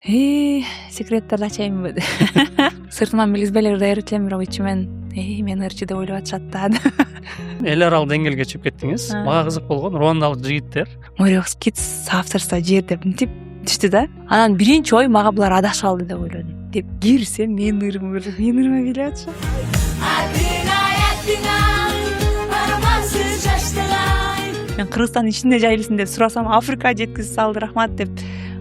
Секреттерди ачайынбы? Сыртыман билгизбейлерди ээрчем, бирок ичимен мен ырчы деп ойлоп атышат да. Эл аралык деңгээлге чыгып кеттиңиз. Мага кызык болгон руандалык жигиттер Морёвс Kids соавторство жер деп мынтип түштү да. Анан биринчи ой мага булар адашып алды деп ойлодум. Деп кирсем менин ырым көрүп, менин ырыма келип атышат. Мен Кыргызстандын ичинде жайылсын деп сурасам, Африкага жеткиziп салды, рахмат деп.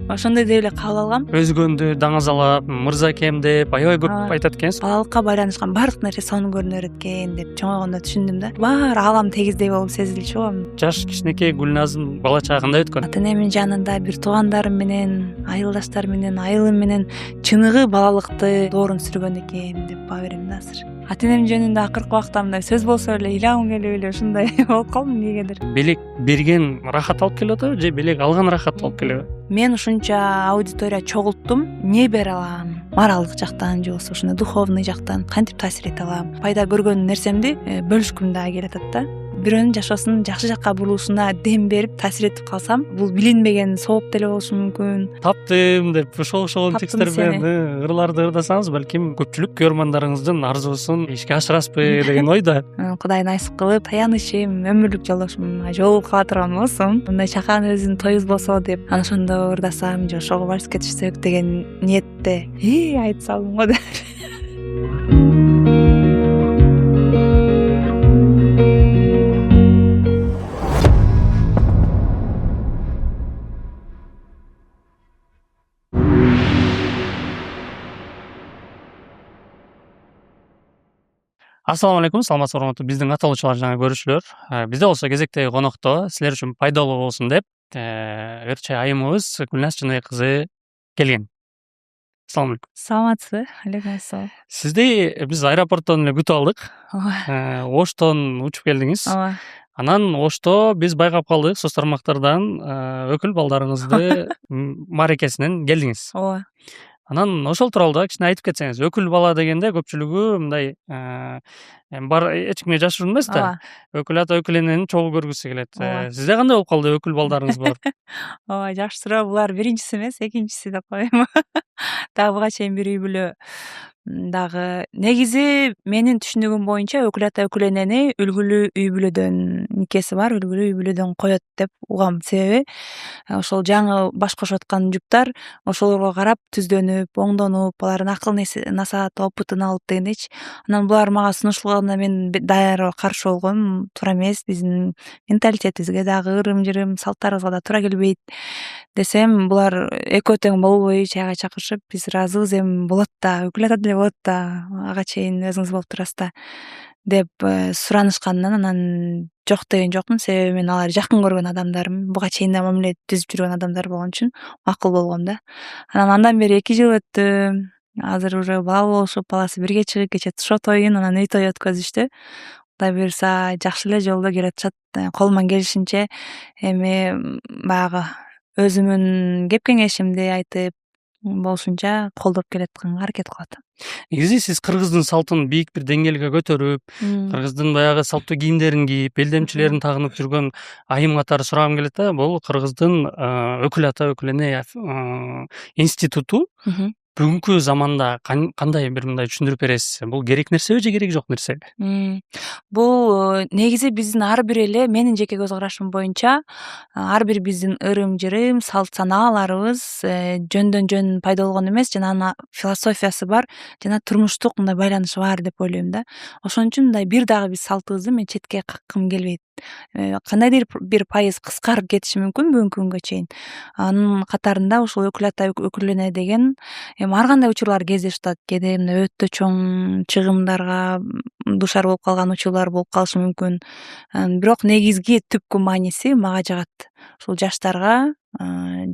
Ошондой деп эле кабыл алгам. өзгөндү даңазалап, мырзакем деп аябай көп айтат экенсиз. Балалыкка байланышкан баардык нерсе сонун көрүнөр экен деп чоңойгондо түшүндүм да. Баары алам тегиздей болуп сезилчү го. Жаш кичинекей Гүлназым бала чагы кандай өткөн? Ата энемдин жанында бир туугандарым менен, айылдаштарым менен, айылым менен чыныгы балалыкты доорун сүргөн экен деп баа берем да азыр. Ата энем жөнүндө акыркы убакта мындай сөз болсо эле ыйлагым келип эле ушундай болуп калдым эмнегедир. Белек берген рахат алып келип атабы же белек алган рахат алып келеби? Мен ушунча аудитория чогулттум, эмне бере алам? Моралдык жактан же болбосо ушундай духовный жактан кантип таасир эте алам? Пайда көргөн нерсемди бөлүшкүм да келип атат да. Бирөөнүн жашоосунун жакшы жакка бурулушуна дем берип таасир этип калсам, бул билинбеген сооп деле болушу мүмкүн. Таптым деп ошол тексттер менен ырларды ырдасаңыз, балким көпчүлүк көрөрмандарыңыздын арзуусун ишке ашырасызбы деген ойдо. Кудай насип кылып, таянычым, өмүрлүк жолдошум жолугуп кала турган болсом, мындай чакан өзүнүн тоюбуз болсо деп, анан ошондо ырдасам же ошого вальске түшсөк деген ниетте айтып салдым го деп. Ассаламу алейкум, саламатсызбы урматтуу биздин каталуучулар жана көрүүчүлөр. Бизде болсо кезектеги конокто силер үчүн пайдалуу болсун деп ырчы айымыбыз Гүлназ Чыныбек кызы келген. Ассаламу алейкум. Саламатсызбы? Алейкум ассалам. Сизди биз аэропорттон эле күтүп алдык. Оштон учуп келдиңиз. Анан Ошто биз байкап калдык, соц тармактардан өкүл балдарыңызды мааракесинен келдиңиз. Ооба. Анан ошол тууралуу да кичине айтып кетсеңиз. Өкүл бала дегенде көпчүлүгү мындай бар эч кимге жашыруун эмес да. Өкүл ата өкүл энени чогуу көргүсү келет. Сизде кандай болуп калды өкүл балдарыңыз бар? Ооба, жакшы суроо. Булар биринчиси эмес, экинчиси деп коеюн. Дагы буга чейин бир үй бүлө дагы. Негизи менин түшүнүгүм боюнча өкүл ата өкүл энени үлгүлүү үй бүлөдөн никеси бар, үлгүлүү үй бүлөдөн коет деп угам. Себеби ошол жаңы баш кошуп аткан жуптар ошолорго карап түздөнүп, оңдонуп, алардын акыл насаат опытын алып дегендейчи. Анан булар мага сунушталганда мен даяр каршы болгом. Туура эмес, биздин менталитетибизге дагы ырым-жырым, салттарыбызга да туура келбейт десем, булар экөө тең болбой чайга чакырышып, биз ыраазыбыз, эми болот да, өкүл ата деле болот да, ага чейин өзүңүз болуп турасыз да деп суранышканынан анан жок деген жокмун. Себеби мен алар жакын көргөн адамдарым, буга чейин да мамиле түзүп жүргөн адамдар болгон үчүн макул болгом да. Андан бери 2 жыл өттү. Азыр уже бала болушуп, баласы бирге чыгып, кече тушо тоюн, анан үй той өткөзүштү. Кудай буюрса жакшы эле жолдо келе атышат. Колуман келишинче эми баягы өзүмдүн кеп кеңешимди айтып болушунча колдоп келатканга аракет кылып атам. Негизи сиз кыргыздын салтын бийик бир деңгээлге көтөрүп, кыргыздын баягы салттуу кийимдерин кийип, белдемчилерин тагынып жүргөн айым катары сурагым келет да. Бул кыргыздын өкүл ата өкүл эне институту бүгүнкү заманда кандай бир мындай түшүндүрүп бересиз? Бул керек нерсеби же кереги жок нерсеби? Бул негизи биздин ар бир эле, менин жеке көз карашым боюнча, ар бир биздин ырым-жырым, салт санааларыбыз жөндөн жөн пайда болгон эмес, жана анын философиясы бар, жана турмуштук мындай байланышы бар деп ойлойм да. Ошон үчүн мындай бир дагы биз салтыбызды мен четке каккым келбейт. Кандайдыр бир пайыз кыскарып кетиши мүмкүн бүгүнкү күнгө чейин. Анын катарында ушул өкүл ата өкүл эне деген эми ар кандай учурлар кездешип атат. Кээде мына өтө чоң чыгымдарга душар болуп калган учурлар болуп калышы мүмкүн. Бирок негизги түпкү мааниси мага жагат. Ушул жаштарга,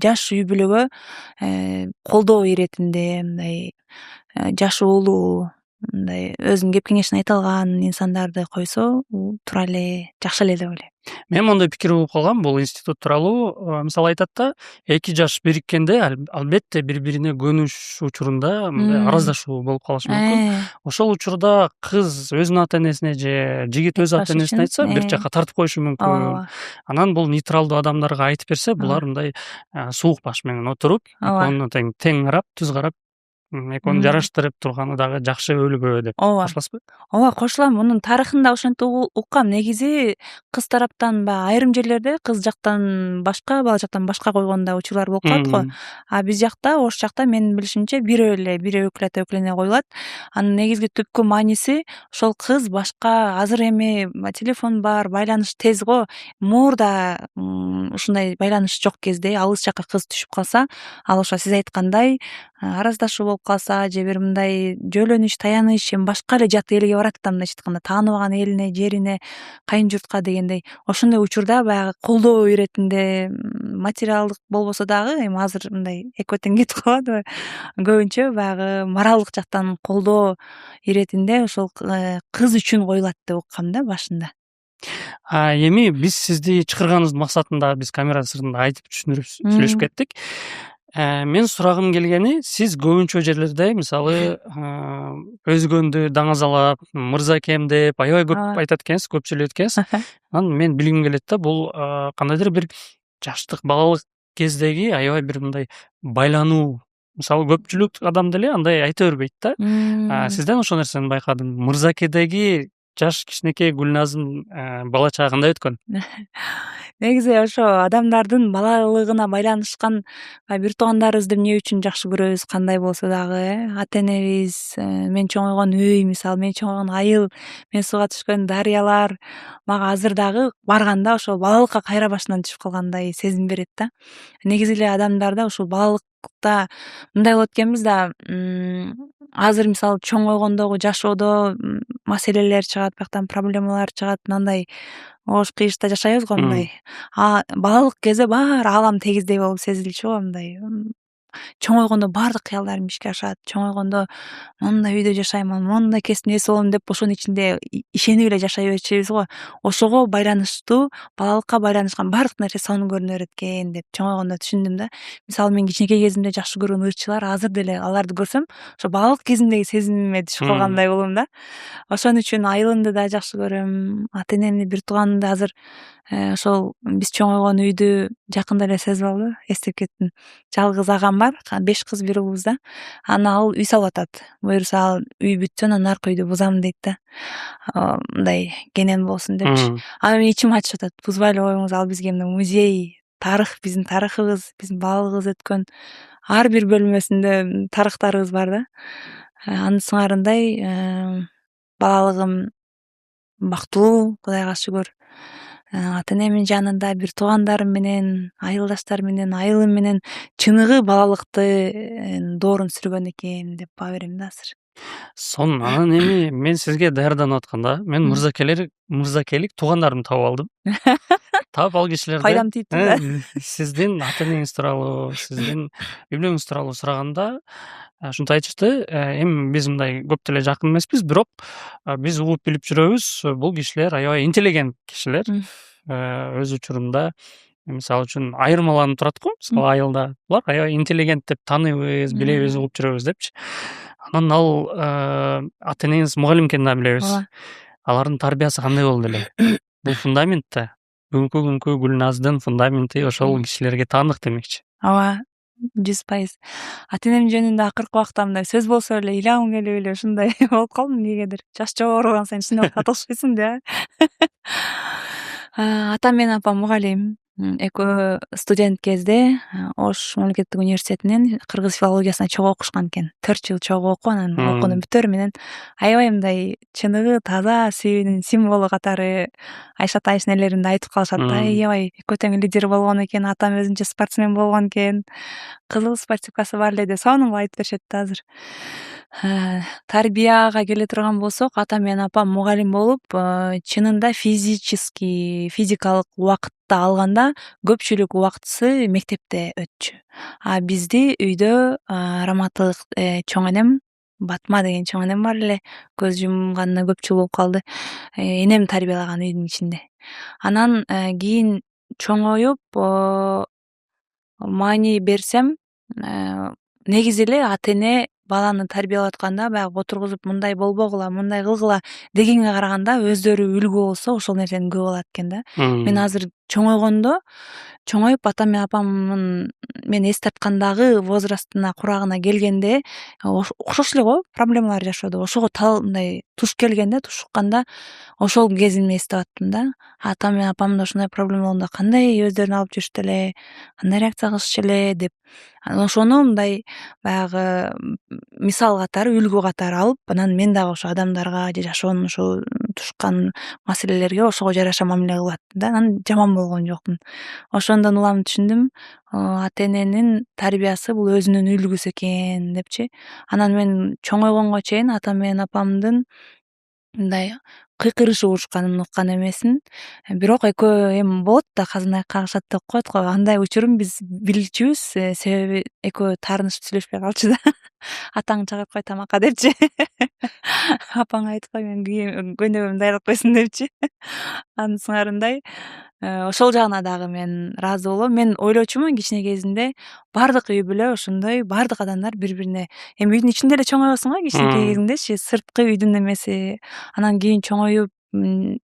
жаш үй бүлөгө колдоо иретинде мындай жаш уулу мындай өзүнүн кеп кеңешин айта алган инсандарды койсо, туура эле жакшы эле деп ойлойм. Мен мондой пикир угуп калгам, бул институт тууралуу. Мисалы айтат да, 2 жаш бириккенде албетте бири-бирине көнүш учурунда мындай араздашуу болуп калышы мүмкүн. Ошол учурда кыз өзүнүн ата-энесине же жигит өз ата-энесине айтса, бир жакка тартып коюшу мүмкүн. Анан бул нейтралдуу адамдарга айтып берсе, булар мындай суук баш менен отуруп, экөөнү тең карап, түз карап, экөөнү жараштырып турганы дагы жакшы өлгө деп кошуласызбы? Ооба, кошулам. Мунун тарыхында ошентип уккам. Негизи кыз тараптан баягы айрым жерлерде кыз жактан башка, бала жактан башка койгон да учурлар болуп калат го. А биз жакта, Ош жакта менин билишимче бирөө эле, бир өкүл өкүлөне коюлат. Анын негизги түпкү мааниси ошол кыз башка азыр эми телефон бар, байланыш тез го. Муурда ушундай байланыш жок кезде алыс жакка кыз түшүп калса, ал ошо сиз айткандай араздашуу болуп калса же бир мындай жөлөнүш, таяныч, эми башка эле жат элге барат да, мындайча айтканда тааныбаган элине, жерине, кайын журтка дегендей. Ошондой учурда баягы колдоо иретинде материалдык болбосо дагы, эми азыр мындай экөө тең кетип калбадыбы, көбүнчө баягы моралдык жактан колдоо иретинде ошол кыз үчүн коюлат деп уккам да башында. Эми биз сизди чакырганыбыздын максатын да биз камера сыртында айтып түшүндүрүп сүйлөшүп кеттик. Мен сурагым келгени, сиз көбүнчө жерлерде мисалы өзгөндү даңазалап, мырзакем деп аябай көп айтат экенсиз, көп сүйлөйт экенсиз. Анан мен билгим келет да, бул кандайдыр бир жаштык, балалык кездеги аябай бир мындай байлануу. Мисалы көпчүлүк адам деле андай айта бербейт да. Сизден ошол нерсени байкадым. Мырзакедеги жаш кичинекей Гүлназдын бала чагы кандай өткөн? Негизи ошо адамдардын балалыгына байланышкан бир туугандарыбызды эмне үчүн жакшы көрөбүз, кандай болсо дагы, ата-энебиз, мен чоңойгон үй, мисалы мен чоңойгон айыл, мен сууга түшкөн дарыялар мага азыр дагы барганда ошол балалыкка кайра башынан түшүп калгандай сезим берет да. Негизи эле адамдарда ушул балалыкта мындай болот экенбиз да, азыр мисалы чоңойгондогу жашоодо маселелер чыгат, бияктан проблемалар чыгат, мындай ош кыйышта жашайбыз го мындай. Балалык кезде баары аалам тегиздей болуп сезилчү го, мындай. Чоңойгондо баардык кыялдарым ишке ашат. Чоңойгондо мондай үйдө жашаймын, мондай кесиптин ээси болом деп ошонун ичинде ишенип эле жашай берчүбүз го. Ошого байланыштуу, балалыкка байланышкан баардык нерсе сонун көрүнө берет экен деп чоңойгондо түшүндүм да. Мисалы мен кичинекей кезимде жакшы көргөн ырчылар азыр деле аларды көрсөм, ошо балалык кезимдеги сезимиме түшүп калгандай болом да. Ошон үчүн айылымды да жакшы көрөм, ата-энемди, бир тууганымды азыр ошол биз чоңойгон үйдү жакында эле сезип алды, эстеп кеттим. Жалгыз агам бар, 5 кыз, 1 угуз да. Ал үй салып атат. Буюрса ал үй бүтсө анан аркы үйдү бузам дейт да. Мындай кенен болсун депчи. Аны мен ичим ачышып атат. Бузбай эле коюңуз, ал бизге мына музей, тарых, биздин тарыхыбыз, биздин балалыгыбыз өткөн ар бир бөлмөсүндө тарыхтарыбыз бар да. Анын сыңарындай балалыгым бактылуу, Кудайга шүгүр. Ата-энемдин жанында, бир туугандарым менен, айылдаштарым менен, айылым менен чыныгы балалыкты доорун сүргөн экен деп баа берем да азыр. Сонун. Анан эми мен сизге даярданып атканда, мен мырзакелик туугандарымды таап алдым. Таап ал кишилерде Пайдам тийиптир да. сиздин ата-энеңиз тууралуу, сиздин үй-бүлөңүз тууралуу сураганда ушинтип айтышты. Эми биз мындай көп деле жакын эмеспиз, бирок биз угуп билип жүрөбүз, бул кишилер аябай интеллигент кишилер. Өз учурунда мисалы үчүн айырмаланып турат го, мисалы айылда. Булар аябай интеллигент деп тааныйбыз, билебиз, угуп жүрөбүз депчи. Анан ал ата-энеңиз мугалим экенин да билебиз. Алардын тарбиясы кандай болду эле? Бул фундамент да. Бүгүнкү күnkү Гүлназдын фундаменти ошол кишилерге таандык демекчи. Ооба, 100%. Ата-энем жөнүндө акыркы убакта мындай сөз болсо эле ыйлагым келип эле ушундай болуп калдым эмнегедир. жаш жогору болгон сайын чындап татыгышпайсың да. Атам менен апам мугалим. Экөө студент кезде Ош мамлекеттик университетинин кыргыз филологиясына чогуу окушкан экен. 4 жыл чогуу окуп, анан окууну бүтөөрү менен аябай мындай чыныгы, таза сүйүүнүн символу катары Айшат Айшнелеримди айтып калышат да. Аябай экөө тең лидер болгон экен, атам өзүнчө спортсмен болгон экен. Кызыл спортивкасы бар эле деп сонун кылып айтып беришет да азыр. Тарбияга келе турган болсок, атам менен апам мугалим болуп, чынында физикалык убакытта алганда көпчүлүк убактысы мектепте өтчү. А бизди үйдө Раматылык чоң энем Батма деген чоң энем бар эле. Көз жумганына көп жыл болуп калды. Энем тарбиялаган үйдүн ичинде. Анан кийин чоңоюп маани берсем, негизи эле ата эне баланы тарбиялап атканда баягы отургузуп мындай болбогула, мындай кылгыла дегенге караганда өздөрү үлгү болсо ошол нерсени көп алат экен да. Мен азыр чоңоюп атам менен апамдын мен эс тарткандагы возрастына курагына келгенде окшош эле го проблемалар жашоодо. Ошого мындай туш келгенде, туш укканда ошол кезимди эстеп аттым да. Атам менен апамда ушундай проблема болгондо кандай өздөрүн алып жүрүштү эле, кандай реакция кылышчу эле деп. Анан ошону мындай баягы мисал катары, үлгү катары алып, анан мен дагы ошо адамдарга же жашоонун ошо тушкан маселелерге ошого жараша мамиле кылып аттым да. Анан жаман болгон жокмун. Ошондон улам түшүндүм, ата эненин тарбиясы бул өзүнүн үлгүсү экен депчи. Анан мен чоңойгонго чейин атам менен апамдын мындай кыйкырышып урушканын уккан эмесмин. Бирок экөө эми болот да казын аяк кагышат деп коет го. Андай учурун биз билчүбүз, себеби экөө таарынышып сүйлөшпөй калчу да. Атаң чыгарып кой тамакка депчи. Апаңа айтып кой мен көйнөгүмдү даярдап койсун депчи. Анын сыңарындай ошол жагына дагы мен ыраазы болом. Мен ойлочумун кичине кезимде баардык үй бүлө ошондой, баардык адамдар бири-бирине эми үйдүн ичинде эле чоңойбосуң го кичинекей кезиңдечи, сырткы үйдүн эмеси. Анан кийин чоңоюп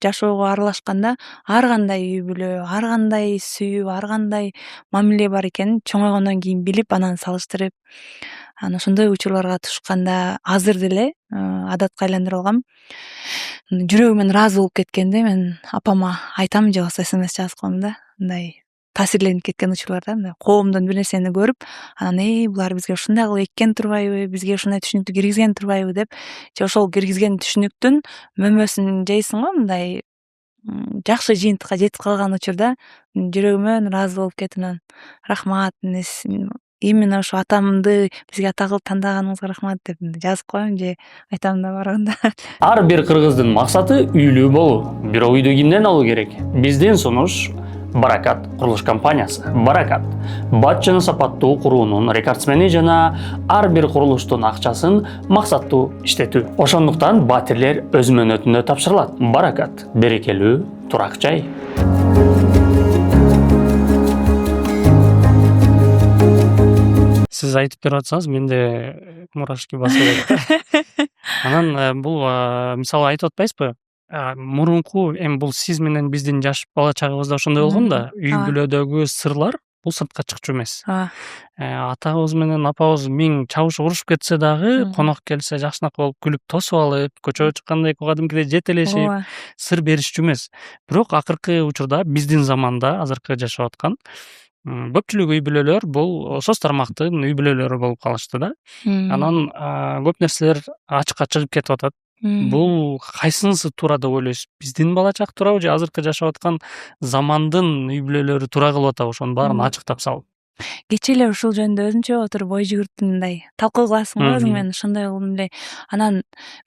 жашоого аралашканда ар кандай үй бүлө, ар кандай сүйүү, ар кандай мамиле бар экенин чоңойгондон кийин билип, анан салыштырып, анан ошондой учурларга тушканда азыр деле адатка айландырып алгам. Жүрөгүмөн ыраазы болуп кеткенде мен апама айтам же болбосо СМС жазып коем да. Мындай таасирленип кеткен учурларда, мындай коомдон бир нерсени көрүп, анан булар бизге ушундай кылып эккен турбайбы, бизге ушундай түшүнүктү киргизген турбайбы деп, же ошол киргизген түшүнүктүн мөмөсүн жейсиң го, мындай жакшы жыйынтыкка жетип калган учурда жүрөгүмөн ыраазы болуп кетип, анан рахмат, именно ошо атамды бизге ата кылып тандаганыңызга рахмат деп жазып коем же айтам да барганда. Ар бир кыргыздын максаты үйлүү болуу. Бирок үйдү кимден алуу керек? Биздин сунуш Баракат курулуш компаниясы. Баракат бат жана сапаттуу куруунун рекордсмени жана ар бир курулуштун акчасын максаттуу иштетүү. Ошондуктан батирлер өз мөөнөтүндө тапшырылат. Баракат берекелүү турак жай. Сиз айтып берип атсаңыз, менде мурашки басып кетти. Анан бул мисалы айтып атпайсызбы? Мурунку эми бул сиз менен биздин жаш бала чагыбызда ошондой болгон да, үй бүлөдөгү сырлар бул сыртка чыкчу эмес. Атабыз менен апабыз миң чабышып урушуп кетсе дагы, конок келсе жакшынакы болуп күлүп тосуп алып, көчөгө чыкканда кадимкидей жетелешип, сыр беришчү эмес. Бирок акыркы учурда биздин заманда азыркы жашап аткан көпчүлүк үй бүлөлөр бул соц тармактын үй бүлөлөрү болуп калышты да. Анан көп нерселер ачыкка чыгып кетип атат. Бул кайсынысы туура деп ойлойсуз? Биздин бала чак туурабы же азыркы жашап аткан замандын үй бүлөлөрү туура кылып атабы? Ошонун баарын ачыктап салып. Кечээ эле ушул жөнүндө өзүнчө отуруп ой жүгүртүп мындай талкуу кыласың го өзүң менен, ошондой кылдым эле. Анан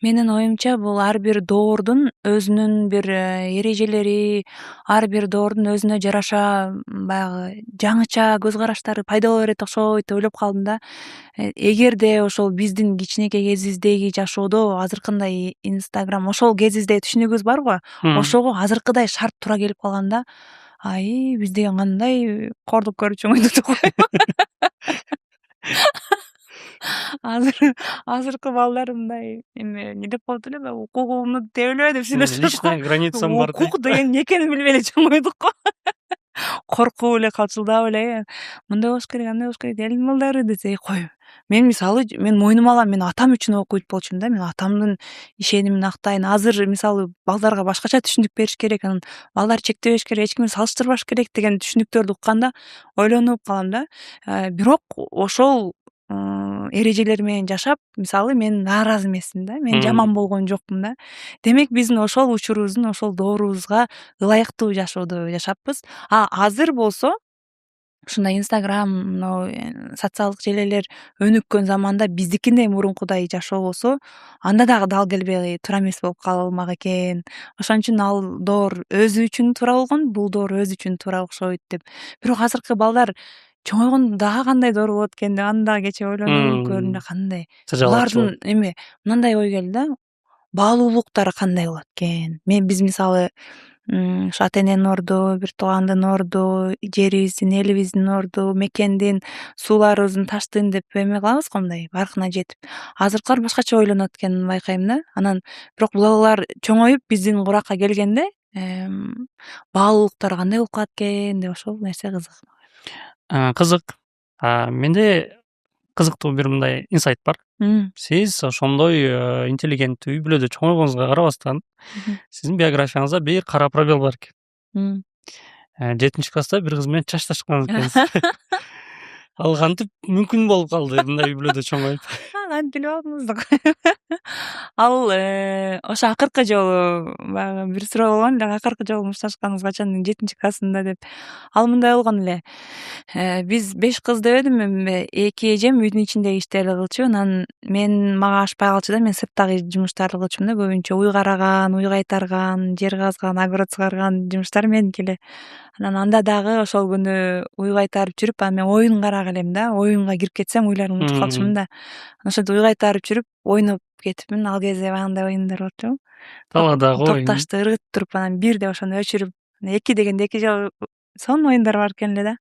менин оюмча бул ар бир доордун өзүнүн бир эрежелери, ар бир доордун өзүнө жараша баягы жаңыча көз караштары пайда боло берет окшойт деп ойлоп калдым да. Эгерде ошол биздин кичинекей кезибиздеги жашоодо азыркындай Инстаграм, ошол кезибиздеги түшүнүгүбүз бар го, ошого азыркыдай шарт туура келип калганда, биз деген кандай кордук көрүп чоңойдук деп коем. Азыркы балдар мындай эме деп коет эле, укугумду тебе эле деп сүйлөшөт. Личная границам бар. Укук деген эмне экенин билбей эле чоңойдук го. Коркуп эле, калчылдап эле, мындай болуш керек, андай болуш керек, элдин балдары десе, кой. Мен мисалы, мен мойнума алам, мен атам үчүн окуйт болчумун да, мен атамдын ишенимин актайын. Азыр мисалы балдарга башкача түшүнүк бериш керек, анан балдар чектебеш керек, эч кимди салыштырбаш керек деген түшүнүктөрдү укканда ойлонуп калам да. Бирок ошол эрежелер менен жашап, мисалы мен нааразы эмесмин да, мен жаман болгон жокмун да. Демек биздин ошол учурубуздун, ошол доорубузга ылайыктуу жашоодо жашаппыз. Азыр болсо ушундай Инстаграм, социалдык желелер өнүккөн заманда биздикиндей мурункудай жашоо болсо, анда дагы дал келбей туура эмес болуп калмак экен. Ошон үчүн ал доор өзү үчүн туура болгон, бул доор өзү үчүн туура окшойт деп. Бирок азыркы балдар чоңойгондо дагы кандай доор болот экен деп аны дагы кечээ ойлонуп көрдүм да кандай булардын эме мындай ой келди да, баалуулуктары кандай болот экен. Биз мисалы ушу ата эненин орду, бир туугандын орду, жерибиздин, элибиздин орду, мекендин, сууларыбыздын таштын деп эме кылабыз го мындай баркына жетип. Азыркылар башкача ойлонот экенин байкайм да. Анан бирок балалар чоңоюп биздин куракка келгенде баалуулуктары кандай болуп калат экен деп ошол нерсе кызык. Кызык. Менде кызыктуу бир мындай инсайт бар. Сиз ошондой интеллигенттүү үй бүлөдө чоңойгонуңузга карабастан, сиздин биографияңызда бир кара пробел бар экен. 7-класста бир кыз менен чачташкан экенсиз. Ал кантип мүмкүн болуп калды мындай үй бүлөдө чоңоюп? Кантип билип алдыңыз да. Ал ошо акыркы жолу баягы бир суроо болгон эле, акыркы жолу мушташканыңыз качан 7-классында деп. Ал мындай болгон эле. Биз 5 кыз дебедим эми 2 эжем үйдүн ичиндеги иштерди кылчу. Анан мага ашпай калчу да, мен сырттагы жумуштарды кылчумун да, көбүнчө уй караган, уй кайтарган, жер казган, огород сугарган жумуштар меники эле. Анан анда дагы ошол күнү уй кайтарып жүрүп, анан мен оюн карак элем да, оюнга кирип кетсем уйларымды унутуп калчумун да. Ошентип уй кайтарып жүрүп, ойноп кетипмин. Ал кезде баягындай оюндар болчу. Талаадагы топ ташты ыргытып туруп, анан 1 деп ошону өчүрүп, 2 дегенде 2 жолу сонун оюндар бар экен эле да.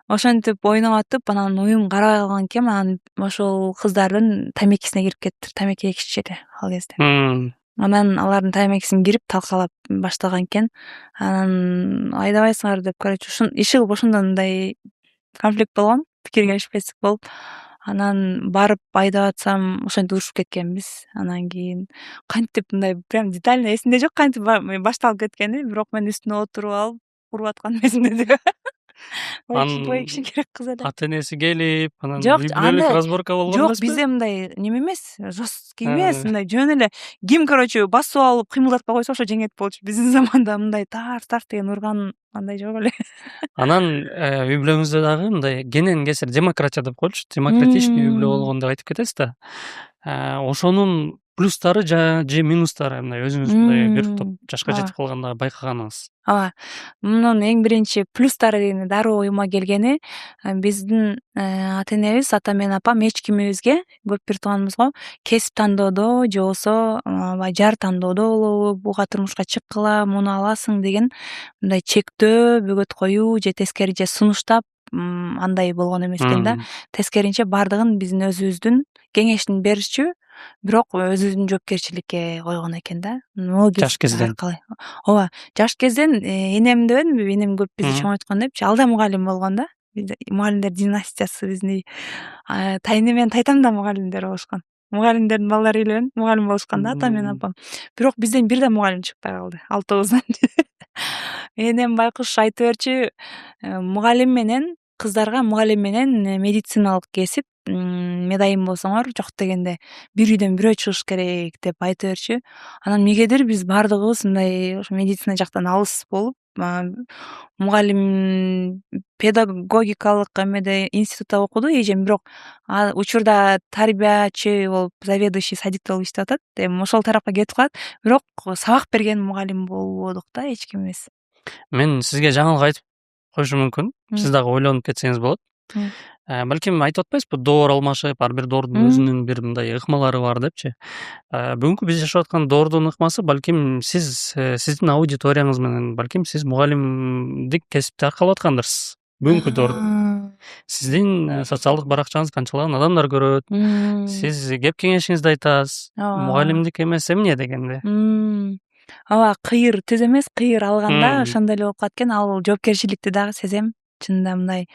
Ошентип ойноп атып, анан уюм карабай калган экен, анан ошол кыздардын тамекисине кирип кетиптир. Тамеки эгишчү эле ал кезде. Анан алардын тамекисин кирип талкалап баштаган экен. Анан айдабайсыңар деп, короче, иши кылып ошондон мындай конфликт болгон, пикир келишпестик болуп, анан барып айдап атсам ошентип урушуп кеткенбиз. Анан кийин кантип мындай прям детально эсимде жок, кантип башталып кеткени, бирок мен үстүнө отуруп алып уруп атканым эсимде. Ой киши керек кыз эле. Ата энеси келип, анан Жок, үй бүлөлүк разборка болгон жок, эмеспи? бизде мындай неме эмес, жесткий эмес, мындай жөн эле ким, короче, басып алып кыймылдатпай койсо ошо жеңет болчу. Биздин заманда мындай тарс деген урган андай жок эле. Анан үй бүлөңүздө дагы мындай кенен кесир демократия деп коелучу, демократичный үй бүлө болгон деп айтып кетесиз да. Ошонун плюстары же минустары мындай өзүңүз мындай бир топ жашка жетип калганда байкаганыңыз. Ооба. Мунун эң биринчи плюстары дегенде дароо оюма келгени, биздин ата энебиз, атам менен апам эч кимибизге, көп бир тууганыбызга кесип тандоодо же болбосо баягы жар тандоодо болобу, буга турмушка чыккыла, муну аласың деген мындай чектөө, бөгөт коюу же тескери же сунуштап андай болгон эмес экен да. Тескеринче бардыгын биздин өзүбүздүн кеңешин беришчү, бирок өзүбүздүн жоопкерчиликке койгон экен да. Жаш кезден. Ооба, жаш кезден энем дебедимби, энем көп бизди чоңойткон депчи. Ал да мугалим болгон да. Бизде мугалимдер династиясы биздин. Тайны менен тайтам да мугалимдер болушкан. Мугалимдердин балдары эле мугалим болушкан да, атам менен апам. Бирок бизден бир да мугалим чыкпай калды. 6-ыбыздан. Энем байкуш айта берчү, мугалим менен кыздарга мугалим менен медициналык кесип медайым болсоңор жок дегенде бир үйдөн бирөө чыгыш керек деп айта берчү. Анан эмнегедир биз бардыгыбыз мындай ошо медицина жактан алыс болуп, мугалим педагогикалык эмеде институтта окуду эжем, бирок учурда тарбиячы болуп, заведующий садикте болуп иштеп атат. Эми ошол тарапка кетип калат, бирок сабак берген мугалим болбодук да, эч ким эмес. Мен сизге жаңылык айтып коюшум мүмкүн. Сиз дагы ойлонуп кетсеңиз болот. Балким айтып атпайсызбы, доор алмашып, ар бир доордун өзүнүн бир мындай ыкмалары бар депчи. Бүгүнкү биз жашап аткан доордун ыкмасы балким сиздин аудиторияңыз менен, балким сиз мугалимдик кесипти аркалап аткандырсыз. Бүгүнкү доордун. Сиздин социалдык баракчаңызды канчалаган адамдар көрөт. Сиз кеп кеңешиңизди айтасыз. Мугалимдик эмес эмне дегенде. Ооба, кыйыр түз эмес, кыйыр алганда ошондой эле болуп калат экен. Ал жоопкерчиликти дагы сезем. Чынында мындай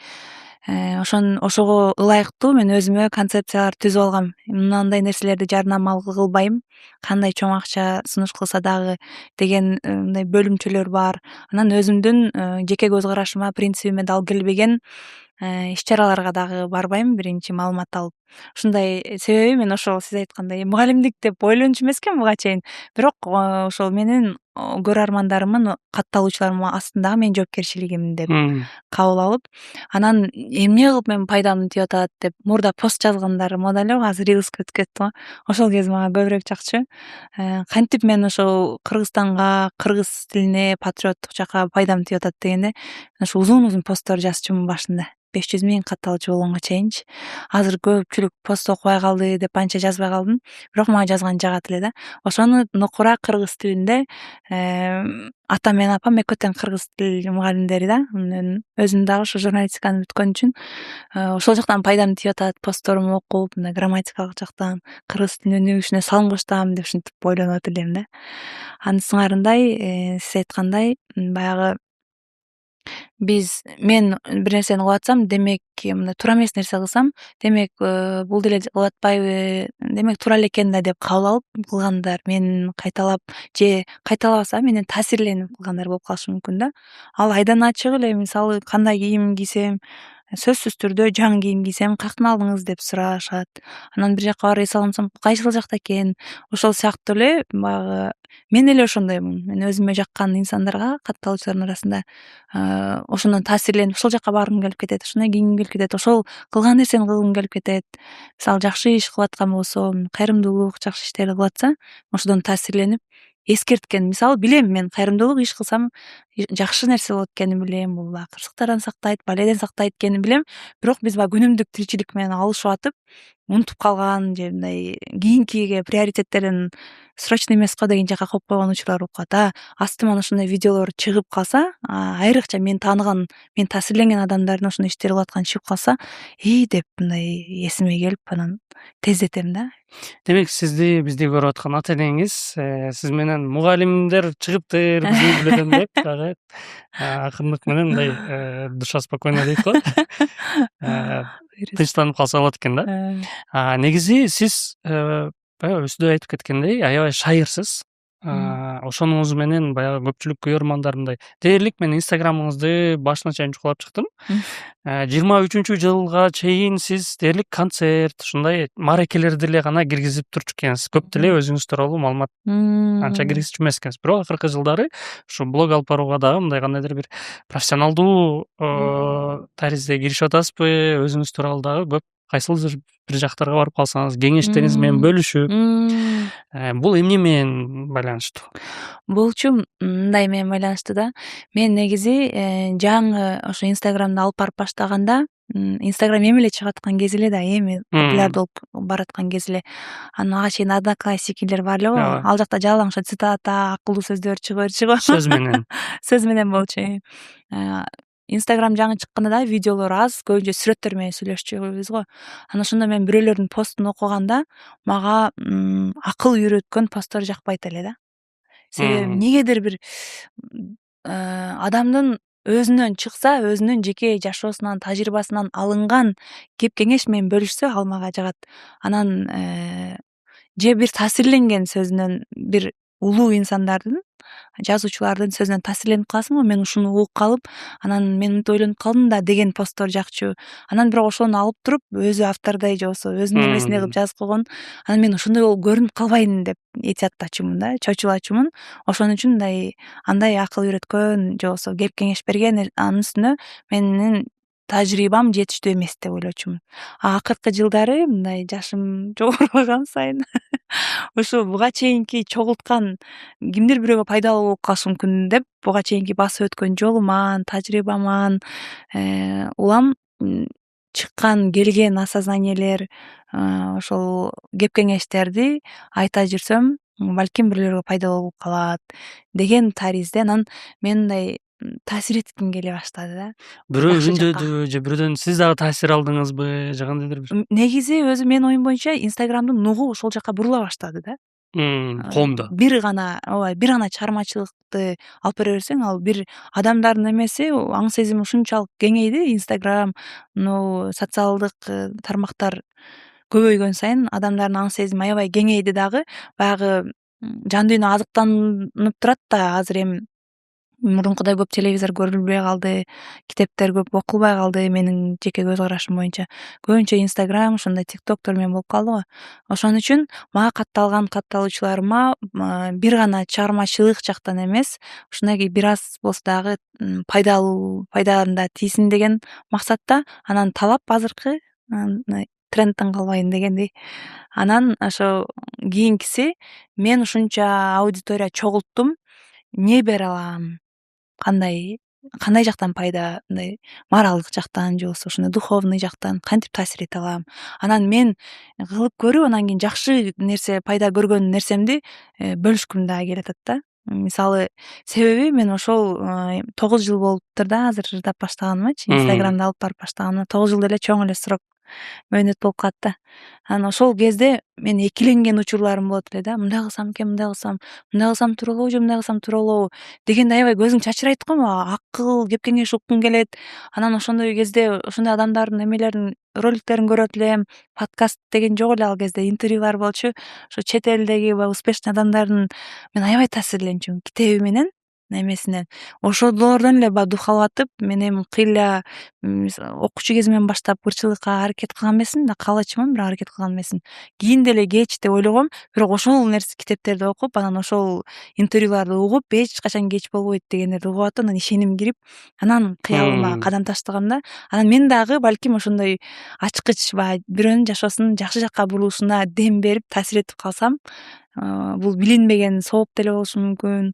ошого ылайыктуу мен өзүмө концепциялар түзүп алгам. Мындай нерселерди жарнама кылбайм, кандай чоң акча сунуш кылса дагы деген мындай бөлүмчөлөр бар. Анан өзүмдүн жеке көз карашыма, принцибиме дал келбеген иш чараларга дагы барбайм, биринчи маалымат алып. ушундай себеби мен ошол сиз айткандай мугалимдик деп ойлончу эмес экен буга чейин. Бирок ошол менин көрөрмандарымдын катталуучуларымдын астындагы менин жоопкерчилигим деп кабыл алып, анан эмне кылып менин пайдамды тийип атат деп мурда пост жазгандарым бар эле, азыр рилска өтүп кетти го. Ошол кез мага көбүрөөк жакчу. Кантип мен ошол Кыргызстанга, кыргыз тилине, патриоттук жакка пайдам тийип атат дегенде, ошо узун посттор жазчумун башында. 500 000 катталуучу болгонго чейинчи. Азыр көпчүлүк пост окубай калды деп анча жазбай калдым. Бирок мага жазган жагат эле да. Ошону нукура кыргыз тилинде атам менен апам экөө тең кыргыз тил мугалимдери да. Өзүм дагы ошо журналистиканы бүткөн үчүн ошол жактан пайдам тийип атат, постторумду окуп, мындай грамматикалык жактан кыргыз тилинин өнүгүшүнө салым коштам деп ушинтип ойлонуп элем да. Анын сыңарындай сиз айткандай баягы мен бир нерсени кылып атсам, демек мындай туура эмес нерсе кылсам, демек бул деле кылып атпайбы, демек туура эле экен да деп кабыл алып кылгандар, мен кайталап же кайталабаса менен таасирленип кылгандар болуп калышы мүмкүн да. Ал айдан ачык эле, мисалы кандай кийим кийсем, сөзсүз түрдө жаңы кийим кийсем каяктан алдыңыз деп сурашат. Анан бир жакка барып эс алмасам кайсыл жакта экен, ошол сыяктуу эле баягы мен эле ошондоймун. Мен өзүмө жаккан инсандарга, катталуучулардын арасында ошондон таасирленип ошол жакка баргым келип кетет, ошондой кийингим келип кетет, ошол кылган нерсени кылгым келип кетет. Мисалы жакшы иш кылып аткан болсом, кайрымдуулук, жакшы иштерди кылып атса, ошодон таасирленип эскерткен. Мисалы билем, мен кайрымдуулук иш кылсам жакшы нерсе болот экенин билем, бул баягы кырсыктардан сактайт, баледен сактайт экенин билем. Бирок биз баягы күнүмдүк тиричилик менен алышып атып, унутуп калган же мындай кийинкиге приоритеттерин срочный эмес го деген жакка коюп койгон учурлар болуп калат. Астыман ошондой видеолор чыгып калса, айрыкча мен тааныган, мен таасирленген адамдардын ошондой иштери кылып атканы чыгып калса, деп мындай эсиме келип, анан тездетем да. Демек сизди бизди көрүп аткан ата энеңиз сиз менен мугалимдер чыгыптыр бизди биледен деп дагы акырындык менен мындай душа спокойно дейт го. Тынчтанып калса болот экен да. Негизи сиз баягы өзү айтып кеткендей аябай шайырсыз. Ошонуңуз менен баягы көпчүлүк көрөрмандар мындай дээрлик мен инстаграмыңызды башынан чейин чукулап чыктым. 23-жылга чейин сиз дээрлик концерт, ушундай мааракелерди эле гана киргизип турчу экенсиз. Көп деле өзүңүз тууралуу маалымат анча киргизчү эмес экенсиз. Бирок акыркы жылдары ушу блог алып барууга дагы мындай кандайдыр бир профессионалдуу таризде киришип атасызбы? Өзүңүз тууралуу дагы көп кайсыл бир жактарга барып калсаңыз, кеңештериңиз менен бөлүшүп, бул эмне менен байланыштуу? Булчу мындай менен байланыштуу да. Мен негизи жаңы ошо инстаграмды алып барып баштаганда, инстаграм эми эле чыгып аткан кез эле да, эми популярдуу болуп бараткан кез эле. Анан ага чейин одноклассники бар эле го. Ал жакта жалаңча цитата, акылдуу сөздөр чыга берчү го. Сөз менен. Сөз менен болчу. Инстаграм жаңы чыкканда да видеолор аз, көбүнчө сүрөттөр менен сүйлөшчүбүз го. Анан ошондо мен бирөөлөрдүн постун окуганда мага акыл үйрөткөн посттор жакпайт эле да. Себеби эмнегедир бир адамдын өзүнөн чыкса, өзүнүн жеке жашоосунан, тажрыйбасынан алынган кеп кеңеш менен бөлүшсө ал мага жагат. Анан же бир таасирленген сөзүнөн, бир улуу инсандардын, жазуучулардын сөзүнөн таасирленип каласың го, мен ушуну угуп калып, анан мен мынтип ойлонуп калдым да деген посттор жакчу. Анан бирок ошону алып туруп, өзү автордой же болбосо өзүнүн эмесине кылып жазып койгон. Анан мен ошондой болуп көрүнүп калбайын деп этияттачумун да, чочулачумун. Ошон үчүн андай акыл үйрөткөн же болбосо кеп кеңеш берген анын үстүнө менин тажрыйбам жетиштүү эмес деп ойлочумун. Акыркы жылдары мындай жашым жогорайган сайын ушу буга чейинки чогулткан кимдир бирөөгө пайдалуу болуп калышы мүмкүн деп, буга чейинки басып өткөн жолуман, тажрыйбаман улам чыккан келген осознаниелер, ошол кеп кеңештерди айта жүрсөм, балким бирөөлөргө пайдалуу болуп калат деген таризде. Анан мен мындай таасир этким келе баштады да. Бирөө үндөдү же бирөөдөн сиз дагы таасир алдыңызбы же кандайдыр бир? Негизи өзү менин оюм боюнча Инстаграмдын нугу ошол жакка бурула баштады да. Коомдо. Бир гана чыгармачылыкты алып бере берсең, ал бир адамдардын эмеси, аң сезими ушунчалык кеңейди. Инстаграм, социалдык тармактар көбөйгөн сайын адамдардын аң сезими аябай кеңейди дагы. Баягы жан дүйнө азыктанып турат да азыр эми мурункудай көп телевизор көрүлбөй калды, китептер көп окулбай калды менин жеке көз карашым боюнча. Көбүнчө Instagram, ошондой TikTokтор менен болуп калды го. Ошон үчүн мага катталуучуларыма бир гана чыгармачылык жактан эмес, ушундай бир аз болсо дагы пайдаам да тийсин деген максатта, анан талап азыркы трендтен калбайын дегендей. Анан ошо кийинкиси мен ушунча аудитория чогулттум, эмне бере алам? Кандай жактан пайда, мындай моралдык жактан же болбосо ушундай духовный жактан кантип таасир эте алам? Анан мен кылып көрүп, анан кийин жакшы нерсе, пайда көргөн нерсемди бөлүшкүм дагы келип атат да. Мисалы, себеби мен ошол 9 жыл болуптур да азыр ырдап баштаганымачы, Instagramды алып барып баштаганыма 9 жыл деле чоң эле срок, мөөнөт болуп калат да. Анан ошол кезде мен экиленген учурларым болот эле да. Мындай кылсам экен, мындай кылсам туура болобу же мындай кылсам туура болобу дегенде аябай көзүң чачырайт го, акыл, кеп кеңеш уккуң келет. Анан ошондой кезде ошондой адамдардын эмелерин, роликтерин көрөт элем. Подкаст деген жок эле ал кезде, интервьюлар болчу. Ошо чет элдеги успешный адамдардын мен аябай таасирленчүмүн китеби менен, эмесинен. Ошолордон эле дух алып атып, мен эми кыйла окуучу кезимден баштап ырчылыкка аракет кылган эмесмин да, каалачумун, бирок аракет кылган эмесмин. Кийин деле кеч деп ойлогом, бирок ошол нерсе китептерди окуп, анан ошол интервьюларды угуп, эч качан кеч болбойт дегендерди угуп атып, анан ишеним кирип, анан кыялыма кадам таштагам да. Анан мен дагы балким ошондой ачкыч, баягы бирөөнүн жашоосунун жакшы жакка бурулушуна дем берип, таасир этип калсам, бул билинбеген сооп деле болушу мүмкүн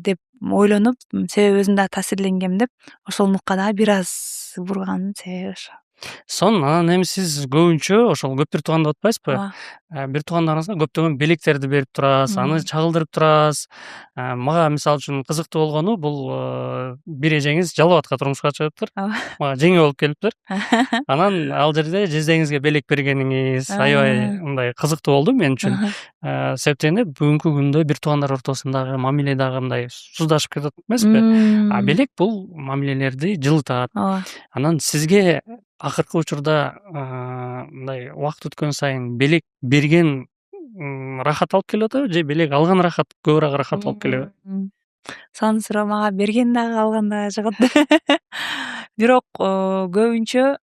деп ойлонуп, себеби өзүм дагы таасирленгем деп, ошол нукка дагы бир аз бурганын себеби ошо. Сонун, анан эми сиз көбүнчө ошол көп бир тууган деп атпайсызбы? Бир туугандарыңызга көптөгөн белектерди берип турасыз, аны чагылдырып турасыз. Мага мисалы үчүн кызыктуу болгону бул бир эжеңиз Жалал Абадка турмушка чыгыптыр. Мага жеңил болуп келиптир. Анан ал жерде жездеңизге белек бергениңиз аябай мындай кызыктуу болду мен үчүн. Себеп дегенде бүгүнкү күндө бир туугандар ортосундагы мамиле дагы мындай суздашып кетип атат эмеспи? А белек бул мамилелерди жылытат. Анан сизге акыркы учурда мындай убакыт өткөн сайын белек берген рахат алып келип атабы же белек алган рахат көбүрөөк рахат алып келеби? Сонун суроо. Мага берген дагы алган дагы жыгат. Бирок көбүнчө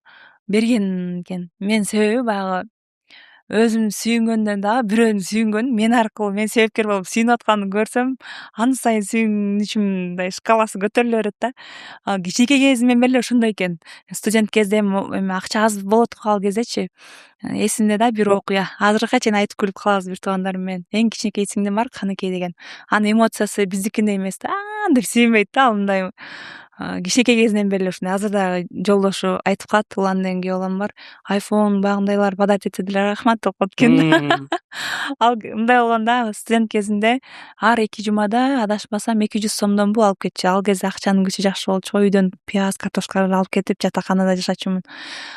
берген экен. Мен себеби баягы өзүм сүйүнгөндөн дагы бирөөнү сүйүнгөн, мен аркылуу мен себепкер болуп сүйүнүп атканын көрсөм, ан сайын сүйүнүчүм мындай шкаласы көтөрүлө берет да. Кичинекей кезимден бери эле ошондой экен. Студент кезде эми акча аз болот го ал кездечи. Эсимде да бир окуя. Азыркыга чейин айтып күлүп калабыз бир туугандарым менен. Эң кичинекей сиңдим бар, Каныкей деген. Анын эмоциясы биздикиндей эмес да, деп сүйүнбөйт да, ал мындай кичинекей кезинен бери эле ушундай. Азыр дагы жолдошу айтып калат, улан деген кээ балам бар. iPhone багындайлар подать этсе деле рахмат деп коет экен. Ал мындай болгондо студент кезинде ар 2 жумада адашпасам 200 сомдон алып кетчү. Ал кезде акчанын күчү жакшы болчу го. Үйдөн пияз, картошкаларды алып кетип жатаканада жашачумун.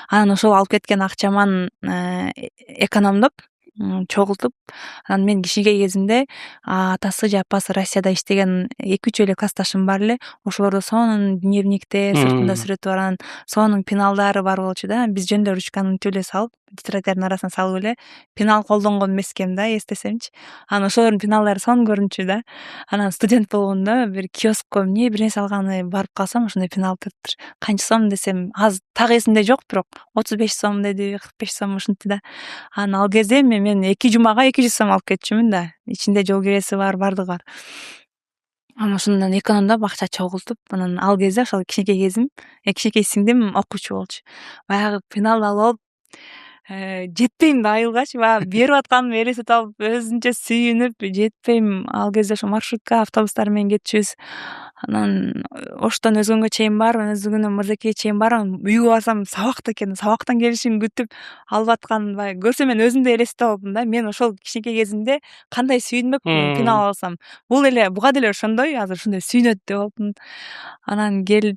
Анан ошол алып кеткен акчаман экономдоп, чогултуп, анан мен кичинекей кезимде атасы же апасы Россияда иштеген 2-3 эле классташым бар эле. Ошолордо сонун дневниктер, сыртында сүрөтү бар, анан сонун пеналдары бар болчу да. Биз жөн эле ручканы мынтип эле салып, тетрадьдардын арасына салып эле пенал колдонгон эмес экен да, эстесемчи. Анан ошолордун пеналдары сонун көрүнчү да. Анан студент болгондо бир киоскко эмне бир нерсе алганы барып калсам, ошондой пенал кетиптир. Канча сом десем, аз так эсимде жок, бирок 35 сом деди, 45 сом ушинтти да. Анан ал кезде мен 2 жумага 200 сом алып кетчүмүн да. Ичинде жол киреси бар, бардыгы бар. Анан ошондон экономдоп, акча чогултуп, анан ал кезде ошол кичинекей кезим, кичинекей сиңдим окуучу болчу. Баягы пеналды алып алып, жетпейм да айылгачы, баягы берип атканымды элестетип алып, өзүнчө сүйүнүп, жетпейм. Ал кезде ошо маршрутка, автобустар менен кетчүбүз. Анан Оштон Өзгөнгө чейин барып, Өзгөнөн Мырзакейге чейин барам. Үйгө барсам сабакта экен, сабактан келишин күтүп алып атканын баягы көрсөм мен өзүмдү элестетип алыпмын да. Мен ошол кичинекей кезимде кандай сүйүнмөкмүн пенал алсам. Бул эле буга деле ошондой, азыр ушундай сүйүнөт деп алыпмын. Анан келди,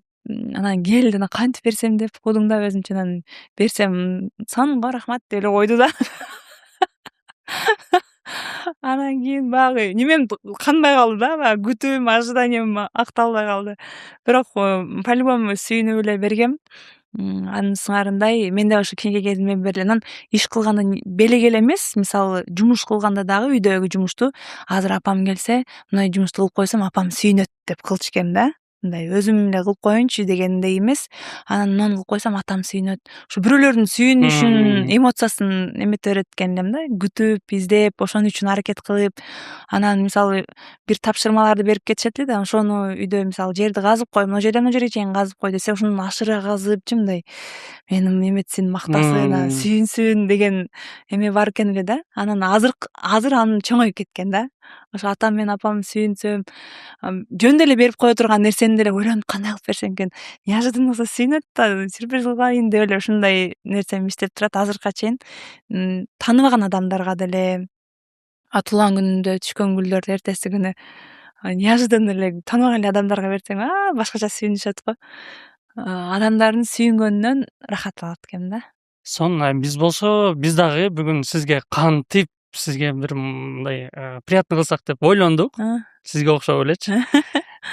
анан кантип берсем деп кудум да өзүмчө. Анан берсем, сонун го, рахмат деп эле койду да. Анан кийин баягы немем канбай калды да, баягы күтүүм, ожиданием акталбай калды. Бирок по-любому сүйүнүп эле бергем. Анын сыңарындай мен да ошо кийинки кезимден бери анан иш кылганы белек эле эмес, мисалы жумуш кылганда дагы үйдөгү жумушту азыр апам келсе мындай жумушту кылып койсом апам сүйүнөт деп кылчу экен да. Мындай өзүм эле кылып коеюнчу дегендей эмес, анан мынуну кылып койсом атам сүйүнөт. Ушу бирөөлөрдүн сүйүнүшүн, эмоциясын эмете берет экен элем да, күтүп, издеп, ошон үчүн аракет кылып, анан мисалы бир тапшырмаларды берип кетишет эле да, ошону үйдө мисалы жерди казып кой, могу жерден могу жерге чейин казып кой десе, ошону ашыра казыпчы мындай менин эметсин, мактасын, сүйүнсүн деген эме бар экен эле да. Анан азыр анын чоңоюп кеткен да. Ошо атам менен апам сүйүнсөм, жөн деле берип кое турган нерсени деле ойлонуп кандай кылып берсем экен, неожиданно болсо сүйүнөт да, сюрприз кылбайын деп эле ушундай нерсем иштеп турат азыркыга чейин. Тааныбаган адамдарга деле туулган күнүндө түшкөн гүлдөрдү эртеси күнү неожиданно эле тааныбаган эле адамдарга берсең башкача сүйүнүшөт го. Адамдардын сүйүнгөнүнөн рахат алат экенмин да. Сонун, биз болсо биз дагы бүгүн сизге кантип сизге бир мындай приятный кылсак деп ойлондук. Сизге окшоп элечи.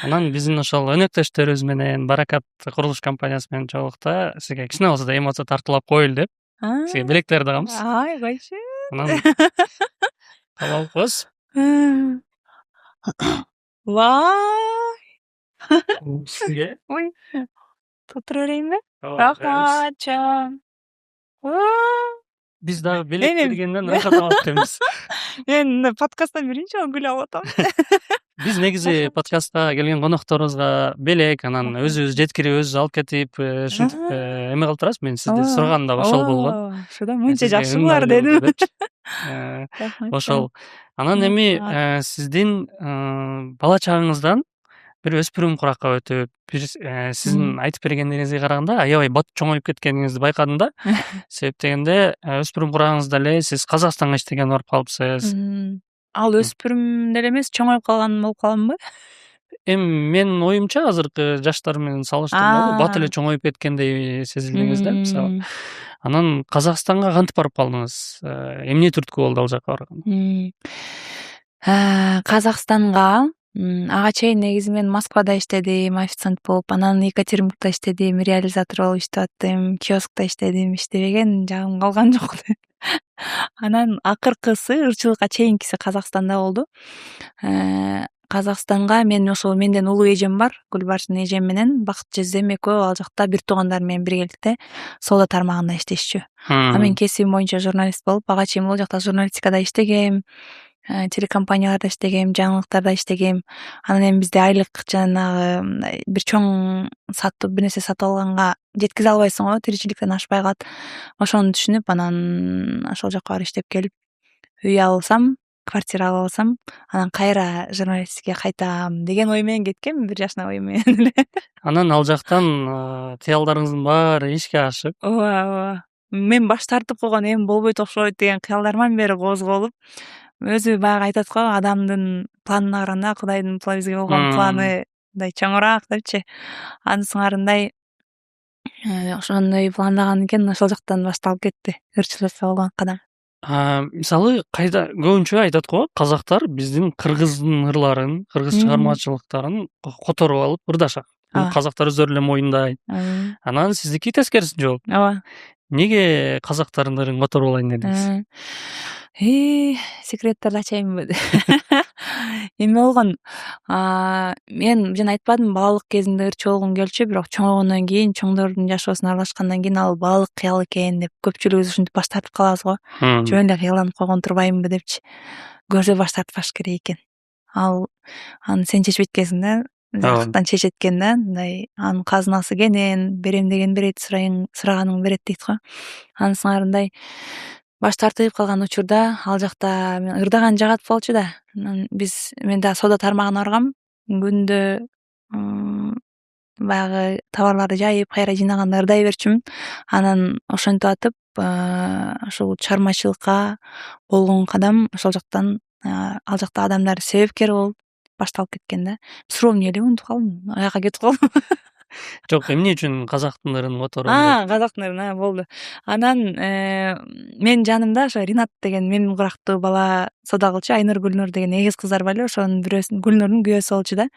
Анан биздин ошол өнөктөштөрүбүз менен Баракат курулуш компаниясы менен чогулукта сизге кичине болсо да эмоция тартуулап коелу деп сизге белектерди кагабыз. Ай койчу. Анан кабыл алып коебуз. Вай. Сизге Ой. Тура берейинби? рахмат. Рахмат чоң. Биз дагы белек бергенден рахат алып атабыз. Мен подкасттан биринчи жолу гүл алып атам. Биз негизи подкастка келген конокторубузга белек, анан өзүбүз жеткирип, өзүбүз алып кетип, ушинтип эме кылып турабыз. Мен сизди сураган да ошол болгон. Ошондо мынча жакшы булар дедим. Ошол. Анан эми сиздин бала чагыңыздан бир өспүрүм куракка өтүп, бир сиздин айтып бергендериңизге караганда аябай бат чоңоюп кеткениңизди байкадым да. Себеп дегенде өспүрүм курагыңызда эле сиз Казакстанга иштегени барып калыпсыз. Ал өспүрүм деле эмес, чоңоюп калган болуп каламбы? Эми менин оюмча азыркы жаштар менен салыштырмалуу бат эле чоңоюп кеткендей сезилдиңиз да, мисалы. Анан Казакстанга кантип барып калдыңыз? Эмне түрткү болду ал жака барганда? Казакстанга ага чейин негизи мен Москвада иштедим, официант болуп, анан Екатеринбургда иштедим, реализатор болуп иштеп аттым, киоскта иштедим, иштебеген жагым калган жок. Анан акыркысы ырчылыкка чейинкиси Казакстанда болду. Казакстанга мен ошол менден улуу эжем бар, Гүлбарчын эжем менен Бакыт Жездем экөө ал жакта бир туугандар менен биргеликте соода тармагында иштешчү. Мен кесибим боюнча журналист болуп, ага чейин бул жакта журналистикада иштегем, телекомпанияларда иштегем, жаңылыктарда иштегем. Анан эми бизде айлык жанагы бир чоң сатып, бир нерсе сатып алганга жеткизе албайсың го, тиричиликтен ашпай калат. Ошону түшүнүп, анан ошол жака барып иштеп келип, үй алсам, квартира алып алсам, анан кайра журналистикке кайтам деген ой менен кеткем, 1 жашына ой менен эле. Анан ал жактан кыялдарыңыздын баары ишке ашып. Ооба. Мен баш тартып койгон эми болбойт окшойт деген кыялдарыман бери козголуп, өзү баягы айтат го, адамдын планына караганда Кудайдын бизге болгон планы мындай чоңураак депчи. Анын сыңарындай ошондой пландаган экен, ошол жактан башталып кетти ырчылыкка болгон кадам. Мисалы кайда көбүнчө айтат го, казактар биздин кыргыздын ырларын, кыргыз чыгармачылыктарын которуп алып ырдашат. Казактар өздөрү эле моюндайт. Анан сиздики тескерисинче болуп. Ооба. Неге казактардын ырын которуп алайын дедиңиз? Секреттерди ачайынбы? Эме болгон, мен жана айтпадымбы, балалык кезимде ырчы болгум келчү, бирок чоңойгондон кийин, чоңдордун жашоосуна аралашкандан кийин ал балалык кыял экен деп көпчүлүгүбүз ушинтип баш тартып калабыз го. Жөн эле кыялданып койгон турбаймынбы депчи. Көрсө баш тартпаш керек экен. Аны сен чечпейт экенсиң да, жактан чечет экен да, мындай анын казынасы кенен, берем деген берет, сураганың берет дейт го. Анын сыңарындай баш тартып калган учурда ал жакта мен ырдаган жагат болчу да. Мен да соода тармагына баргам. Күндө баягы товарларды жайып, кайра жинаганда ырдай берчүмүн. Анан ошентип атып, ошол чыгармачылыкка болгон кадам ошол жактан, ал жакта адамдар себепкер болуп башталып кеткен да. Суроону эле унутуп калдым. Аяка кетип калдым. Жок, эмне үчүн казактын ырын которуп? Казактын ырын, болду. Анан менин жанымда ошо Ринат деген мемин курактуу бала сода кылчу. Айнур Гүлнур деген эгиз кыздар бар эле, ошонун бирөөсүн Гүлнурдун күйөөсү болчу да.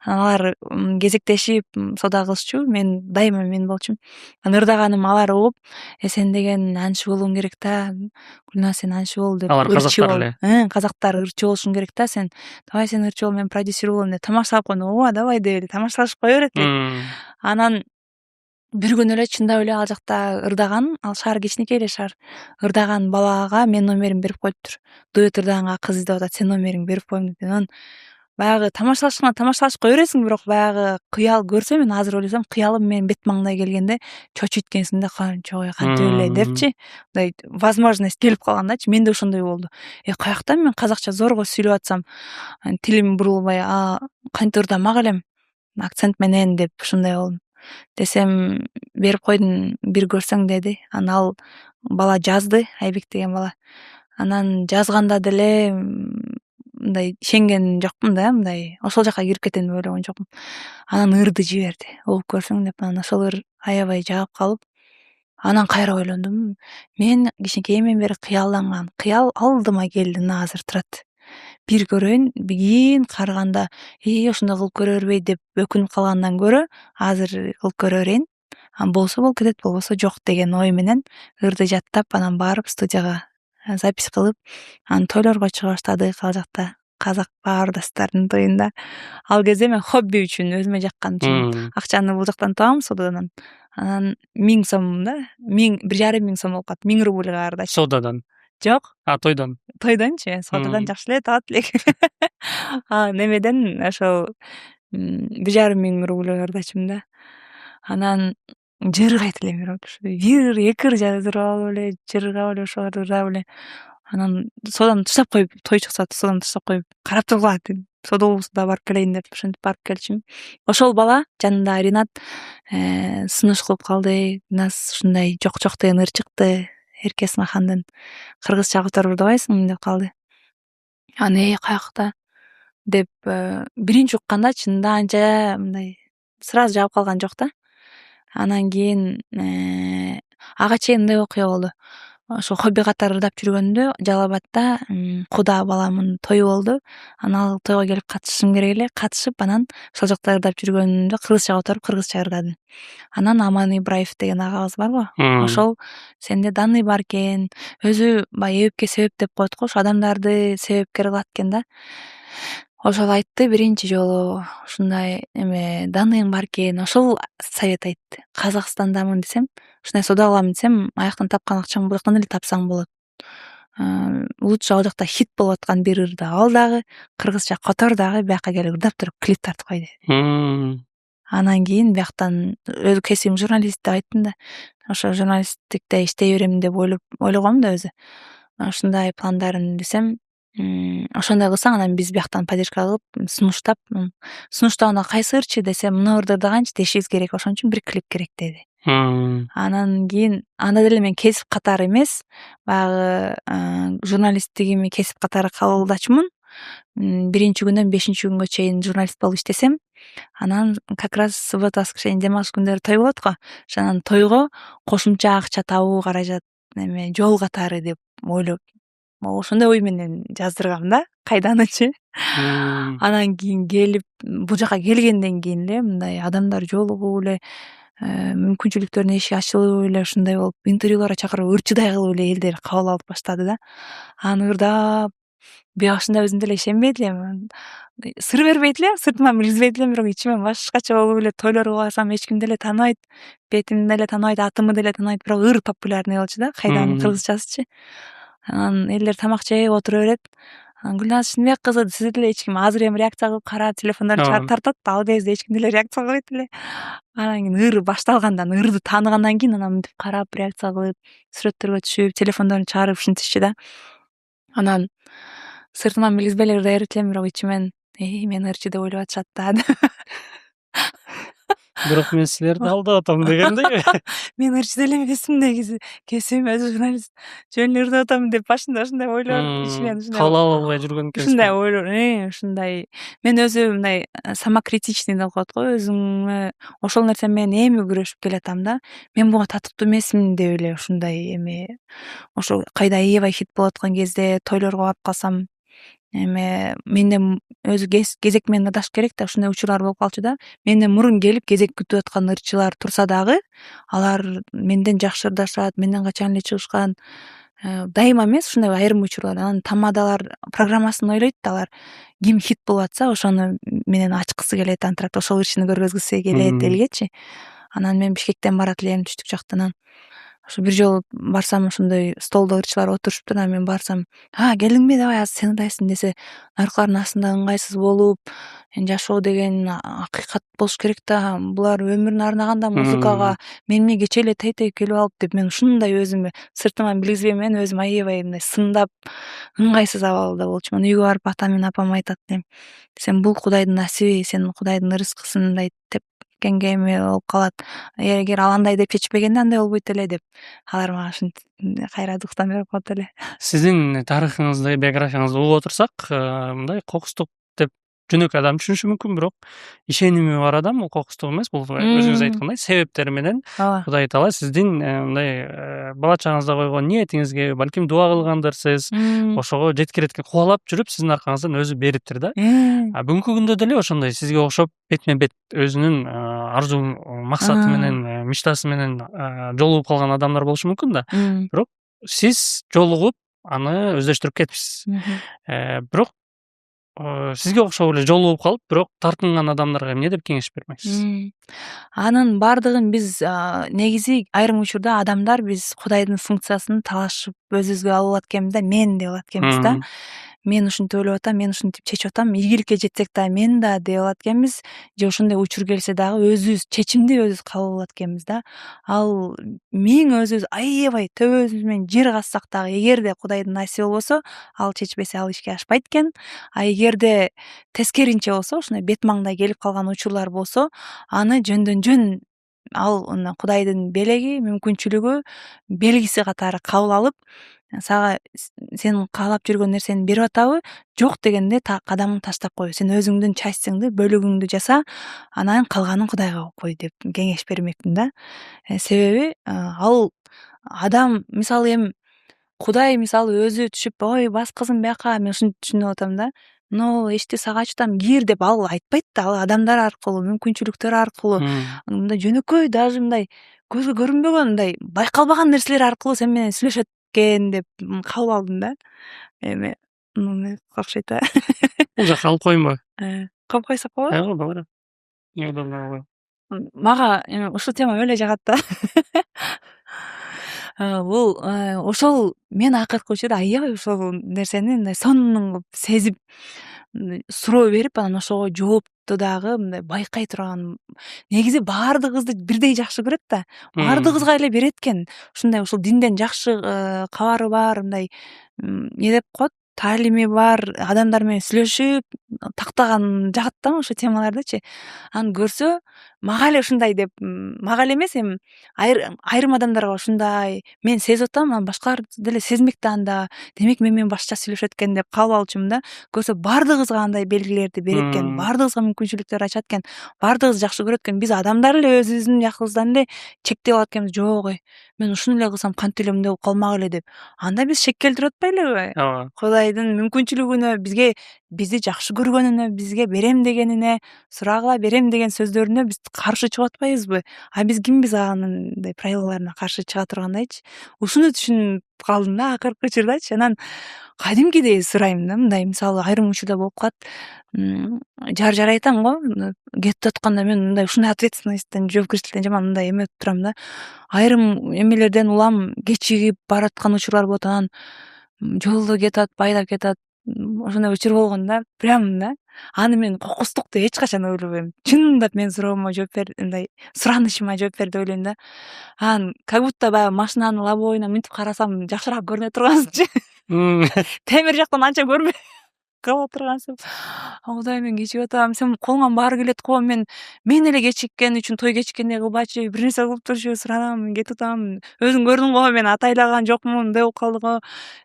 Алар кезектешип сода кылышчу. Мен дайыма мен болчумун. Анан ырдаганым алар угуп, сен деген анчы болуң керек да. Гүлназ сен анчы бол деп Алар ырчы казактар бол. эле. Казактар ырчы болушуң керек да сен. Давай сен ырчы бол, мен продюсер болом деп тамашалап койду. Ооба давай деп эле тамашалашып кое берет элек. Анан бир күнү эле чындап эле ал жакта ырдаган, ал шаар кичинекей эле шаар. Ырдаган балага мен номерин берип коюптур. Дуэт ырдаганга кыз издеп атат, сен номериңди берип коеюн деп. Анан баягы тамашалашып кое бересиң, бирок баягы кыял көрсөм, мен азыр ойлосом, кыялым менин бет маңдай келгенде чочуйт экенсиң да, жок кантип эле депчи. Мындай возможность келип калгандачы. Менде ошондой болду. Каяктан мен казакча зорго сүйлөп атсам, тилим бурулбай, кантип ырдамак элем акцент менен деп ушундай болдум. Десем, берип койдум, бир көрсөң деди. Анан ал бала жазды, Айбек деген бала. Анан жазганда деле мындай ишенген жокмун да, мындай ошол жака кирип кетем деп ойлогон жокмун. Анан ырды жиберди. Угуп көрсөң деп. Анан ошол ыр аябай жагып калып, анан кайра ойлондум. Мен кичинекейимден бери кыялданган. Кыял алдыма келди, мына азыр турат. Бир көрөйүн, кийин карыганда, ошондой кылып көрө бербей деп өкүнүп калгандан көрө, азыр кылып көрө берейин. Болсо болуп кетет, болбосо жок деген ой менен ырды жаттап, анан барып студияга запись кылып, анан тойлорго чыга баштадык ал жакта. Казак баардастардын тоюнда. Ал кезде мен хобби үчүн, өзүмө жаккан үчүн акчаны бул жактан табам, содадан. Анан 1000 сом да, 1,5 миң сом болуп калат. 1000 рубльга ырдачу. Содадан. Жок, Тойдон. тойдончу, содадан жакшы эле табат элек. Немеден ошол 1,5 миң рубльга ырдачумун да. Анан жыргайт элем, бир эки ыр жаздырып алып эле, жыргап эле ошолорду ырдап эле. Анан соданы таштап коюп, той чыкса соданы таштап коюп, карап туруп калат. Сода болбосо да барып келейин деп, ошентип барып келчүмүн. Ошол бала жанында Ринат сунуш кылып калды. Нас ушундай жок деген ыр чыкты. Эрке Смахандын кыргызча которуп ырдабайсыңбы деп калды. Анан каякта деп биринчи укканда чынында анча мындай сразу жагып калган жок да. Анан кийин ага чейин мындай окуя болду. Ошо хобби катары ырдап жүргөндө Жалал Абадта куда баламын тою болду. Анан ал тойго келип катышышым керек эле. Катышып, анан ошол жакта ырдап жүргөндө кыргызча которуп, кыргызча ырдадым. Анан Аман Ибраев деген агабыз барго, ошол сенде данный бар экен, өзү баягы эбипке себеп деп коет го, ошо адамдарды себепкер кылат экен да. Ошол айтты биринчи жолу, ушундай данныйың бар экен. Ошол совет айтты. Казакстандамын десем, ушундай сода кылам десем, аяктан тапкан акчаңды бuyактан эле тапсаң болот. Лучше ал жакта хит болуп аткан бир ырды ал дагы, кыргызча котор дагы, бияка келип ырдап туруп клип тартып кой деди. Анан кийин бияктан өзү кесибим журналист деп айттым да. Ошо журналисттикте иштей берем деп ойлогом да өзү. Ушундай пландарым десем, ошондой кылсаң, анан биз бияктан поддержка кылып, сунуштап, сунуштаганда кайсы ырчы десем, мына ырды ырдаганчы дешибиз керек, ошон үчүн бир клип керек деди. Анан кийин анда деле мен кесип катары эмес, баягы журналисттигими кесип катары кабылдачумун. Биринчи күндөн 5-нчи күнгө чейин журналист болуп иштесем, анан как раз суббота, воскресенье, демалыш күндөрү той болот го. Ошонан тойго кошумча акча табуу каражат жол катары деп ойлоп, ошондой ой менен жаздыргам да, кайданычы. Анан кийин келип, бул жака келгенден кийин эле мындай адамдар жолугуп эле, мүмкүнчүлүктөрдүн эшиги ачылып эле, ушундай болуп, интервьюларга чакырып ырчыдай кылып эле элдер кабыл алып баштады да. Аны ырдап, башында өзүм деле ишенбейт элем. Сыр бербейт элем, сыртыман билгизбейт элем, бирок ичимен башкача болуп эле тойлорго барсам эч ким деле тааныбайт, бетимди деле тааныбайт, атымды деле тааныбайт, бирок ыр популярный болчу да, кайдагы кыргызчасычы. Анан элдер тамак жеп отура берет. Анан Гүлназ Шыныбек кызы десе деле эч ким азыр эми реакция кылып карап, телефондорун чыгарып тартат, ал кезде эч ким деле реакция кылбайт эле. Анан кийин ыр башталгандан, ырды тааныгандан кийин анан мынтип карап, реакция кылып, сүрөттөргө түшүп, телефондорун чыгарып ушинтишчи да. Анан сыртыман билгизбей эле ырдай берет элем, бирок ичимен мен ырчы деп ойлоп атышат да. Бирок мен силерди алдап атам дегендей. Мен ырчы деле эмесмин негизи. Кесибим өзү журналист. Жөн эле ырдап атам деп башында ушундай ойлор ичинен Кабыл ала албай жүргөн ушундай экенсиз. ойлор, ушундай. Мен өзү мындай самокритичный деп коет го, өзүңө ошол нерсе менен эми күрөшүп келатам да. Мен буга татыктуу эмесмин деп эле ушундай эме ошо кайда аябай хит болуп аткан кезде тойлорго барып калсам эме менден өзү кезек менен ырдаш керек да, ушундай учурлар болуп калчу да. Менден мурун келип кезек күтүп аткан ырчылар турса дагы, алар менден жакшы ырдашат, менден качан эле чыгышкан. Дайыма эмес, ушундай айрым учурлар. Анан тамадалар программасын ойлойт да алар. Ким хит болуп атса, ошону менен ачкысы келет, антракт ошол ырчыны көргөзгүсү келет элгечи. Анан мен Бишкектен барат элем, түштүк жактан. Ошо бир жолу барсам, ошондой столдо ырчылар отурушту да, мен барсам, келдиңби давай азыр сен ырдайсың десе, наркылардын астында ыңгайсыз болуп, жашоо деген акыйкат болуш керек да, булар өмүрүн арнаган да музыкага, мен эмне кечээ эле тей келип алып деп, мен ушундай өзүмө сыртыман билгизбей менен өзүм аябай мындай сындап, ыңгайсыз абалда болчумун. Үйгө барып атам менен апам айтат элем, сен бул Кудайдын насиби, сен Кудайдын ырыскысың, мындай тепкенге эме болуп калат. Эгер ал андай деп чечпегенде андай болбойт эле деп. Алар мага ушинтип кайра дуктан берип коет эле. Сиздин тарыхыңызды, биографияңызды угуп отурсак, мындай кокустук деп жөнөкөй адам түшүнүшү мүмкүн, бирок ишеними бар адам бул кокустук эмес, бул өзүңүз айткандай себептер менен Ооба. Кудай Таала сиздин мындай бала чагыңызда койгон ниетиңизге балким дуа кылгандырсыз, ошого жеткирет кубалап жүрүп сиздин аркаңыздан өзү бериптир да. Бүгүнкү күндө деле ошондой сизге окшоп бетме бет өзүнүн арзу максаты менен, мечтасы менен жолугуп калган адамдар болушу мүмкүн да. Бирок сиз жолугуп аны өздөштүрүп кетипсиз. Бирок сизге окшоп эле жолугуп калып, бирок тартынган адамдарга эмне деп кеңеш бермекчисиз? Анын бардыгын биз негизи айрым учурда адамдар биз Кудайдын функциясын талашып өзүбүзгө алып алат экенбиз да, мен деп алат экенбиз да. Мен ушинтип ойлоп атам, мен ушинтип чечип атам, ийгиликке жетсек да мен да деп алат экенбиз, же ошондой учур келсе дагы өзүбүз чечимди өзүбүз кабыл алат экенбиз да. Ал миң өзүбүз аябай төбөбүз менен жер казсак дагы, эгерде Кудайдын насиби болбосо, ал чечпесе ал ишке ашпайт экен. Эгерде тескеринче болсо, ушундай бет маңдай келип калган учурлар болсо, аны жөндөн жөн ал Кудайдын белеги, мүмкүнчүлүгү, белгиси катары кабыл алып, сага сен каалап жүргөн нерсени берип атабы, жок дегенде кадамын таштап кой. Сен өзүңдүн частьыңды, бөлүгүңдү жаса, анан калганын Кудайга коюп кой деп кеңеш бермекмин да. Себеби ал адам мисалы эми Кудай мисалы өзү түшүп, ой бас кызым бияка, мен ушинтип түшүнүп атам да. Но эшикти сага ачтам, кир деп ал айтпайт да, ал адамдар аркылуу, мүмкүнчүлүктөр аркылуу, мындай жөнөкөй даже мындай көзгө көрүнбөгөн, мындай байкалбаган нерселер аркылуу сен менен сүйлөшөт экен деп кабыл алдым да. Эми окшойт да. Бул жака алып коеюнбу? Коюп койсок болобу? Болот. Удобно. Мага эми ушул тема эле жагат да. Бул ошол мен акыркы учурда аябай ошол нерсени мындай сонун кылып сезип, суроо берип, анан ошого жоопту дагы мындай байкай турган. Негизи баардыгыбызды бирдей жакшы көрөт да, баардыгыбызга эле берет экен. Ушул динден жакшы кабары бар, мындай эмне деп коет, таалими бар адамдар менен сүйлөшүп, тактаган жагат да ошол темалардычы. Аны көрсө, мага эле ушундай деп, мага эле эмес эми айрым адамдарга ушундай мен сезип атам, анан башкалар деле сезмек да анда. Демек мен менен башкача сүйлөшөт экен деп кабыл алчумун да. Көрсө баардыгыбызга андай белгилерди берет экен, баардыгыбызга мүмкүнчүлүктөр ачат экен, баардыгыбыз жакшы көрөт экен. Биз адамдар эле өзүбүздүн жакыбыздан эле чектеп алат экенбиз. Жок мен ушуну эле кылсам кантип эле мындай болуп калмак эле деп. Анда биз шек келтирип атпайлыбы? Ооба. Кудайдын мүмкүнчүлүгүнө, бизди жакшы көргөнүнө, бизге берем дегенине, сурагыла берем деген сөздөрүнө биз каршы чыгып атпайбызбы? Биз кимбиз анын правилаларына каршы чыга тургандайчы? Ушуну түшүнүп калдым да акыркы учурдачы. Анан кадимкидей сурайм да, мындай мисалы айрым учурда болуп калат. Жар айтам го, кетип атканда мен мындай ушундай ответственностьтен, жоопкерчиликтен жаман мындай эметип турам да. Айрым эмелерден улам кечигип бараткан учурлар болот, анан жолдо кетат, байдап кетат. Ошондой учур болгон да. Прям да. Аны мен кокустук деп эч качан ойлобойм. Чындап мен суроомо жооп бер, мындай суранышыма жооп бер деп ойлойм да. Анан как будто баягы машинанын лобовойуна мынтип карасам жакшыраак көрүнө тургансынчы. Темир жактан анча көрбөйм. кала тургансың. Кудай мен кечигип атам. Сен колуңан баары келет го. Мен эле кечиккен үчүн той кечиккенде кылбачы, бир нерсе кылып турчу, суранам, мен кетип атам. Өзүң көрдүң го, мен атайлаган жокмун деп калды го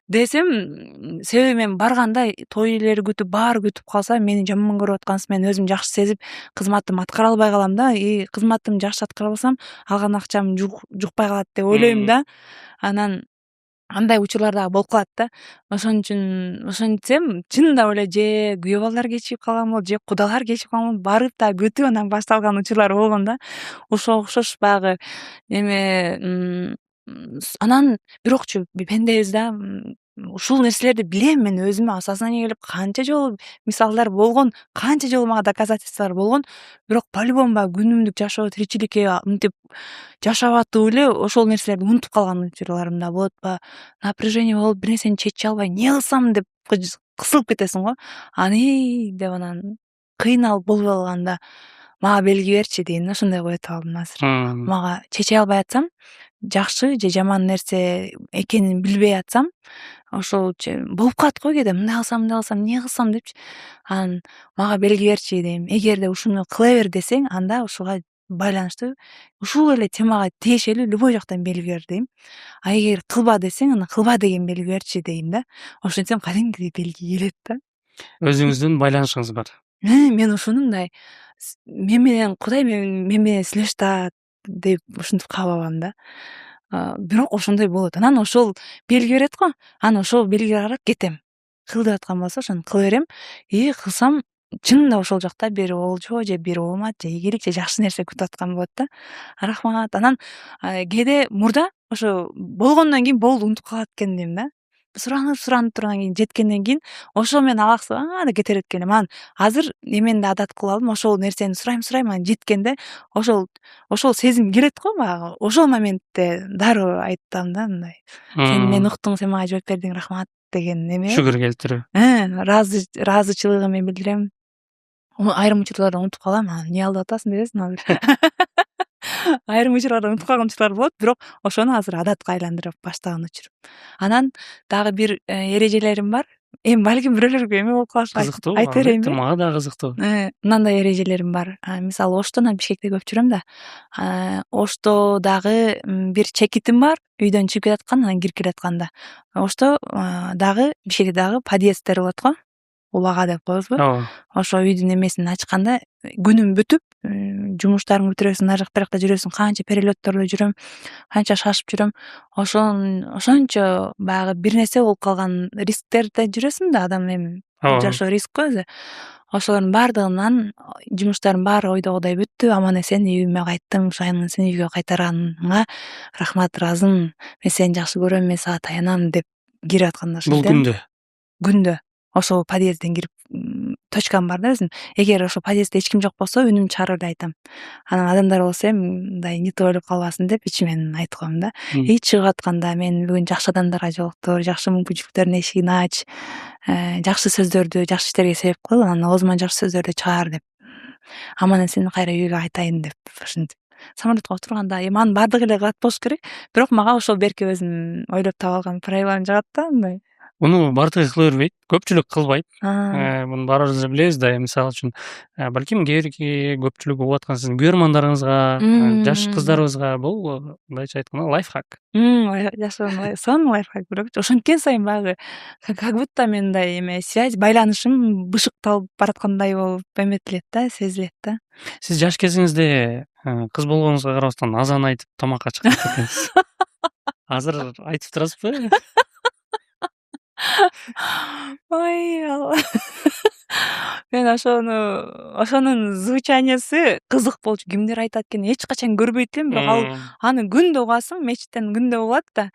десем, себеби мен барганда той элери күтүп, баары күтүп калса, мени жаман көрүп аткансыз, мен өзүм жакшы сезип, кызматымды аткара албай калам да. Кызматымды жакшы аткара алсам, алган акчам жукпай калат деп ойлойм да. Анан андай учурлар дагы болуп калат да. Ошентсем, чынында эле же күйөө балдар кечигип калганбы, же кудалар кечигип калганбы, барып да күтүп анан башталган учурлар болгон да. Ошого окшош баягы эме анан бирокчу пендебиз да. Ушул нерселерди билем мен өзүмө осознание келип, канча жолу мисалдар болгон, канча жолу мага доказательстволор болгон. Бирок по-любому баягы күнүмдүк жашоо, тиричиликке мынтип жашап атып эле ошол нерселерди унутуп калган учурларым да болот. Напряжение болуп, бир нерсени чече албай, эмне кылсам деп кысылып кетесиң го. Деп анан кыйналып болбой калганда мага белги берчи дейм, ошондой коюп алдым азыр. Мага чече албай атсам, жакшы же жаман нерсе экенин билбей атсам, ошол болуп калат го кээде, мындай кылсам, эмне кылсам депчи. Анан мага белги берчи дейм. Эгерде ушуну кыла бер десең, анда ушуга байланыштуу ушул эле темага тиешелүү любой жактан белги бер дейм. А эгер кылба десең, ана кылба деген белги берчи дейм да. Ошентсем кадимкидей белги келет да. Өзүңүздүн байланышыңыз бар. Мен ошону мындай мен менен Кудай мен менен сүйлөшүп атат деп ушинтип каалабам да. Бирок ошондой болот. Анан ошол белги берет го. Анан ошол белгиге карап кетем. Кыл деп аткан болсо ошону кыла берем. Кылсам чынында ошол жакта бир олжо же бир оомат же ийгилик же жакшы нерсе күтүп аткан болот да. Рахмат. Анан кээде мурда ошо болгондон кийин болду, унутуп калат экенмин да. Суранып тургандан кийин, жеткенден кийин ошол менен алаксып деп кетер экен. Анан азыр эмени да адат кылып алдым. Ошол нерсени сурайм, анан жеткенде ошол сезим келет го баягы. Ошол моментте дароо айтам да, мындай. Сен мени уктуң, сен мага жооп бердиң, рахмат деген эме. Шүгүр келтирүү. Ыраазычылыгымды билдирем. Айрым учурларда унутуп калам. Эмне алдап атасың дебесиң азыр. Айрым учурларда унутуп калган учурлар болот, бирок ошону азыр адатка айландырып баштаган учур. Анан дагы бир эрежелерим бар. Балким бирөөлөргө эме болуп калышы. Кызыктуу. Айтып берейинби? Мага да кызыктуу. Мындай эрежелерим бар. Мисалы Оштон, Бишкекте көп жүрөм да. Ошто дагы бир чекитим бар. Үйдөн чыгып кетаткан, анан кирип келатканда. Ошто дагы Бишкекте дагы подъезддер болот го. Улага деп коебузбу? Ооба. Ошо үйдүн эмесин ачканда күнүм бүтүп, жумуштарыңды бүтүрөсүң, ар жакта биракта жүрөсүң, канча перелеттордо жүрөм, канча шашып жүрөм. Ошончо баягы бир нерсе болуп калган рисктерде жүрөсүң да, адам эми жашоо риск го өзү. Ошолордун баардыгынан жумуштарым баары ойдогудай бүттү, аман эсен үйүмө кайттым. Ошондон сени үйгө кайтараныңа рахмат, ыраазымын. Мен сени жакшы көрөм, мен сага таянам деп кирип атканда Бул күндө ошол подъездден кирип точкам бар да өзүм. Эгер ошол подъездде эч ким жок болсо, үнүмдү чыгарып эле айтам. Анан адамдар болсо мындай не то ойлоп калбасын деп ичимен айтып коем да. Чыгып атканда мен бүгүн жакшы адамдарга жолуктур, жакшы мүмкүнчүлүктөрдүн эшигин ач, жакшы сөздөрдү, жакшы иштерге себеп кыл, анан оозуман жакшы сөздөрдү чыгар деп. Аман эсен кайра үйгө кайтайын деп ушинтип. Самолетко отурганда анын баардыгы эле кылат болуш керек. Бирок мага ошол берки өзүм ойлоп таап алган правилам жагат да, мындай. Муну баардыгы кыла бербейт, көпчүлүк кылбайт. Муну баарыбыз эле билебиз да. Мисалы үчүн, балким кээ бирки көпчүлүк угуп аткан сиздин көрөрмандарыңызга, жаш кыздарыбызга бул мындайча айтканда лайфхак. Сон лайфхак бирок ошенткен сайын баягы как будто мен мындай эме связь, байланышым бышыкталып бараткандай болуп эметилет да, сезилет да. Сиз жаш кезиңизде кыз болгонуңузга карабастан азан айтып тамакка чыккан экенсиз. Азыр айтып турасызбы? Мен ошонун звучаниясы кызык болчу. Кимдер айтат экенин эч качан көрбөйт элем, бирок аны күндө угасың, мечиттен күндө угулат да.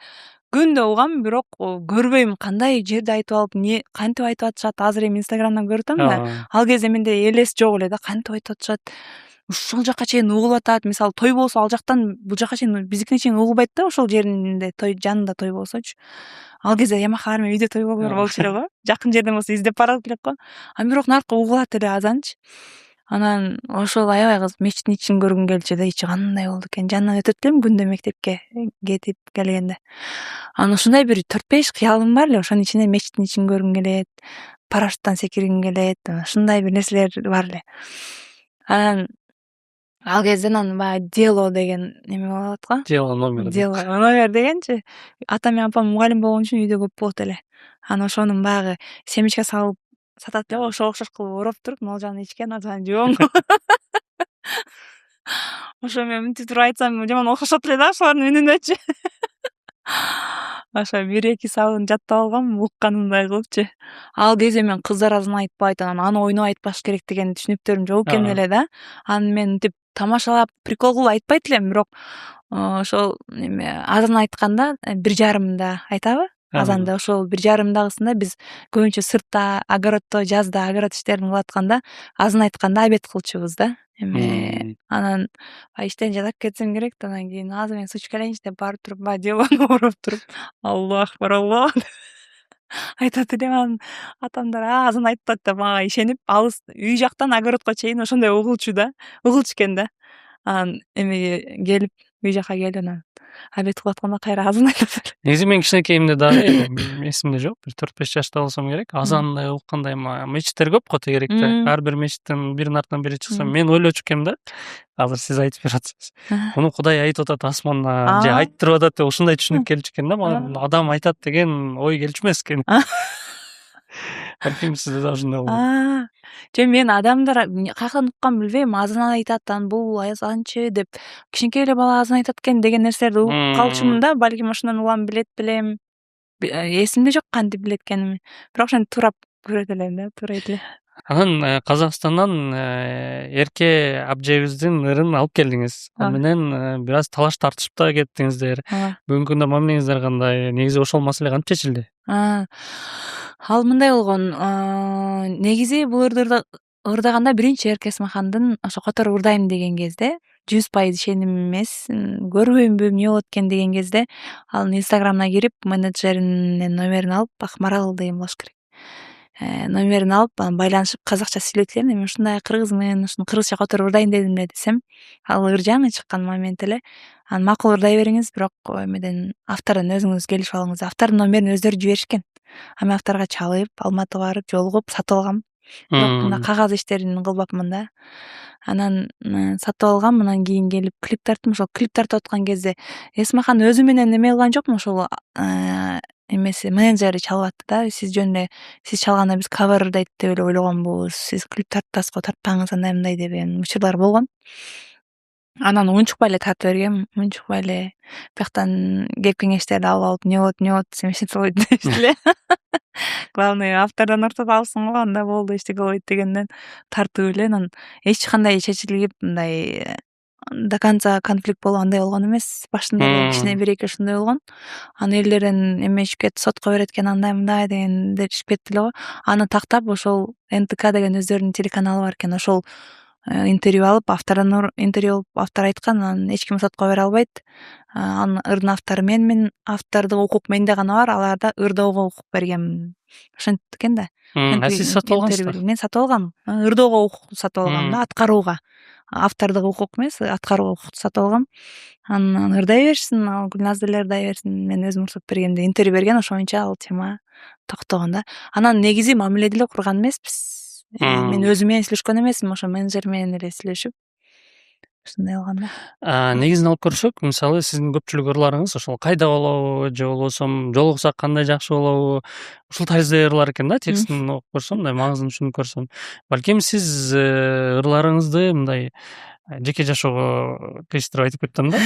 Күндө угам, бирок көрбөйм кандай жерде айтып алып, кантип айтып атышат. Азыр эми Инстаграмдан көрүп атам да. Ал кезде менде элес жок эле да, кантип айтып атышат. Ушул жакка чейин угулуп атат. Мисалы той болсо, ал жактан бул жакка чейин биздикине чейин угулбайт да, ошол жеринде той жанында той болсочу. Ал кезде Ямаха армия үйдө той болчу эле го. Жакын жерден болсо издеп барат элек го. Бирок наркы угулат эле азанчы. Анан ошол аябай кыз мечиттин ичин көргүм келчү да, ичи кандай болду экен. Жанынан өтөт элем күндө мектепке кетип келгенде. Анан ушундай бир 4-5 кыялым бар эле, ошонун ичинде мечиттин ичин көргүм келет. парашюттан секиргим келет, ушундай бир нерселер бар эле. Анан ал кезде баягы дело деген неме болот го. Дело номер дегенчи атам менен апам мугалим болгон үчүн үйдө көп болот эле. Анан ошонун баягы семечко салып сатат эле, ошого окшош кылып ороп туруп, могул жагын ичкен, ал жагын жебоң. Ошо мен мынтип туруп айтсам жаман окшошот эле да ошолордун үнүнөчү. Ошо 1-2 сабын жаттап алгам, укканымдай кылыпчы. Ал кезде мен кыздар азан айтпайт, анан аны ойноп айтпаш керек деген түшүнүктөрүм жок экен эле да. Аны мен мынтип тамашалап, прикол кылып айтпайт элем, бирок ошол неме азан айтканда 1:30 айтабы? Азанда ошол 1:30 биз көбүнчө сыртта, огороддо, жазда огород иштерин кылатканда, азан айтканда обед кылчубуз да. Анан иштен жатап кетсем керек да, анан кийин азыр мен сучка элейинчи деп барып туруп, баягы делону ороп туруп, Аллаху акбар, Аллах айтат элем. Анан атамдар азан айтып деп мага ишенип, алыс үй жактан огородко чейин ошондой угулчу экен да. Анан эмеге келип, үй жака келип, анан обед кылып атканда кайра азан айтат. Негизи мен кичинекейимде дагы эсимде жок, бир 4-5 жашта болсом керек, азандай уккандай мечиттер көп го тегеректе. Ар бир мечиттин биринин артынан бири чыкса, мен ойлочу экем да, азыр сиз айтып бератсыз. Муну Кудай айтып атат асмандан, же айтып атат деп ушундай түшүнүк келчү экен да. Мага адам айтат деген ой келчү эмес экен. Балким сизде да ошондой болот. Жөн мен адамдар каяктан укканын билбейм, азан айтат, анан бул азанчы деп, кичинекей эле бала азан айтат экен деген нерселерди угуп калчумун да. Балким ошондон улам билет белем. Эсимде жок кантип билеткеним. Бирок ошентип туурап көрөт элем да, туурайт эле. Анан Казакстандан эрке абжайыбыздын ырын алып келдиңиз. Ал менен бир аз талаш тартышып да кеттиңиздер. Бүгүнкү күндө мамилеңиздер кандай? Негизи ошол маселе кантип чечилди? Ал мындай болгон, негизи бул ырдаганда биринчи Эрке Эсмахандын ошо которуп ырдайм деген кезде 100% ишеним эмес, көрбөймбү эмне болот экен деген кезде, анын инстаграмына кирип, менеджеринин номерин алып, Акмарал деген болуш керек. Номерин алып, анан байланышып, казакча сүйлөйт элем. Мен ушундай кыргызмын, ушуну кыргызча которуп ырдайм дедим эле десем, ал ыр жаңы чыккан момент эле. Анан макул ырдай бериңиз, бирок эмеден автордон өзүңүз келишип алыңыз. Автордун номерин өздөрү жиберишкен. Аны авторго чалып, Алматыга барып, жолугуп, сатып алгам. Бирок мына кагаз иштерин кылбапмын да. Анан сатып алгам, анан кийин келип клип тарттым. Ошол клип тартып аткан кезде Эсмахан өзү менен эме кылган жокмун, ошол эмеси менеджери чалып атты да. Сиз жөн эле сиз чалганда биз кавер ырдайт деп эле ойлогонбуз. Сиз клип тартасыз го, тартпаңыз андай мындай деген учурлар болгон. Анан унчукпай эле тартып бергем, унчукпай эле бияктан кеп кеңештерди алып, эмне болот, десем эчтеке болбойт депчү эле. Главное, автордон уртат алсын го, анда болду, эчтеке болбойт дегенден тартып эле. Анан эч кандай чечилип, мындай до конца конфликт болуп андай болгон эмес. Башында эле кичине 1-2 ушундай болгон. Анан элдерден эмешип кетти, сотко берет экен, андай мындай деген дешип кетти эле го. Аны тактап ошол НТК деген өздөрүнүн телеканалы бар экен. Ошол интервью алып, автордон интервью алып, автор айткан, анан эч ким сотко бере албайт. Анын ырдын автору менмин, автордук укук менде гана бар, аларда ырдоого укук бергем. Ошентип экен да. Сиз сатып алгансызбы? Мен сатып алгам. Ырдоого укук сатып алгам да, аткарууга. Автордук укук эмес, аткарууга укукту сатып алгам. Анан ырдай берсин, ал Гүлназ деле ырдай берсин. Мен өзүм уруксат бергенде интервью берген, ошо боюнча ал тема токтогон да. Анан негизи мамиле деле курган эмеспиз. Мен өзүм менен сүйлөшкөн эмесмин, ошо менеджер менен эле сүйлөшүп ушундай болгон да. Негизин алып көрсөк, мисалы сиздин көпчүлүк ырларыңыз ошол кайда болобу же болбосо жолуксак кандай жакшы болобу, ушул тарзде ырлар экен да. Текстин окуп көрсөм, мындай маңызын түшүнүп көрсөм. Балким сиз ырларыңызды мындай жеке жашоого кыйыштырып айтып кеттим да.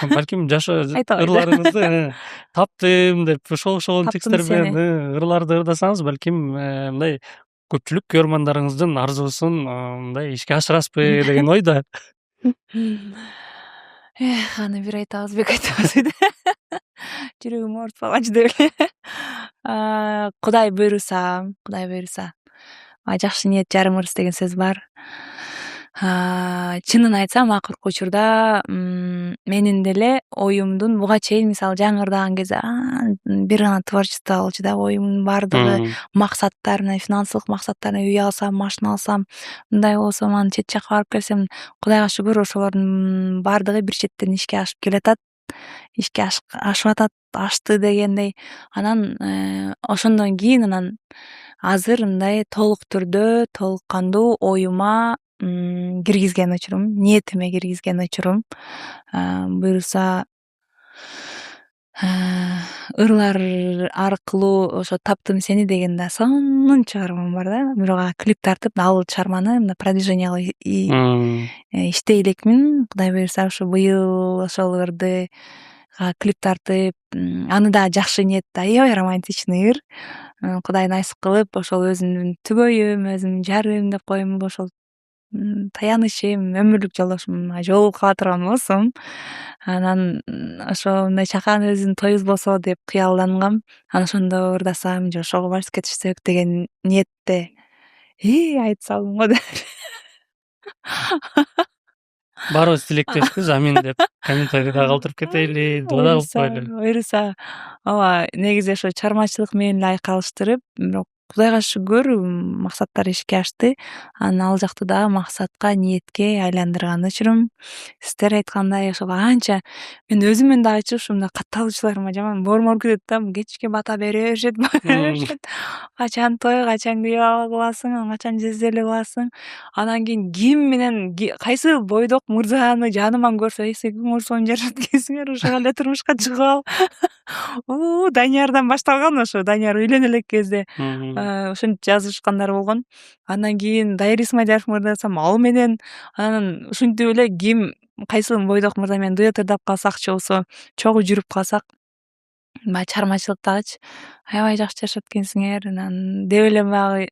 Балким ырларыңызды таптым деп ошол тексттер менен ырларды ырдасаңыз, балким мындай көпчүлүк көрөрмандарыңыздын арзуусун мындай ишке ашырасызбы деген ойдо. Аны бир айтабыз, бек айтабыз. Жүрөгүм ооруп калганчы деп эле. Кудай буйруса, жакшы ниет жарым ырыс деген сөз бар. Чынын айтсам, акыркы учурда менин деле оюмдун буга чейин мисалы жаңы ырдаган кезде бир гана творчество болчу да, оюмдун баардыгы максаттар, мына финансылык максаттар, үй алсам, машина алсам, мындай болсом, анан чет жакка барып келсем, Кудайга шүгүр, ошолордун баардыгы бир четтен ишке ашып келатат. Ишке ашып атат, ашты дегендей. Анан ошондон кийин анан азыр мындай толук түрдө толук кандуу оюма киргизген учурум, ниетиме киргизген учурум. Буюрса ырлар аркылуу ошо таптым сени деген да сонун чыгармам бар да. Бирок клип тартып ал чыгарманы мына продвижение кылып иштей элекмин. Кудай буюрса ушу быйыл ошол ырды клип тартып, аны да жакшы ниетте аябай романтичный ыр. Кудай насип кылып ошол өзүмдүн түгөйүм, өзүмдүн жарым деп коем, ошол таянычым, өмүрлүк жолдошумга жолугуп кала турган болсом, анан ошо мындай чакан өзүнүн тоюбуз болсо деп кыялдангам. Анан ошондо ырдасам же ошого вальске түшсөк деген ниетте айта салдым го деп. Баарыбыз тилектешпиз, амин деп комментарий да калтырып кетели, дуа да кылып коелу. Буюрса ооба, негизи ошо чыгармачылык менен эле айкалыштырып, бирок Кудайга шүгүр максаттар ишке ашты. Анан ал жакты дагы максатка, ниетке айландырган учурум. Сиздер айткандай ошол анча мен өзүмөн да айтчу мындай катталуучуларыма жаман боорум ооруп кетет да, кечке бата бере беришет. Качан той, качан күйөө кыласың, качан жездели кыласың. Анан кийин ким менен кайсы бойдок мырзаны жаныман көрсө, сен орсон жашат экенсиңер, ушуга эле турмушка чыгып ал. Даниярдан башталган ошо. Данияр үйлөнө элек кезде ошентип жазышкандар болгон. Андан кийин Дайыр Исмадияров мырзасам ал менен, анан ушинтип эле ким кайсы бойдок мырза менен дуэт ырдап калсакчы болсо, чогуу жүрүп калсак, баягы чыгармачылыктагычы аябай жакшы жашап экенсиңер, анан деп эле баягы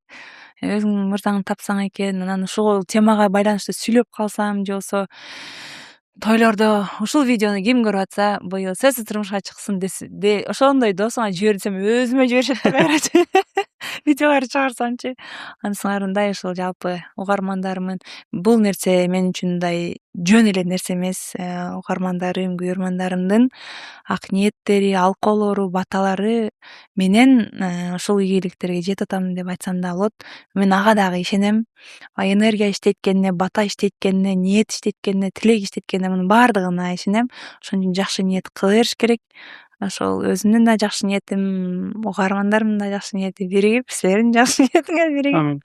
өзүң мырзаңды тапсаң экен, анан ушул темага байланыштуу сүйлөп калсам же болбосо тойлордо ушул видеону ким көрүп атса, быйыл сөзсүз турмушка чыксын ошондой досуңа жиберсем, өзүмө жиберишет кайрачы. Видеолорду чыгарсамчы. Анысыңар мындай ушул жалпы угармандарымын. Бул нерсе мен үчүн мындай жөн эле нерсе эмес. Угармандарым, күйөрмандарымдын ак ниеттери, алкоолору, баталары менен ушул ийгиликтерге жете атам деп айтсам да болот. Мен ага дагы ишенем. Энергия иштеткенине, бата иштеткенине, ниет иштеткенине, тилек иштеткенине, мунун баардыгына ишенем. Ошон үчүн жакшы ниет кыла бериш керек. Ошол өзүмдүн да жакшы ниетим, угармандарымдын да жакшы ниети биригип, силердин жакшы ниетиңер биригип,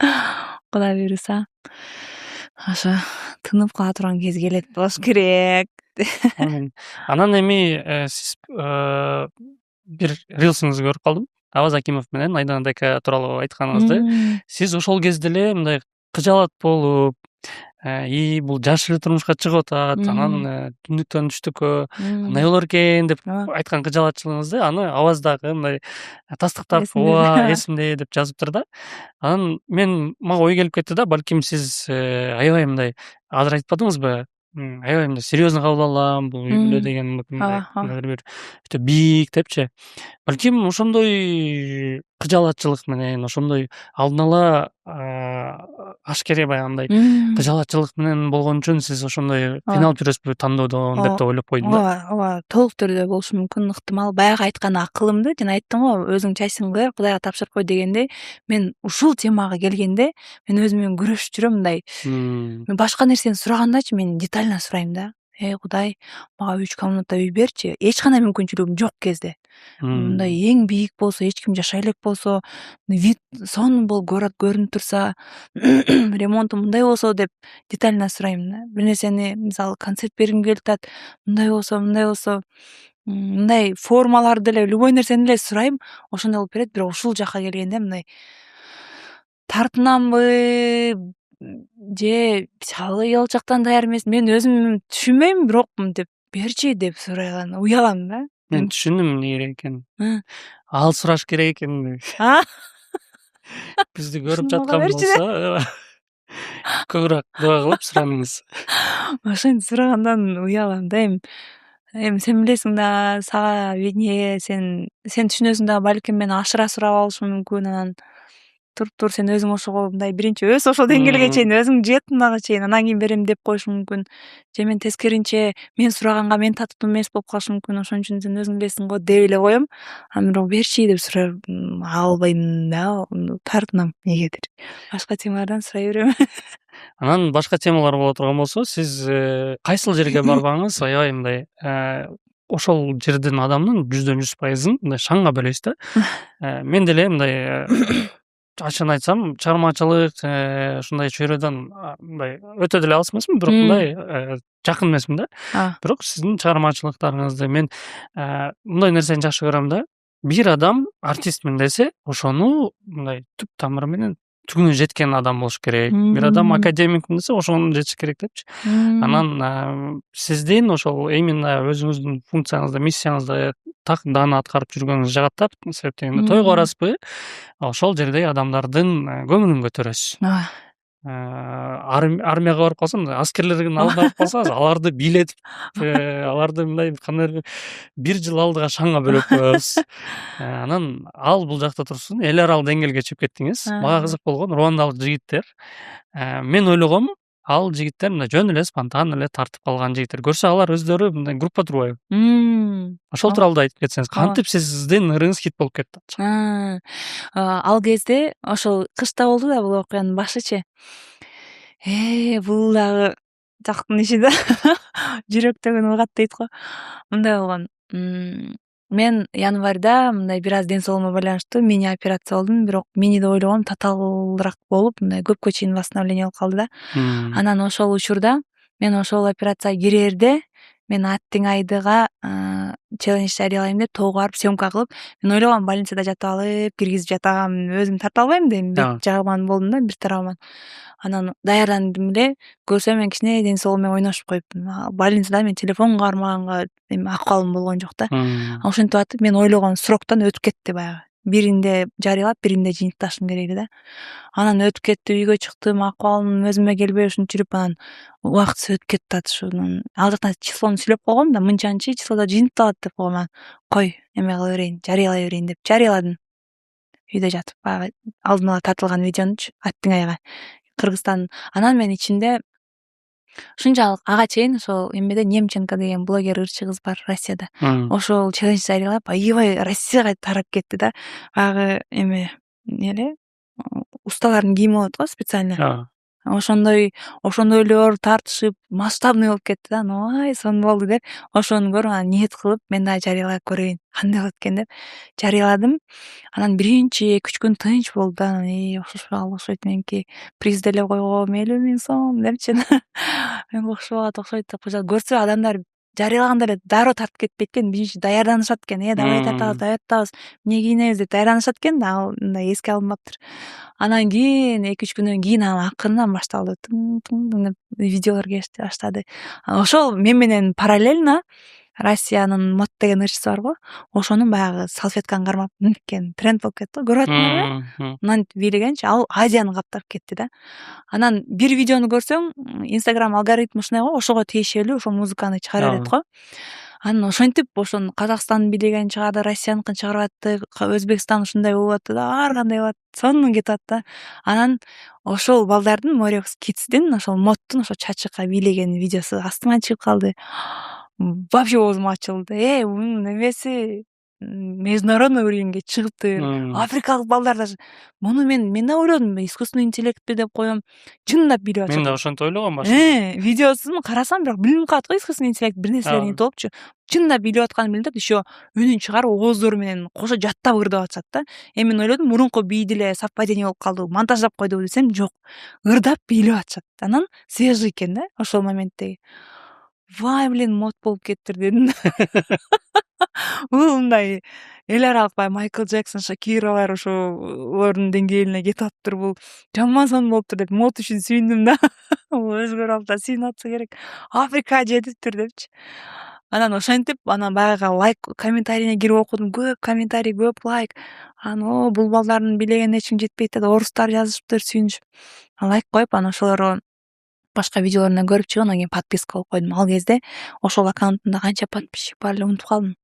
Кудай буйруса ошо тынып кала турган кез келет болуш керек. Амин. Анан эми сиз бир рилсиңизди көрүп калдым. Аваз Акимов менен Айдана Дека тууралуу айтканыңызды. Сиз ошол кезде эле мындай кыжалат болуп, бул жаш эле турмушка чыгып атат, анан түндүктөн түштүккө кандай болор экен деп айткан кыжалатчылыгыңызды аны аваздагы мындай тастыктап, ооба эсимде деп жазыптыр да. Анан мага ой келип кетти да, балким сиз аябай мындай азыр айтпадыңызбы, аябай мындай серьезно кабыл алам, бул үй бүлө деген бир өтө бийик депчи. Балким ошондой кыжалатчылык менен, ошондой алдын ала ашкере баягындай кыжалатчылык менен болгон үчүн сиз ошондой финал жүрөсүзбү тандоодон деп да ойлоп койдум да. Ооба, толук түрдө болушу мүмкүн, ыктымал. Баягы айткан акылымды, жана айттым го, өзүң чайсың кылып, Кудайга тапшырып кой дегенде, мен ушул темага келгенде, мен өзүм менен күрөшүп жүрөм мындай. Мен башка нерсени сурагандачы мен детально сурайм да. Кудай, мага 3 комната үй берчи. Эч кандай мүмкүнчүлүгүм жок кезде. Мындай эң бийик болсо, эч ким жашай элек болсо, вид сонун болуп город көрүнүп турса, ремонту мындай болсо деп детально сурайм да. Бир нерсени, мисалы, концерт бергим келип атат, мындай болсо, мындай формаларды деле, любой нерсени эле сурайм. Ошондой болуп берет, бирок ушул жакка келгенде мындай тартынамбы же ал жактан даяр эмес, мен өзүм түшүнбөйм, бирок мынтип берчи деп сураган уялам да. Мен түшүндүм эмне керек экенин. Ал сураш керек экен. Бизди көрүп жаткан болсо, көбүрөөк дуа кылып сураныңыз. Ошентип сурагандан уялам да. Эми сен билесиң да, сага виднее, сен түшүнөсүң да, балким мен ашыра сурап алышым мүмкүн. Анан туруп сен өзүң ошого мындай биринчи ошол деңгээлге чейин өзүң жеттиң дагы чейин, анан кийин берем деп коюшуң мүмкүн. Же мен тескеринче, мен сураганга мен татыктуу эмес болуп калышы мүмкүн. Ошон үчүн сен өзүң билесиң го деп эле коем. Бирок берчи деп сурап албайм да, тартынам эмнегедир. Башка темалардан сурай берем. Анан башка темалар боло турган болсо, сиз кайсыл жерге барбаңыз, аябай мындай ошол жердин адамдын 100% мындай шаңга бөлөйсүз да. Мен деле мындай ачыгын айтсам, чыгармачылык ушундай чөйрөдөн мындай өтө деле алыс эмесмин, бирок мындай жакын эмесмин да. Бирок сиздин чыгармачылыктарыңызды мен мындай нерсени жакшы көрөм да. Бир адам артистмин десе, ошону мындай түп тамыры менен түгүнү жеткен адам болуш керек. Бир адам академикмин десе, ошону жетиш керек депчи. Анан сиздин ошол именно өзүңүздүн функцияңызды, миссияңызды так даана аткарып жүргөнүңүз жагат да. Себеп дегенде тойго барасызбы, ошол жердеги адамдардын көңүлүн көтөрөсүз. Армияга барып калсам, аскерлердин алдына барып калсаңыз, аларды бийлетип, аларды мындай кандайдыр бир жыл алдыга шаңга бөлөп коебуз. Анан ал бул жакта турсун, эл аралык деңгээлге чыгып кеттиңиз. Мага кызык болгон руандалык жигиттер. Мен ойлогом, ал жигиттер мындай жөн эле спонтан эле тартып калган жигиттер. Көрсө алар өздөрү мындай группа турбайбы? Ошол тууралуу да айтып кетсеңиз, кантип сиздин ырыңыз хит болуп кетти? Ал кезде ошол кышта болду да бул окуянын башычы. Бул дагы жактын иши да. Жүрөктөгүн угат дейт го. Мындай болгон. Мен январда мындай бир аз ден соолугума байланыштуу мини операция болдум, бирок мини деп ойлогом татаалыраак болуп, мындай көпкө чейин восстановление болуп калды да. Анан ошол учурда мен ошол операцияга кирерде мен аттиң айдыга челлендж жарыялайм деп тоого барып съемка кылып, мен ойлогом больницада жатып алып киргизип жатам, өзүм тарта албайм дедим, бет жагыман болдум да, бир тарабыман. Анан даярдандым эле, көрсөм мен кичине ден соолугум менен ойношуп коюптум. Больницада мен телефонго кармаганга акыбалым болгон жок да. Ошентип атып мен ойлогон сроктон өтүп кетти баягы. Биринде жарыялап, биринде жыйынтыкташым керек эле да. Анан өтүп кетти, үйгө чыктым, акыбалым өзүмө келбей ушинтип жүрүп, анан убактысы өтүп кетип атышынан. Ал жактан числону сүйлөп койгом да, мынчанчы числода жыйынтыкталат деп койгом. Анан кой, эме кыла берейин, жарыялай берейин деп жарыяладым. Үйдө жатып, баягы алдын ала тартылган видеонучу аттиң айга. Кыргызстан. Анан мен ичинде ушунчалык ага чейин ошол эмеде Немченко деген блогер ырчы кыз бар Россияда. Ошол челлендж жарыялап, аябай Россияга тарап кетти да. Баягы эме эле усталардын кийими болот го специально. Ошондойлор тартышып, масштабный болуп кетти да. Ой, сон болду деп, ошону көрүп анан ниет кылып, мен да жарыялап көрөйүн. Кандай болот экен деп жарыяладым. Анан биринчи 2-3 күн тынч болду да. Окшошпой окшойт меники. Приз деле койгом 50.000 сом депчи. Мен окшойт деп кожо көрсө адамдар жарыялаганда эле дароо тартып кетпейт экен. Биринчи даярданышат экен. Давай тартабыз, эмне кийинебиз деп даярданышат экен да, ал мындай эске алынбаптыр. Анан кийин 2-3 күндөн кийин анан акырындан башталды. Тың видеолор келишти, баштады. Ошол мен менен параллельно Россиянын мод деген ырчысы бар го. Ошонун баягы салфетканы кармап экен тренд болуп кетти го. Көрүп атыңарбы? Мынтип бийлегенчи ал Азияны каптап кетти да. Анан бир видеону көрсөң, Instagram алгоритми ушундай го, ошого тиешелүү ошол музыканы чыгара берет го. Анан ошентип ошону Казакстан бийлеген чыгарды, Россияныкын чыгарып атты, Өзбекстан ушундай болуп атты да, ар кандай болот, сонун кетип атты. Анан ошол балдардын Morex Kids'дин ошол модтун ошол чачыкка бийлеген видеосу астыма чыгып калды. Вообще оозум ачылды. Мунун эмеси международный уровеньге чыгыптыр. Африкалык балдар даже. Муну мен да ойлодум, искусственный интеллектпи деп коем. Чындап билип атат. Мен да ошентип ойлогом башында. Видеосун карасам, бирок билинип калат го искусственный интеллект бир нерселерин болупчу. Чындап билип атканын билдирет, еще үнүн чыгарып ооздору менен кошо жаттап ырдап атышат да. Мен ойлодум, мурунку бийди эле совпадение болуп калды, монтаждап койду десем, жок. Ырдап бийлеп атышат. Анан свежий экен да, ошол моменттеги. Вай, мод болуп кеттир дедим. Бул мындай эл аралык баягы Майкл Джексон, Шакиралар ошолордун деңгээлине кетип атыптыр бул. Жаман сон болуптур деп мод үчүн сүйүндүм да. Өзгөрүп алып сүйүнүп атса керек. Африка жетиптир депчи. Анан ошентип, анан баягы лайк комментарийине кирип окудум, көп комментарий, көп лайк. Анан бул балдардын билегенине эч ким жетпейт деп орустар жазышыптыр, сүйүнүшүп. Лайк коюп, анан ошолорго башка видеолорунан көрүп чыгып, анан кийин подписка кылып койдум. Ал кезде ошол аккаунтумда канча подписчик бар эле унутуп калдым.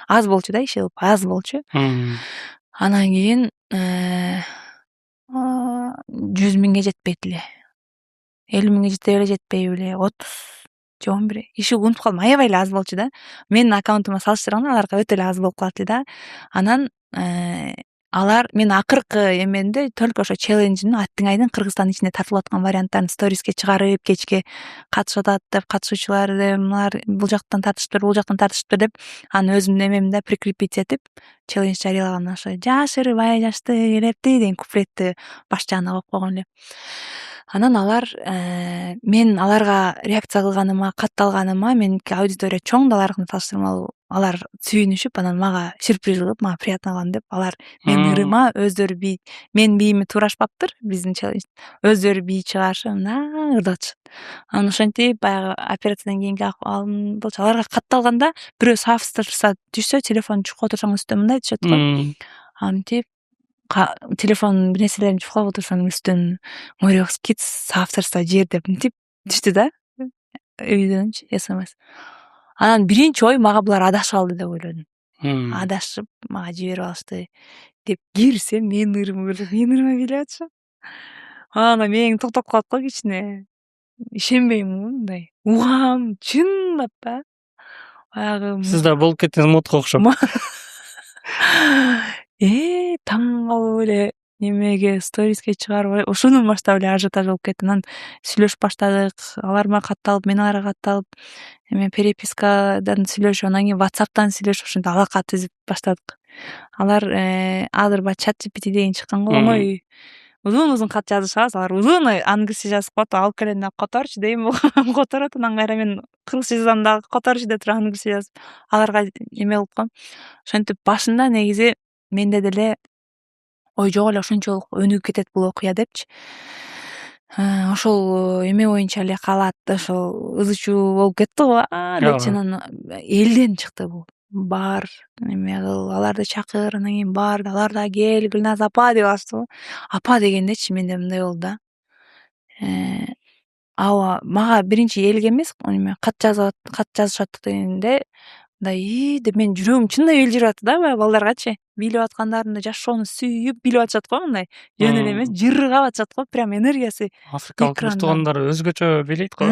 Аз болчу да, иши аз болчу. Анан кийин 100.000ге жетпейт эле. 50.000ге жете эле, жетпейби эле, 30 же 11 иши унутуп калдым. Аябай эле аз болчу да. Менин аккаунтума салыштырганда аларга өтө эле аз болуп калат эле да. Анан алар мен акыркы эменде только ошо челлендждин аттың айдын Кыргызстандын ичинде тартылып аткан варианттарын сториске чыгарып, кечке катышып атат деп, катышуучулар мыналар бул жактан тартышыптыр, бул жактан тартышыптыр деп, аны өзүмдүн эмемде прикрепить этип, челлендж жарыялаган. Ошо жашыр бай жашты келепти деген куплетти баш жагына коюп койгон элем. Анан алар мен аларга реакция кылганыма, катталганыма меники аудитория чоң да алардын салыштырмалуу алар сүйүнүшүп, анан мага сюрприз кылып, мага приятно болгон деп, алар менин ырыма өздөрү бий, менин бийими туурашпаптыр биздин челлендж. Өздөрү бий чыгарышып, мына ырдап атышат. Анан ошентип баягы операциядан кийинки акыбалым болчу. Аларга катталганда бирөө соавторство түшсө, телефон чукуп отурсаң үстүнө мындай түшөт го. Антип телефон бир нерселерин чукулап отурсаң үстүн Moreox Kids соавторство жер деп мынтип түштү да. Үйдөнчү SMS. Анан биринчи ой мага булар адашып алды деп ойлодум. Адашып мага жиберип алышты деп кирсем, менин ырымы көрсөм, менин ырыма бийлеп атышат. Анан мээң токтоп калат го кичине. Ишенбейм го мындай. Угам, чынлап да. Баягы Сизде болуп кеткен модго окшоп. таң калып эле немеге сториске чыгарып ошондон баштап эле ажиотаж болуп кетти. Анан сүйлөшүп баштадык. Алар мага катталып, мен аларга катталып, эме перепискадан сүйлөшүп, анан кийин WhatsApp'тан сүйлөшүп, ошентип алака түзүп баштадык. Алар азыр чат GPT деген чыккан го, оңой узун кат жазышабыз. Алар узун англисче жазып коет, алып келем да которчу дейм, которот. Анан кайра мен кыргызча жазам дагы которчу деп туруп англисче жазып аларга эме кылып коем. Ошентип башында негизи менде деле ой жок эле ошончолук өнүгүп кетет бул окуя депчи. Ошол эме боюнча эле калат, ошол ызы чуу болуп кетти го депчи. Анан элден чыкты бул. Бар эме кыл, аларды чакыр, анан кийин бар, алар да кел, Гүлназ апа деп алышты го. Апа дегендечи менде мындай болду да. Аба мага биринчи элге эмес, эме кат жазышат дегенде мындай деп менин жүрөгүм чындап элжирип атты да, баягы балдаргачы. Бийлеп аткандарында жашоону сүйүп бийлеп атышат го, мындай. Жөн эле эмес, жыргап атышат го, прям энергиясы. Африкалык дос туугандар өзгөчө бийлейт го.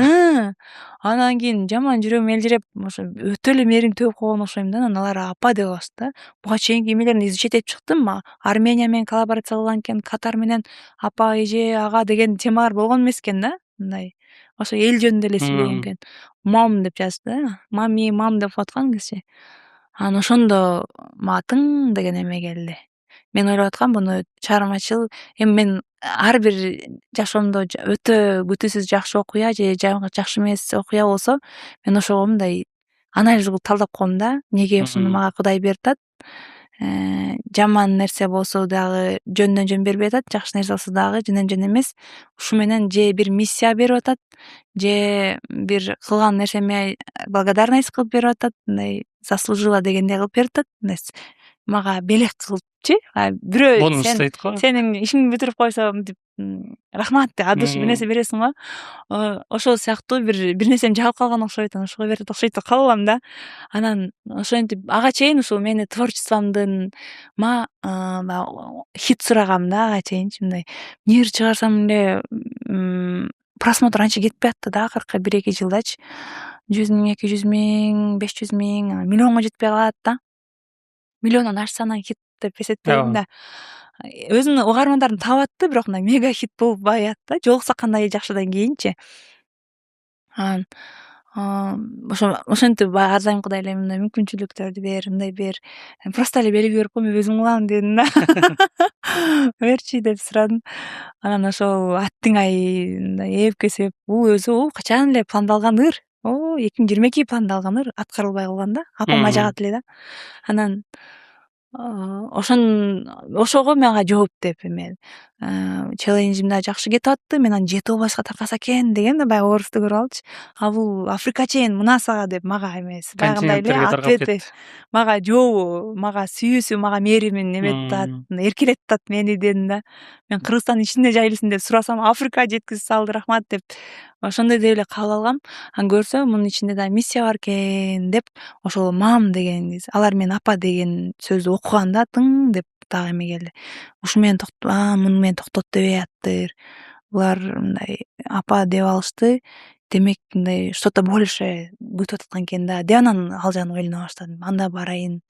Анан кийин жаман жүрөгүм элжиреп, ошо өтө эле мээрим төгүп койгон окшойм да. Анан алар апа деп алышты да. Буга чейинки эмелерин изучать этип чыктым. Армения менен коллаборация кылган экен, Катар менен апа, эже, ага деген темалар болгон эмес экен да. Мындай. Ошо эл жөнүндө эле сүйлөгөн экен. Мам деп жазды да. Мами, мам деп коет го англисче. Анан ошондо мага тың деген эме келди. Мен ойлоп аткам буну чыгармачыл, эми мен ар бир жашоомдо өтө күтүүсүз жакшы окуя же жакшы эмес окуя болсо, мен ошого мындай анализ кылып талдап коем да. Неге ушуну мага Кудай берип атат? Жаман нерсе болсо дагы жөндөн жөн бербей атат, жакшы нерсе болсо дагы жөндөн жөн эмес. Ушу менен же бир миссия берип атат, же бир кылган нерсеме благодарность кылып берип атат, мындай заслужила дегендей кылып берип атат. Мага белек кылыпчы. Бирөө сенин ишиңди бүтүрүп койсо мынтип рахмат деп адыш бир нерсе бересиң го. Ошол сыяктуу бир нерсем жагып калган окшойт, анан ошого берет окшойт деп калып алам да. Анан ошентип ага чейин ушул мени творчествомдун хит сурагам да, ага чейинчи мындай. Эмнеге чыгарсам эле просмотр анча кетпей атты да акыркы 1-2 жылдачы. 100 000, 200 000, 500 000, миллионго жетпей калат да. Миллиондон ашса анан хит деп эсептейм да. Өзүнүн угармандарын таап атты, бирок мындай мега хит болуп баят да. Жолукса кандай жакшыдан кийинчи. Анан ошентип ар дайым Кудай эле мындай мүмкүнчүлүктөрдү бер, мындай бер. Просто эле белги берип коюм, өзүм кылам дедим да. Берчи деп сурадым. Анан ошол аттың ай мындай эп кесеп, бул өзү качан эле пландалган ыр. 2022 пландалган ыр, аткарылбай калган да. Апама жагат эле да. Анан ошого мага жооп деп эме челленджим да жакшы кетип атты. Мен аны 7 областка таркаса экен дегем да, баягы орусту көрүп алчы. А бул Африка чейин мына сага деп мага эмес. Баягындай эле ответи. Мага жообу, мага сүйүүсү, мага мээримин эметип атат, эркелетип атат мени дедим да. Мен Кыргызстандын ичинде жайлысың деп сурасам, Африка жеткиziп салды, рахмат деп. Ошондой деп эле кабыл алгам. Анан көрсөм мунун ичинде да миссия бар экен деп, ошол мам деген, алар мен апа деген сөздү окуганда тың деп дагы эме келди. Ушу менен муну менен токтотпой аттыр. Булар мындай апа деп алышты. Демек мындай что-то большее күтүп аткан экен да. Деп анан ал жагын ойлоно баштадым. Анда барайын.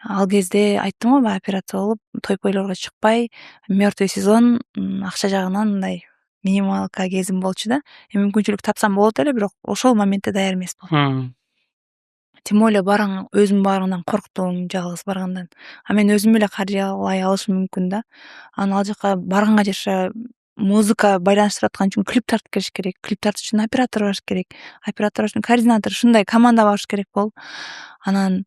Ал кезде айттым го баягы операция болуп той-пойлорго чыкпай, мёртвый сезон, акча жагынан мындай минималка кезим болчу да. Мүмкүнчүлүк тапсам болот эле, бирок ошол моментте даяр эмес болдум. Тем более өзүм баргандан корктум, жалгыз баргандан. Мен өзүм эле каржылай алышым мүмкүн да. Анан ал жака барганга жараша музыка байланыштырып аткан үчүн клип тартып келиш керек. Клип тартыш үчүн оператор бар керек. Оператор үчүн координатор, ушундай команда баш керек болуп. Анан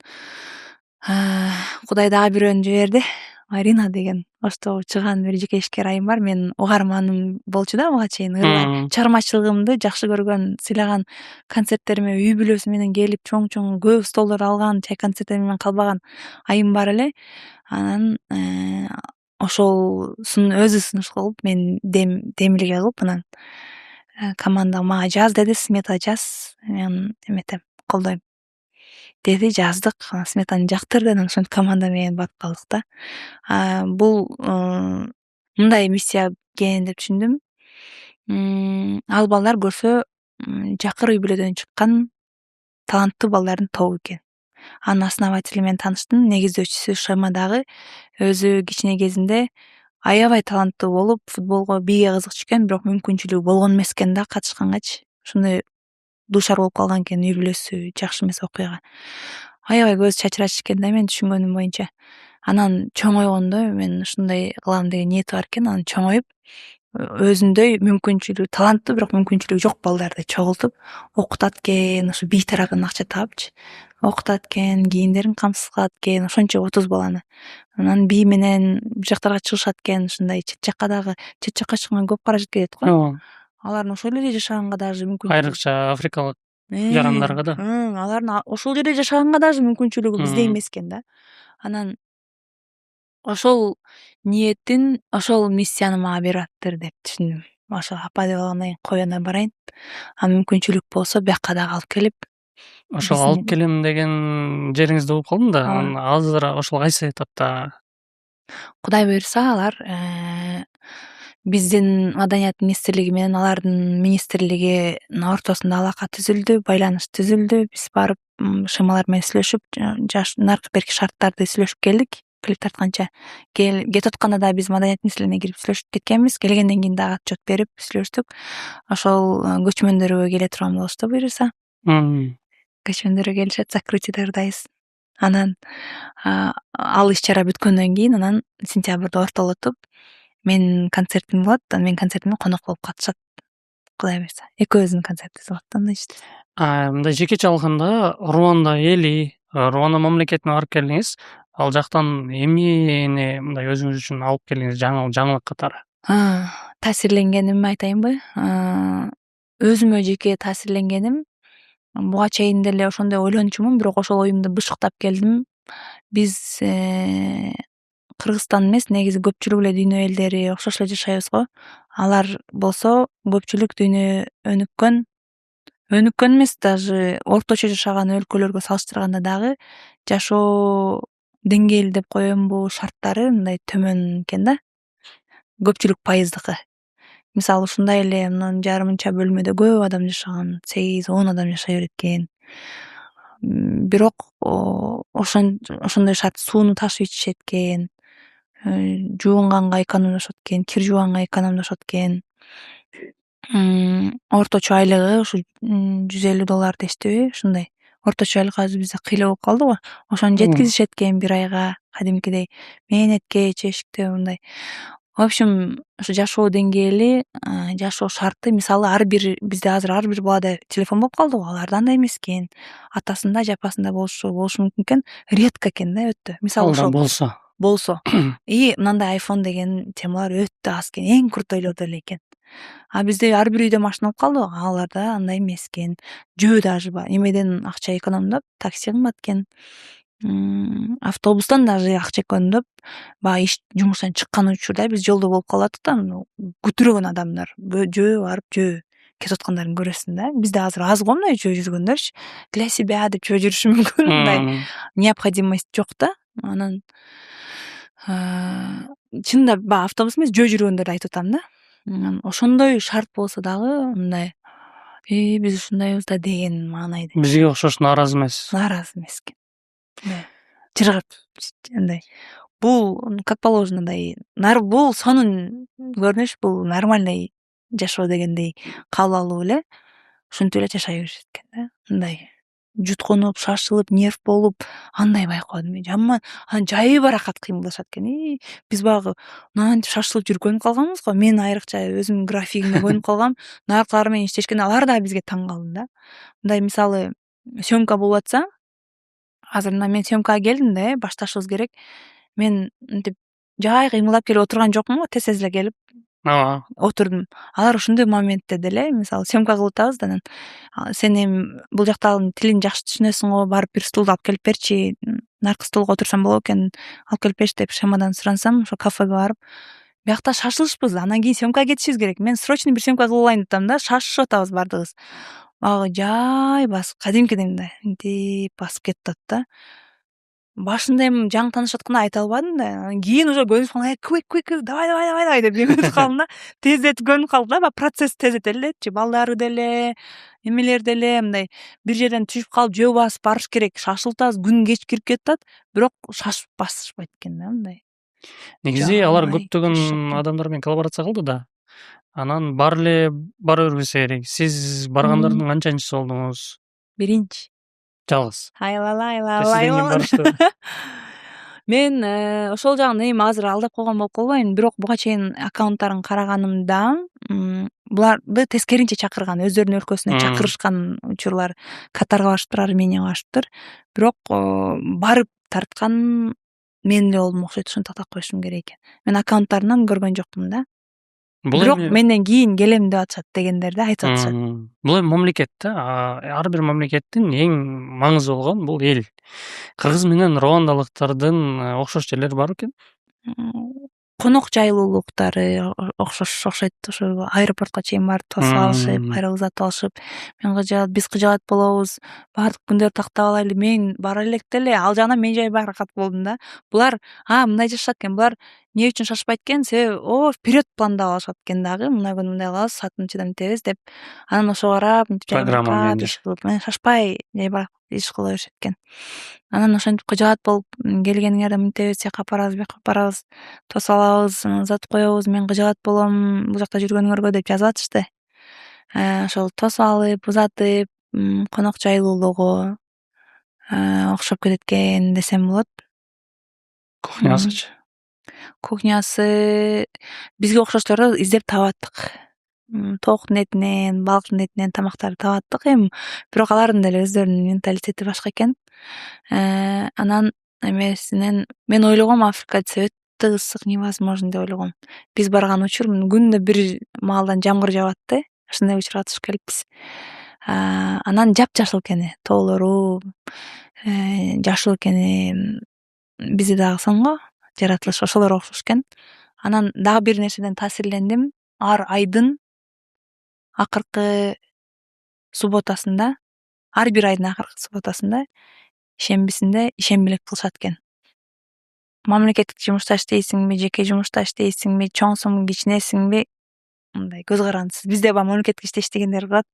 Кудай дагы бирөөнү жиберди. Марина деген Оштогу чыган бир жеке ишкер айым бар. Менин угарманым болчу да буга чейин. Ыргай чыгармачылыгымды жакшы көргөн, сыйлаган, концерттериме үй бүлөсү менен келип, чоң көп столдор алган, чай концерттерим менен калбаган айым бар эле. Анан ошол өзү сунуш кылып, мен демилге кылып, анан команда мага жаз деди, смета жаз, мен эметем, колдойм деди, жаздык. Сметаны жактырды, анан ошентип команда менен батып калдык да. Бул мындай миссия экен деп түшүндүм. Ал балдар көрсө, жакыр үй бүлөдөн чыккан таланттуу балдардын тобу экен. Анын основатели менен тааныштым. Негиздөөчүсү Шаймадагы өзү кичине кезинде аябай таланттуу болуп, футболго бийге кызык экен, бирок мүмкүнчүлүгү болгон эмес экен да катышкангачы. Ошондой дуушар болуп калган экен, үй бүлөсү жакшы эмес окуяга. Аябай көз чачырачу экен да, мен түшүнгөнүм боюнча. Анан чоңойгондо мен ушундай кылам деген ниети бар экен. Анан чоңоюп, өзүндөй мүмкүнчүлүгү таланттуу, бирок мүмкүнчүлүгү жок балдарды чогултуп окутат экен, ошо бий тарабынан акча таапчы. Окутат экен, кийимдерин камсыз кылат экен, ошончо 30 баланы. Анан бий менен бир жактарга чыгышат экен, ушундай чет жакка чыкканга көп каражат кетет го. Алардын ошол жерде жашаганга даже мүмкүн. Айрыкча Африкалык жарандарга да. Алардын ошол жерде жашаганга даже мүмкүнчүлүгү бизде эмес экен да. Анан ошол ниетин, ошол миссияны мага берип аттыр деп түшүндүм. Ошо апа деп алгандан кийин коюуна барайын. Мүмкүнчүлүк болсо бияка дагы алып келип, Ошол алып келем деген жериңизде болуп калдым да. Азыр ошол кайсы этапта? Кудай буйрса, алар биздин Маданият министрлиги менен алардын министрлигинин ортосунда алака түзүлдү, байланыш түзүлдү. Биз барып Шымалар менен сүйлөшүп, наркы берки шарттарды сүйлөшүп келдик. Клип тартканча кетип атканда да биз Маданият министрлигине кирип сүйлөшүп кеткенбиз. Келгенден кийин дагы отчет берип сүйлөштүк. Ошол көчмөндөргө келе турган болушту буйрса. Көчмөндөргө келишет, закрытийде ырдайбыз. Анан ал иш-чара бүткөндөн кийин, анан сентябрда ортолотуп менин концертим болот. Менин концертиме конок болуп катышат. Кудай буйрса. Экөөбүздүн концертибиз болот да, мындай ишти. Мындай жекече алганда Руанда эли, Руанда мамлекетине барып келдиңиз. Ал жактан эмнени мындай өзүңүз үчүн алып келдиңиз жаңылык катары? Таасирленгенимди айтайынбы? Өзүмө жеке таасирленгеним, буга чейин деле ошондой ойлончумун, бирок ошол оюмду бышыктап келдим. Биз Кыргызстан эмес, негизи көпчүлүк эле дүйнө элдери окшош эле жашайбыз го. Алар болсо көпчүлүк дүйнө өнүккөн эмес, даже орточо жашаган өлкөлөргө салыштырганда дагы жашоо деңгээли деп коембу, шарттары мындай төмөн экен да. Көпчүлүк пайыздыкы. Мисалы ушундай эле мындан жарымынча бөлмөдө көп адам жашаган, 8-10 адам жашай берет экен. Бирок ошондой шарт, сууну ташып ичишет экен. Жуунганга экономдошот экен, кир жуганга экономдошот экен. Орточо айлыгы ушу $150 дештиби, ушундай. Орточо айлык азыр бизде кыйла болуп калды го. Ошону жеткизишет экен бир айга, кадимкидей мээнетке, чечтиктөө мындай. В общем, ушу жашоо деңгээли, жашоо шарты, мисалы бизде азыр ар бир балада телефон болуп калды го, аларда андай эмес экен. Атасында, жапасында болушу мүмкүн экен, редко экен да, өтө. Мисалы ошол болсо. И мындай iPhone деген темалар өтө аз экен, эң крутойлордо эле экен. Бизде ар бир үйдө машина болуп калды го, аларда андай эмес экен. Жөө даже эмеден акча экономдоп, такси кымбат экен. Автобустан даже акча экономдоп, баягы жумуштан чыккан учурда биз жолдо болуп калдык да, күтүрөгөн адамдар жөө барып жөө кетип аткандарын көрөсүң да. Бизде азыр аз го мындай жөө жүргөндөрчү. Для себя деп жөө жүрүшү мүмкүн, мындай необходимость жок да. Анан чынында баягы автобус эмес, жөө жүргөндөрдү айтып атам да. Ошондой шарт болсо дагы мындай биз ушундайбыз да деген маанайда. Бизге окшош нааразы эмес. Нааразы эмес экен. жыргап андай бул как положено мындай бул сонун көрүнүш, бул нормальный жашоо дегендей кабыл алып эле ушинтип эле жашай беришет экен да. Мындай жуткунуп, шашылып, нерв болуп андай байкадым мен. Жаман анан жайы баракат кыймылдашат экен. Биз баягы мынантип шашылып жүрүп көнүп калганбыз го. Мен айрыкча өзүмдүн графигиме көнүп калгам. Наркалар менен иштешкен алар да бизге таң калдым да. Мындай мисалы съемка болуп атса, азыр мына мен съемкага келдим да, башташыбыз керек. Мен мынтип жай кыймылдап келип отурган жокмун го, тез эле келип отурдум. Алар ушундай моментте деле, мисалы съемка кылып атабыз да, анан сен эми бул жактагы тилин жакшы түшүнөсүң го, барып бир стулду алып келип берчи, наркы стулга отурсам болот экен, алып келип берчи деп Шамадан сурансам, ошо кафеге барып, биякта шашылышпыз, анан кийин съемкага кетишибиз керек. Мен срочный бир съемка кылып алайын деп атам да, шашышып атабыз баардыгыбыз. Баягы жай басып, кадимкидей мындай мынтип басып кетип атат да. Башында эми жаңы таанышып атканда айта албадым да. Анан кийин уже көнүп калдым, quick, давай деп көнүп калдым да. Тездетип көнүп калдым да, баягы процесс тездете элечи, балдары деле, эмелер деле мындай бир жерден түшүп калып жөө басып барыш керек, шашылып атабыз, күн кеч кирип кетип атат, бирок шашып басышпайт экен да мындай. Негизи алар Жай көптөгөн адамдар менен коллаборация кылды да. Анан бара бербесе керек. Сиз баргандардын канчанчысы болдуңуз? Биринчи. Жалгыз. Айлалай. Сизден кийин барыштыбы? Мен ошол жагын эми азыр алдап койгон болуп калбайм, бирок буга чейин аккаунттарын караганымда, буларды тескеринче чакырган, өздөрүнүн өлкөсүнө чакырышкан учурлар, Катарга барышыптыр, Арменияга барышыптыр. Бирок барып тарткан мен эле болдум окшойт, ушинтип атап коюшум керек экен. Мен аккаунттарынан көргөн жокмун да. Бирок менден кийин келем деп атышат дегендерди айтып атышат. Бул эми мамлекет да. Ар бир мамлекеттин эң маңызы болгон бул эл. Кыргыз менен руандалыктардын окшош жерлери бар экен. Конок жайлуулуктары окшойт. Ошо аэропортко чейин барып тосуп алышып, кайра узатып алышып, мен кыжаат, биз кыжаат болобуз, баардык күндөрдү тактап алайлы. Мен бара электе эле ал жагынан мен жай баракат болдум да. Булар мындай жашашат экен, булар эмне үчүн шашпайт экен, себеби вперед пландап алышат экен дагы. Мына күнү мындай кылабыз, саатынчыда мынтебиз деп. Анан ошого карап мынтип программа иш кылып, мен шашпай жай барак иш кыла беришет экен. Анан ошентип кыжаат болуп, келгениңерде мынтебиз, тияка апарабыз, бияка апарабыз, тосуп алабыз, узатып коебуз, мен кыжаат болом бул жакта жүргөнүңөргө деп жазып атышты. Ошол тосуп алып, узатып, конок жайлуулугу окшоп кетет экен десем болот. Кухнясычы? Кухнясы бизге окшоштор издеп табаттык. Тооктун этинен, балыктын этинен тамактарды табаттык эми, бирок алардын деле өздөрүнүн менталитети башка экен. Анан эмесинен мен ойлогом, Африка десе өтө ысык, невозможно деп ойлогом. Биз барган учур күндө бир маалдан жамгыр жаабат да, ошондой учурга туш келиппиз. Анан жапжашыл экен, тоолору жашыл экен. Бизде дагы сонго жаратылыш ошолор окшош экен. Анан дагы бир нерседен таасирлендим. Ар айдын акыркы субботасында, ар бир айдын акыркы субботасында, ишембисинде ишембилик кылышат экен. Мамлекеттик жумушта иштейсиңби, жеке жумушта иштейсиңби, чоңсуңбу, кичинесиңби, мындай көз карандысыз. Бизде баягы мамлекеттик иште иштегендер кылат,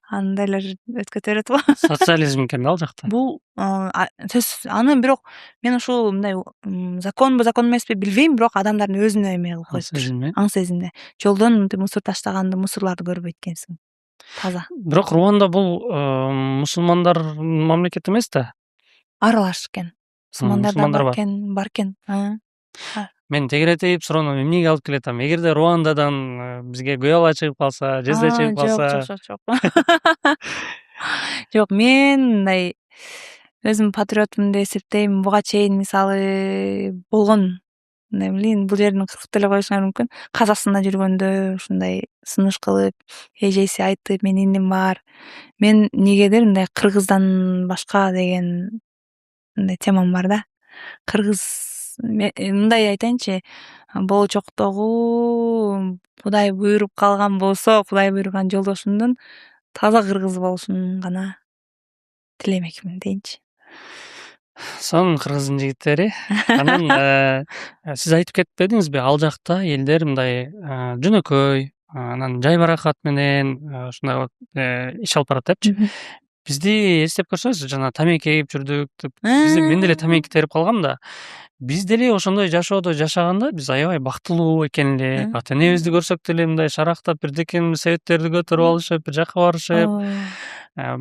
андайлар өткөтө берет го. Социализм экен да ал жакта. Бул аны бирок мен ушул мындай законбу, закон эмеспи билбейм, бирок адамдардын өзүнө эме кылып коюптур. Аң сезимде. Жолдон мынтип мусор таштаганды, мусорларды көрбөйт экенсиң. Таза. Бирок Руанда бул мусулмандар мамлекет эмес да. Аралаш экен. Мусулмандар бар экен. Мен тегеретип суроону эмнеге алып келатам? Эгерде Руандадан бизге Гуяла чыгып калса, Жизе чыгып калса. Жок. Жок, мен мындай өзүм патриотмун деп эсептейм. Буга чейин мисалы болгон, мындай бул жердин кыркып деле коюшуңар мүмкүн. Казакстанда жүргөндө ушундай сунуш кылып, эжеси айтып, менин иним бар. Мен негедир мындай кыргыздан башка деген мындай темам бар да. Кыргыз мындай айтайынчы, болочоктогу Кудай буйруп калган болсо, Кудай буйруган жолдошумдун таза кыргыз болушун гана тилемекмин дейинчи. Сонун кыргыздын жигиттери. Анан сиз айтып кетпедиңизби, ал жакта элдер мындай жөнөкөй, анан жай баракат менен ушундай иш алып барат депчи. Бизди эстеп көрсөңүз, жана тамеки эгип жүрдүк деп. Мен деле тамеки терип калгам да. Биз деле ошондой жашоодо жашаганда биз аябай бактылуу экен эле. Ата энебизди көрсөк деле мындай шарактап бирдекенин себеттерди көтөрүп алышып, бир жака барышып,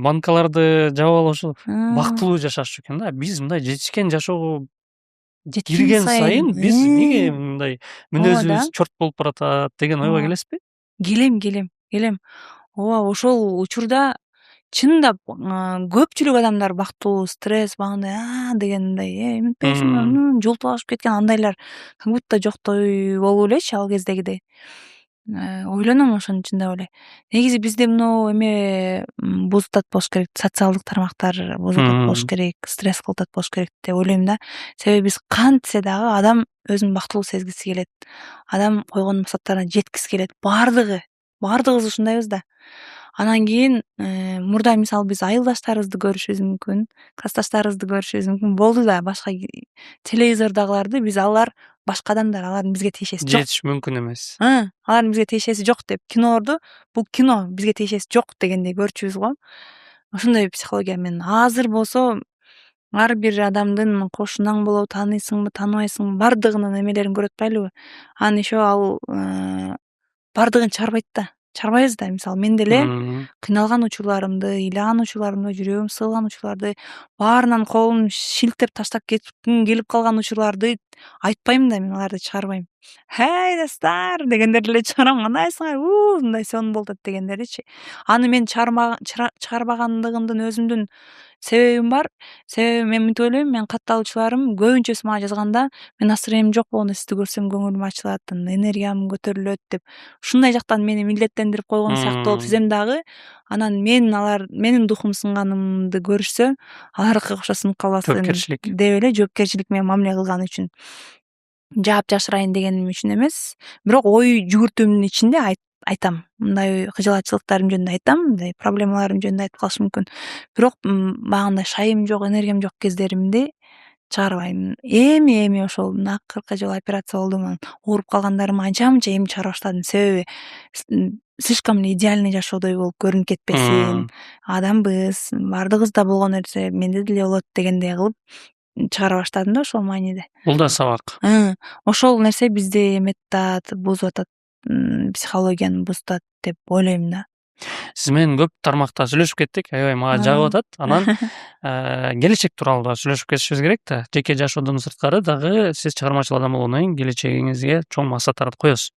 банкаларды жаап алышып, бактылуу жашашчу экен да. Биз мындай жетишкен жашоого кирген сайын биз эмнеге мындай мүнөзүбүз чорт болуп баратат деген ойго келесизби? Келем. Ооба, ошол учурда чындап көпчүлүк адамдар бактылуу, стресс багындай дегендей, эмнетпешим жолтугашып кеткен андайлар как будто жоктой болуп элечи ал кездегидей. Ойлоном ошону чындап эле. Негизи бизде мына эме бузутат болуш керек, социалдык тармактар бузутат болуш керек, стресс кылтат болуш керек деп ойлойм да. Себеби биз кантсе дагы адам өзүн бактылуу сезгиси келет. Адам койгон максаттарына жеткиси келет. Бардыгыбыз ушундайбыз да. Анан кийин мурда мисалы биз айылдаштарыбызды көрүшүбүз мүмкүн, классташтарыбызды көрүшүбүз мүмкүн. Болду да, башка телевизордагыларды алар башка адамдар, алардын бизге тиешеси жок. Жетиш мүмкүн эмес. Алардын бизге тиешеси жок деп кинолорду бул кино бизге тиешеси жок дегендей көрчүбүз го. Ошондой психология. Мен азыр болсо ар бир адамдын кошунаң болобу, тааныйсыңбы, тааныбайсыңбы, бардыгынын эмелерин көрүп атпайлыбы? Анан еще ал бардыгын чыгарбайт да. Чыгарбайбыз да. Мисалы мен деле кыйналган учурларымды, ыйлаган учурларымды, жүрөгүм сыгылган учурларды, баарынан колум шилтеп таштап кетким келип калган учурларды айтпайм да, мен аларды чыгарбайм. Хей, достар дегендерди эле чыгарам. Кандайсыңар? Мындай сон болуп атат дегендеричи. Аны мен чыгарбагандыгымдын өзүмдүн себебим бар. Себеби мен мынтип ойлойм, мен катталуучуларым көбүнчөсү мага жазганда, мен настроением жок болгондо сизди көрсөм көңүлүм ачылат, энергиям көтөрүлөт деп. Ушундай жактан мени милдеттендирип койгон сыяктуу болуп сезем дагы. Анан менин духум сынганымды көрүшсө, алардыкы окшош сынып калбасын деп эле жоопкерчилик менен мамиле кылган үчүн. Жаап жашырайын дегеним үчүн эмес, бирок ой жүгүртүүмдүн ичинде айтам. Мындай кыжалачылыктарым жөнүндө айтам, мындай проблемаларым жөнүндө айтып калышы мүмкүн. Бирок багындай шайым жок, энергиям жок кездеримди чыгарбайм. Эми ошол акыркы жолу операция болдум, анан ооруп калгандарыма анча-мынча эми чыгара баштадым. Себеби слишком эле идеальный жашоодой болуп көрүнүп кетпесин. Адамбыз, бардыгыбызда болгон нерсе менде деле болот дегендей кылып чыгара баштадым да ошол мааниде. Бул да сабак. Ошол нерсе бизди эметип атат, бузуп атат, психологияны бузуп атат деп ойлойм да. Сиз менен көп тармакта сүйлөшүп кеттик, аябай мага жагып атат. Анан келечек тууралуу да сүйлөшүп кетишибиз керек да. Жеке жашоодон сырткары дагы сиз чыгармачыл адам болгондон кийин келечегиңизге чоң максаттарды коесуз.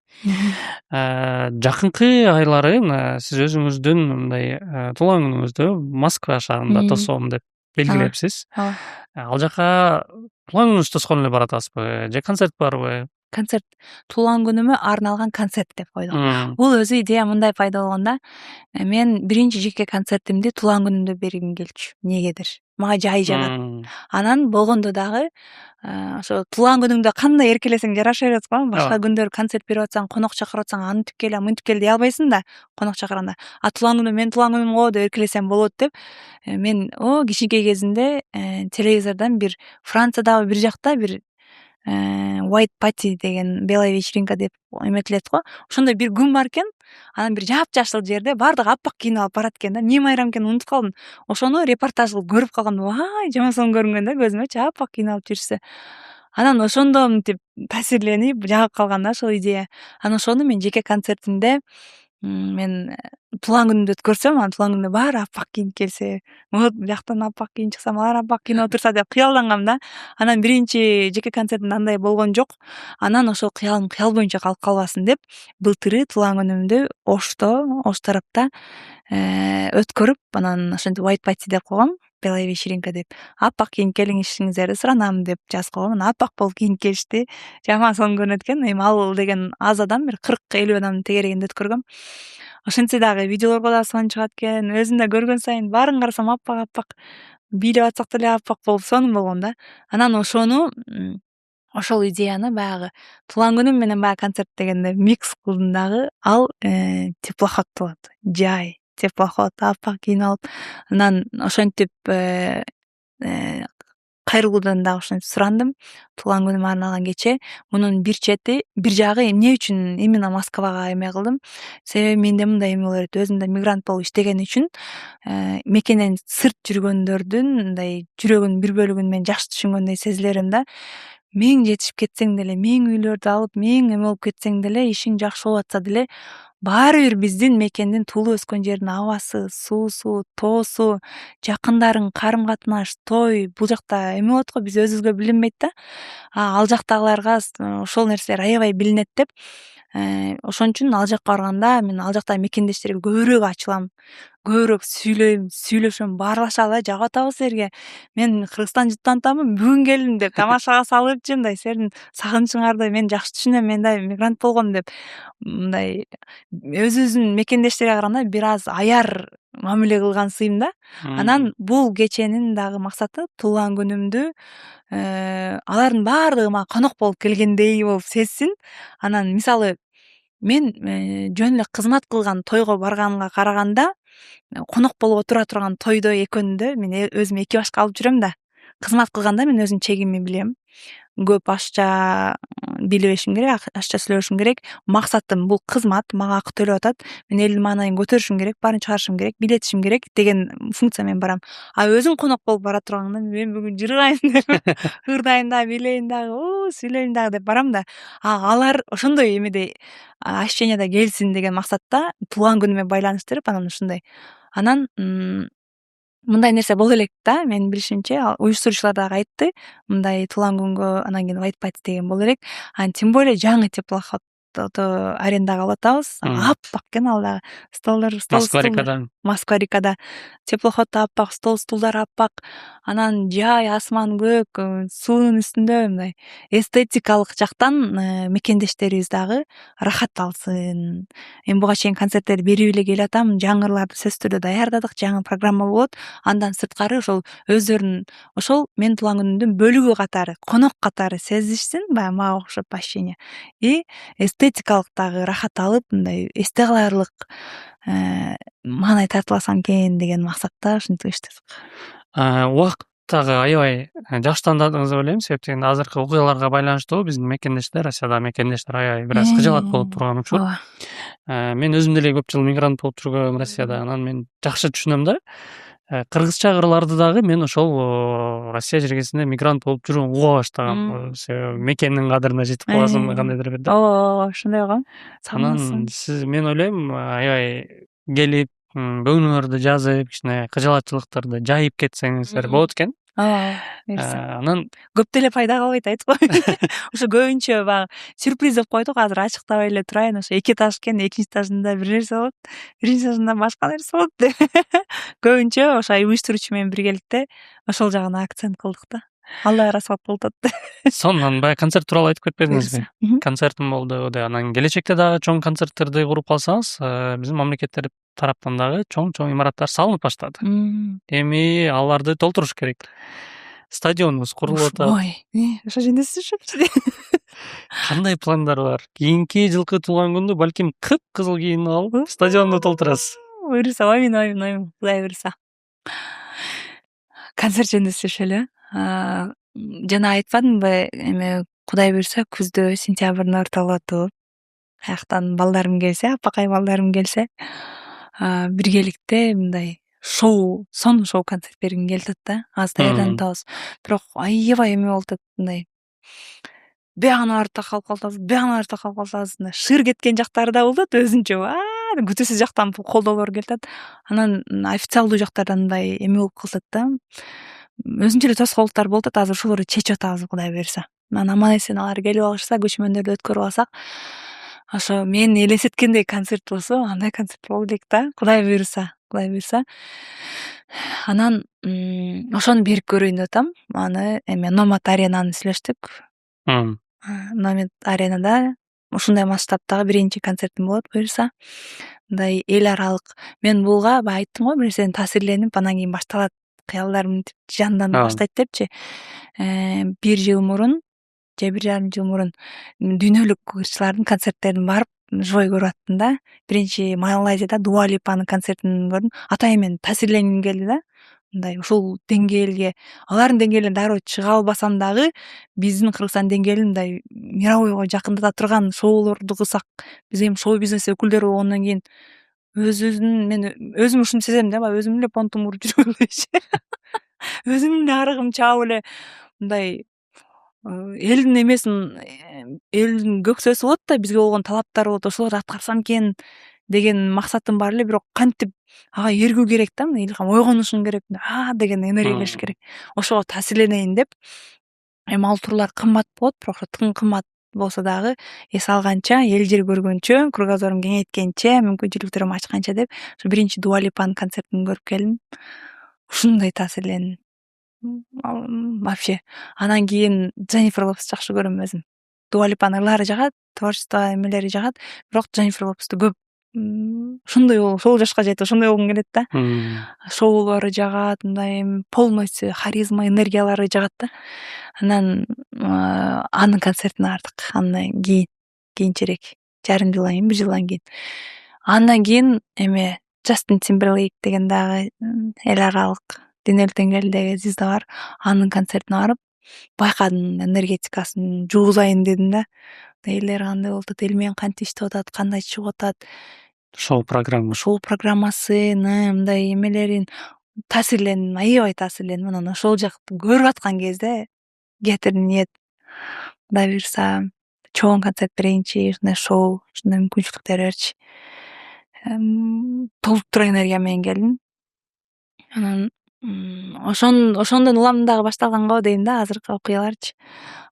Жакынкы айлары сиз өзүңүздүн мындай туулган күнүңүздү Москва шаарында тосом деп белгилепсиз. Ал жака туулган күнүңүздү тоскон эле баратасызбы же концерт барбы? Концерт, туулган күнүмө арналган концерт деп койдук. Бул өзү идея мындай пайда болгон да. Мен биринчи жеке концертимди туулган күнүмдө бергим келчү. Эмнегедир? Мага жай жагат. Анан болгондо дагы ошо туулган күнүңдө кандай эркелесең жараша берет го. Башка күндөр концерт берип атсаң, конок чакырып атсаң, антип кел, мынтип кел дей албайсың да, конок чакырганда. Туулган күнүм менин туулган күнүм го деп эркелесем болот деп. Мен кичинекей кезинде телевизордон бир Франциядагы бир жакта бир white party деген белая вечеринка деп эметилет го. Ошондой бир күн бар экен. Анан бир жапжашыл жерде бардыгы аппак кийинип барат экен да. Эмне майрам экенин унутуп калдым. Ошону репортаж кылып көрүп калгам. Вай, жаман сонун көрүнгөн да көзүмө, аппак кийинип жүрүшсө. Анан ошондо мынтип таасирленип жагып калган да ошол идея. Анан ошону мен жеке концертимде мен туулган күнүмдү өткөрсөм, анан туулган күнүмдө баары аппак кийинип келсе, вот бияктан аппак кийинип чыксам, алар аппак кийинип отурса деп кыялдангам да. Анан биринчи жеке концертимде андай болгон жок. Анан ошол кыялым кыял боюнча калып калбасын деп, былтыры туулган күнүмдү Ош тарапта өткөрүп, анан ошентип white party деп койгом, белая вечеринка деп. Аппак кийинип келиңиздерди суранам деп жазып койгом. Анан аппак болуп кийинип келишти. Жаман сонун көрүнөт экен. Эми ал деген аз адам, бир 40-50 адамдын тегерегинде өткөргөм. Ошентсе дагы видеолорго да сонун чыгат экен. Өзүм да көргөн сайын баарын карасам аппак, бийлеп атсак деле аппак болуп сонун болгон да. Анан ошол идеяны баягы туулган күнүм менен баягы концерт дегенде микс кылдым дагы. Ал теплоход болот. Жай, теплоход, аппак кийинип алып, анан ошентип кайрылуудан дагы ушинтип сурандым. Туулган күнүмө арналган кече. Мунун бир жагы эмне үчүн именно Москвага эме кылдым? Себеби менде мындай эме болор эти. Өзүм да мигрант болуп иштеген үчүн мекенен сырт жүргөндөрдүн мындай жүрөгүнүн бир бөлүгүн мен жакшы түшүнгөндөй сезиле берем да. Мең жетишип кетсең деле, мең үйлөрдү алып, мең эме болуп кетсең деле, ишиң жакшы болуп атса деле, баары бир биздин мекендин туулуп өскөн жердин абасы, суусу, тоосу, жакындарың, карым-катнаш, той бул жакта эме болот го, биз өзүбүзгө билинбейт да. Ал жактагыларга ошол нерселер аябай билинет деп, ошон үчүн ал жакка барганда мен ал жактагы мекендештерге көбүрөөк ачылам, көбүрөөк сүйлөшөм, баарлашалы, жагып атабы силерге. Мен Кыргызстан жыттантамын, бүгүн келдим деп тамашага салыпчы, мындай силердин сагынычыңарды мен жакшы түшүнөм, мен да мигрант болгом деп мындай өзүбүздүн мекендештерге караганда бир аз аяр мамиле кылгансыйм да. Анан бул кеченин дагы максаты туулган күнүмдү алардын баардыгы мага конок болуп келгендей болуп сезсин. Анан мисалы мен жөн эле кызмат кылган тойго барганга караганда конок болуп отура турган тойдо экөөнүндө мен өзүм эки башка алып жүрөм да. Кызмат кылганда мен өзүмдүн чегимди билем. Көп акча билбешим керек, акча сүйлөшүм керек. Максатым бул кызмат, мага акы төлөп атат. Мен элдин маанайын көтөрүшүм керек, баарын чыгарышым керек, билетишим керек деген функция менен барам. А өзүм конок болуп бара турганда мен бүгүн жыргайын деп, ырдайын да, бийлейин дагы, сүйлөйүн дагы деп барам да. Алар ошондой эмеде ощущенияда келсин деген максатта туулган күнүмө байланыштырып анан ушундай. Анан мындай нерсе боло элек да, менин билишимче, уюштуруучулар дагы айтты. Мындай туулган күнгө анан кийин white party деген боло элек. Тем более жаңы теплоход арендага алып атабыз. Аппак экен ал дагы. Столдор, Москва-рекада. Теплоход аппак, стулдар аппак. Анан жай, асман көк, суунун үстүндө мындай эстетикалык жактан мекендештерибиз дагы рахат алсын. Эми буга чейин концерттерди берип эле келатам. Жаңырларды сөзсүз түрдө даярдадык, жаңы программа болот. Андан сырткары ошол өздөрүнүн ошол менин туулган күнүмдүн бөлүгү катары, конок катары сезишсин, баягы мага окшоп ощущение. И эстетикалык дагы рахат алып, мындай эсте каларлык маанай тартыласам экен деген максатта ушинтип ыштадык. Убакыт дагы аябай жакшы тандадыңыз деп ойлойм, себеп дегенде азыркы окуяларга байланыштуу биздин мекендештер, Россиядагы мекендештер аябай бир аз кыжаалат болуп турган учур. Мен өзүм деле көп жыл мигрант болуп жүргөм Россияда, анан мен жакшы түшүнөм да. Кыргызча ырларды дагы мен ошол Россия жергесинде мигрант болуп жүрүп уга баштагам. Себеби мекендин кадырына жетип каласың кандайдыр бир да. Ошондой го. Анан мен ойлойм, аябай келип, бөгүнүңөрдү жазып, кичине кыжаалатчылыктарды жайып кетсеңиздер болот экен. Анан көп деле пайда калбайт, айтып коеюн. Ошо көбүнчө баягы сюрприз деп койдук, азыр ачыктабай эле турайын. Ошо 2 этаж экен, 2-этажында бир нерсе болот, 1-этажында башка нерсе болот деп. Көбүнчө ошо уюштуруучу менен биргеликте ошол жагына акцент кылдык да. Алла расат болуп атат. Сонун баягы концерт тууралуу айтып кетпедиңизби? Концертим болду деп. Анан келечекте дагы чоң концерттерди куруп калсаңыз, биздин мамлекеттер тараптан дагы чоң имараттар салынып баштады. Эми аларды толтуруш керек. Стадионубуз курулуп атат. Ошо жөнүндө сүйлөшөпчү. Кандай пландар бар? Кийинки жылкы туулган күндү балким кыпкызыл кийинип алып, стадионду толтурасыз. Буюрса, ойын, Кудай буюрса. Концерт жөнүндө сүйлөшөлү. Жана айтпадымбы, эме Кудай буюрса күздө сентябрдын ортолоту аяктан балдарым келсе, апакай балдарым келсе, биргеликте мындай сонун шоу концерт бергим келип атат да. Азыр даярданып атабыз. Бирок аябай эме болуп атат, мындай бягына барып такалып калсабыз, мындай шыр кеткен жактары да болуп атат өзүнчө. Күтүүсүз жактан колдоолор келип атат. Анан официалдуу жактардан мындай эме болуп калат да. Өзүнчө эле тоскоолдуктар болуп атат. Азыр ошолорду чечип атабыз, Кудай буюрса. Анан аман эсен алар келип алышса, көчмөндөрдү өткөрүп алсак, ошо мен элестеткендей концерт болсо, андай концерт боло элек да. Кудай буюрса. Анан ошону берип көрөйүн деп атам. Аны эме Номад аренаны сүйлөштүк. Номад аренада ушундай масштабтагы биринчи концертим болот буюрса. Мындай эл аралык. Мен буга баягы айттым го, бир нерседен таасирленип, анан кийин башталат кыялдарым жанданып баштайт депчи. 1 жыл мурун, же 1,5 жыл мурун дүйнөлүк ырчылардын концерттерин барып живой көрүп аттым да. Биринчи Малайзияда Дуа Липанын концертин көрдүм. Атайын мен таасирленгим келди да. мындай ушул деңгээлге алардын деңгээлине дароо чыга албасам дагы биздин Кыргызстан деңгээлин мындай мировойго жакындата турган шоулорду кылсак, биз эми шоу бизнес өкүлдөрү болгондон кийин мен өзүм ушуну сезем да, баягы өзүм эле понтум уруп жүрүп эле өзүм эле арыгым чаап эле мындай элдин эмесин элдин көксөсү болот да, бизге болгон талаптары болот, ошолорду аткарсам экен деген максатым бар эле, бирок кантип ага эргүү керек да, мына илгам ойгонушуң керек, деген энергия келиш керек. Ошого таасирленейин деп. Эми ал турлар кымбат болот, бирок ошо тым кымбат болсо дагы эс алганча, эл жер көргөнчө, кругозорум кеңейткенче, мүмкүнчүлүктөрүм ачканча деп ошо биринчи Дуа Липанын концертин көрүп келдим. Ушундай таасирлендим. Вообще. Анан кийин Дженнифер Лопести жакшы көрөм өзүм. Дуа Липанын ырлары жагат, творчество эмелери жагат, бирок Дженнифер Лопесту көп ошондой ошол жашка жетип ошондой болгум келет да. Шоулары жагат, мындай полностью харизма, энергиялары жагат да. Анан анын концертине бардык. Андан кийинчерээк, жарым жылдан кийин, 1 жылдан кийин. Андан кийин эме Джастин Тимберлейк деген дагы эл аралык дүйнөлүк деңгээлдеги звезда бар. Анын концертине барып, байкадым энергетикасын жугузайын дедим да. Элдер кандай болуп атат, эл менен кантип иштеп атат, кандай чыгып атат, Шоу программасын, мындай эмелерин таасирлендим, аябай таасирлендим. Анан ошол жакты көрүп аткан кезде Get Нет, Кудай буйрса, чоң концерт берейинчи, ушундай шоу, ушундай мүмкүнчүлүктөр берчи. Толуптура энергия менен келдим. Анан ошондон уламдын дагы башталганго дейм да, азыркы окуяларчы.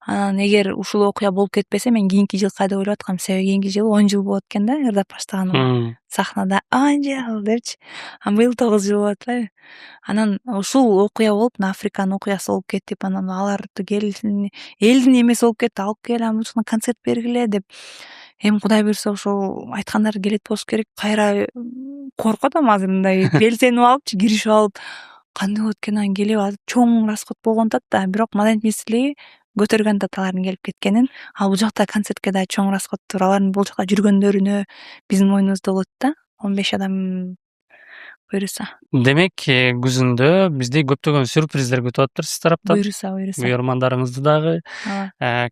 Анан эгер ушул окуя болуп кетпесе, мен кийинки жыл кайда ойлоп аткам, себеби кийинки жыл 10 жыл болот экен да, ырдап баштаганыма. Сахнада 10 жыл депчи. Быйыл 9 жыл болот атпайбы? Анан ушул окуя болуп, Африканын окуясы болуп кетип, анан аларды элдин эмеси болуп кетти, алып кел, ушуна концерт бергиле деп. Эми Кудай буйрса ошол айткандар келет болуш керек. Кайра коркуп атам азыр, мындай белсенип алыпчы, киришип алып, кандай болот экен анан келип азыр чоң расход болгон атат да, бирок Маданият министрлиги көтөргөн даталардын келип кеткенин, ал бул жакта концертке да чоң расходтур, алардын бул жака жүргөндөрүнө биздин мойнубузда болот да, 15 адам буйрса. Демек, күзүндө бизди көптөгөн сюрприздер күтүп атыптыр сиз тараптан. Буйрса. Уярмандарыңызды дагы.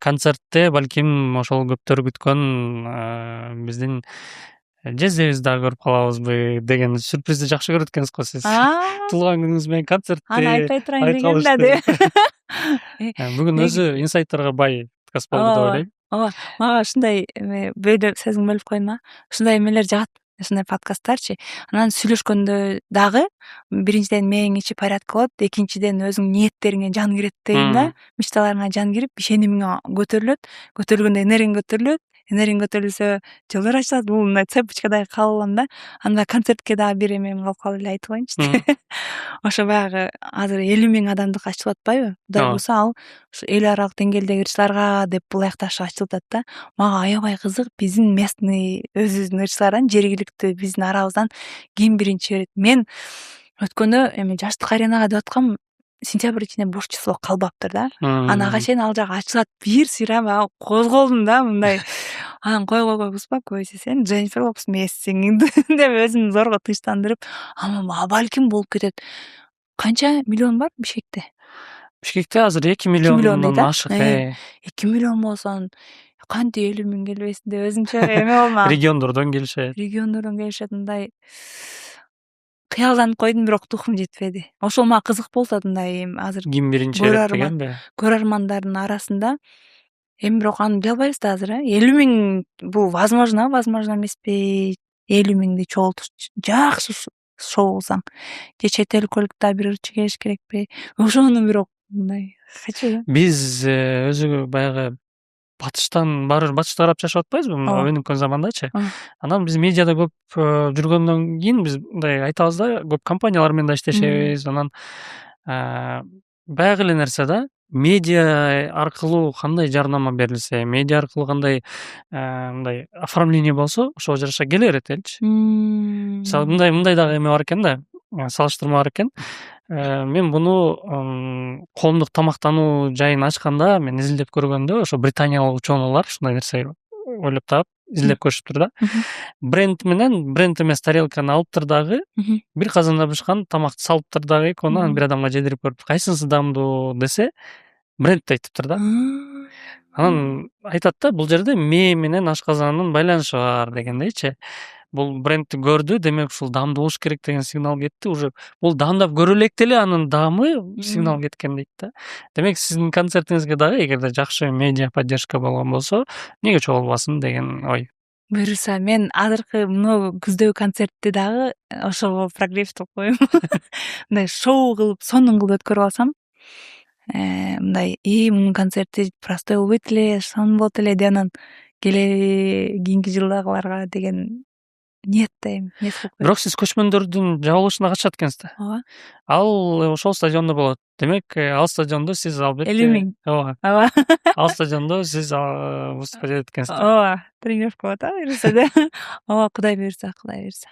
Концертте балким ошол көптөр күткөн биздин жездебизди дагы көрүп калабызбы деген сюрпризди жакшы көрөт экенсиз го сиз. Туулган күнүңүз менен концертти аны айтпай турайын дегем да деп. Бүгүн өзү инсайттарга бай подкаст болду деп ойлойм. Ооба, мага ушундай бөлүп сөзүңдү бөлүп коеюнма? Ушундай эмелер жагат, ушундай подкасттарчы. Анан сүйлөшкөндө дагы биринчиден мээң ичи порядка болот, экинчиден өзүң ниеттериңе жан кирет дейм да. Мечталарыңа жан кирип, ишенимиң көтөрүлөт. Көтөрүлгөндө энергияң көтөрүлөт. Энергияң көтөрүлсө жолдор ачылат. Бул мындай цепочкадай кабыл алам да. Анда концертке дагы бир эмем калып калды эле айтып коеюнчу. Ошо баягы азыр 50 000 адамдыкы ачылып атпайбы? Кудай буйрса ал ушу эл аралык деңгээлдеги ырчыларга деп булаякташы ачылып атат да. Мага аябай кызык, биздин местный өзүбүздүн ырчылардан, жергиликтүү биздин арабыздан ким биринчи берет. Мен өткөндө эми жаштык аренага деп аткам, сентябрь ичинде бош число калбаптыр да. Ага чейин ал жак ачылат, бир сыйра баягы козголдум да, мындай. Анан кой кузба, койсо сен Дженнифер Лопес эмессиң деп өзүмдү зорго тынчтандырып, ама балким болуп кетет. Канча миллион бар Бишкекте? Бишкекте азыр 2 миллиондон ашык. 2 миллион болсо кантип 50 000 келбесин деп өзүмчө эме болмак. Региондордон келишет. Мындай кыялданып койдум, бирок тухум жетпеди. Ошол мага кызык болуп атат, мындай азыр Ким биринчи берет дегенби? Көрөрмандардын арасында. Эми бирок аны биле албайбыз да азыр. 50 000 бул возможно эмеспи? 50 000ди чогултуш жакшы шоу кылсаң. Же чет өлкөлүк да бир ырчы келиш керекпи? Ошону бирок мындай хочу. Биз өзү баягы батышта карап жашап атпайбызбы? Өнүккөн замандачы. Анан биз медиада көп жүргөндөн кийин биз мындай айтабыз да, көп компаниялар менен да иштешебиз. Анан баягы эле нерсе да. Медиа аркылуу кандай жарнама берилсе, медиа аркылуу кандай мындай оформление болсо, ошого жараша келе берет элчи. Мисалы мындай дагы эме бар экен да, салыштырма бар экен. Мен буну коомдук тамактануу жайын ачканда, мен изилдеп көргөндө, ошо британиялык ученыйлар ушундай нерсе ойлоп таап, изилдеп көрүшүптүр да. Бренд менен бренд эмес тарелканы алыптыр дагы бир казанда бышкан тамакты салыптыр дагы экөөнү анан бир адамга жедирип көрүп кайсынысы даамдуу десе брендти айтыптыр да. Анан айтат да бул жерде мээ менен ашказандын байланышы бар дегендейчи. Бул брендти көрдү, демек ушул даамдуу болуш керек деген сигнал кетти. Уже бул даамдап көрө электе эле анын даамы сигнал кеткен дейт да. Демек сиздин концертиңизге дагы эгерде жакшы медиа поддержка болгон болсо, эмнеге чогулбасын деген ой. Буюрса мен азыркы мына күздөгү концертти дагы ошого прогресс кылып коеюн. Мындай шоу кылып, сонун кылып өткөрүп алсам, мындай мунун концерти простой болбойт эле, сонун болот эле деп анан кийинки жылдагыларга деген ниеттейм. Бирок сиз көчмөндөрдүн жабылышына катышат экенсиз да. Ооба. Ал ошол стадиондо болот. Демек, ал стадиондо сиз албетте 50.000. Ооба. Ал стадиондо сиз выступать этет экенсиз. Ооба, тренировка болот буюрса да. Ооба, Кудай буюрса, Кудай буюрса.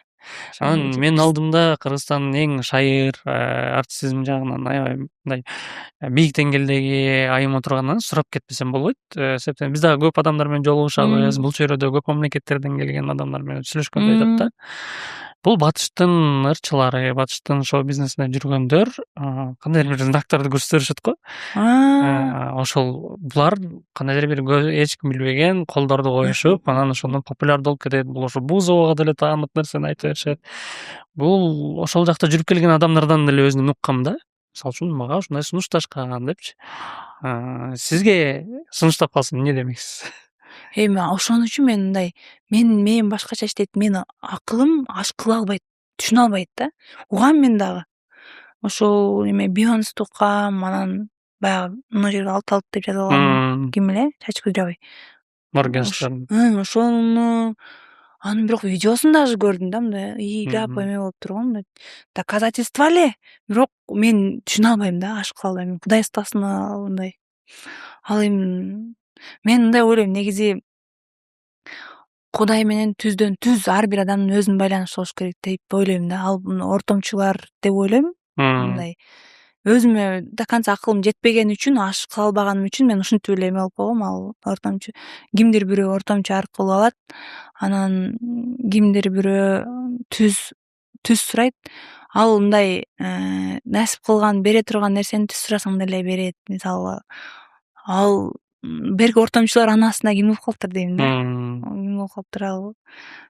Анан менин алдымда Кыргызстандын эң шайыр, артистизм жагынан аябай мындай бийик деңгээлдеги айым отурганынан сурап кетпесем болбойт. Себептен биз дагы көп адамдар менен жолугушабыз. Бул чөйрөдө көп мамлекеттерден келген адамдар менен сүйлөшкөндө айтат да. Бул батыштын ырчылары, батыштын шоу бизнесинде жүргөндөр кандайдыр бир знактарды көрсөтүшөт го. Ошол булар кандайдыр бир эч ким билбеген колдорду коюшуп, анан ошондон популярдуу болуп кетет. Бул ошо Бузовага деле таандык нерсени айтып беришет. Бул ошол жакта жүрүп келген адамдардан деле өзүнүн уккам да. Мисалы үчүн мага ушундай сунушташкан депчи. Сизге сунуштап калсын эмне демексиз? Эми ошон үчүн мен мындай, мен башкача иштейт, менин акылым аш кыла албайт, түшүнө албайт да. Угам мен дагы. Ошол эме Бейонсту уккам, анан баягы мына жерге алт деп жазып алган ким эле, чачы кудрявый. Моргенштерн. Ошону анын бирок видеосун даже көрдүм да, мындай ыйгап эме болуп турган, мындай доказательство эле. Бирок мен түшүнө албайм да, аш кыла албайм. Кудай устасын мындай. Ал эми мен мындай ойлойм, негизи Кудай менен түздөн түз ар бир адамдын өзүнүн байланышы болуш керек деп ойлойм да. Ал ортомчулар деп ойлойм. Мындай өзүмө до конца акылым жетпеген үчүн, аш кыла албаганым үчүн мен ушинтип эле эме болуп койгом. Ал ортомчу кимдир бирөө ортомчу аркылуу алат, анан кимдир бирөө түз сурайт. Ал мындай насип кылган бере турган нерсени түз сурасаң деле берет. Мисалы ал берки ортомчулар анасына ким болуп калыптыр дейм да. Ким болуп калыптыр ал.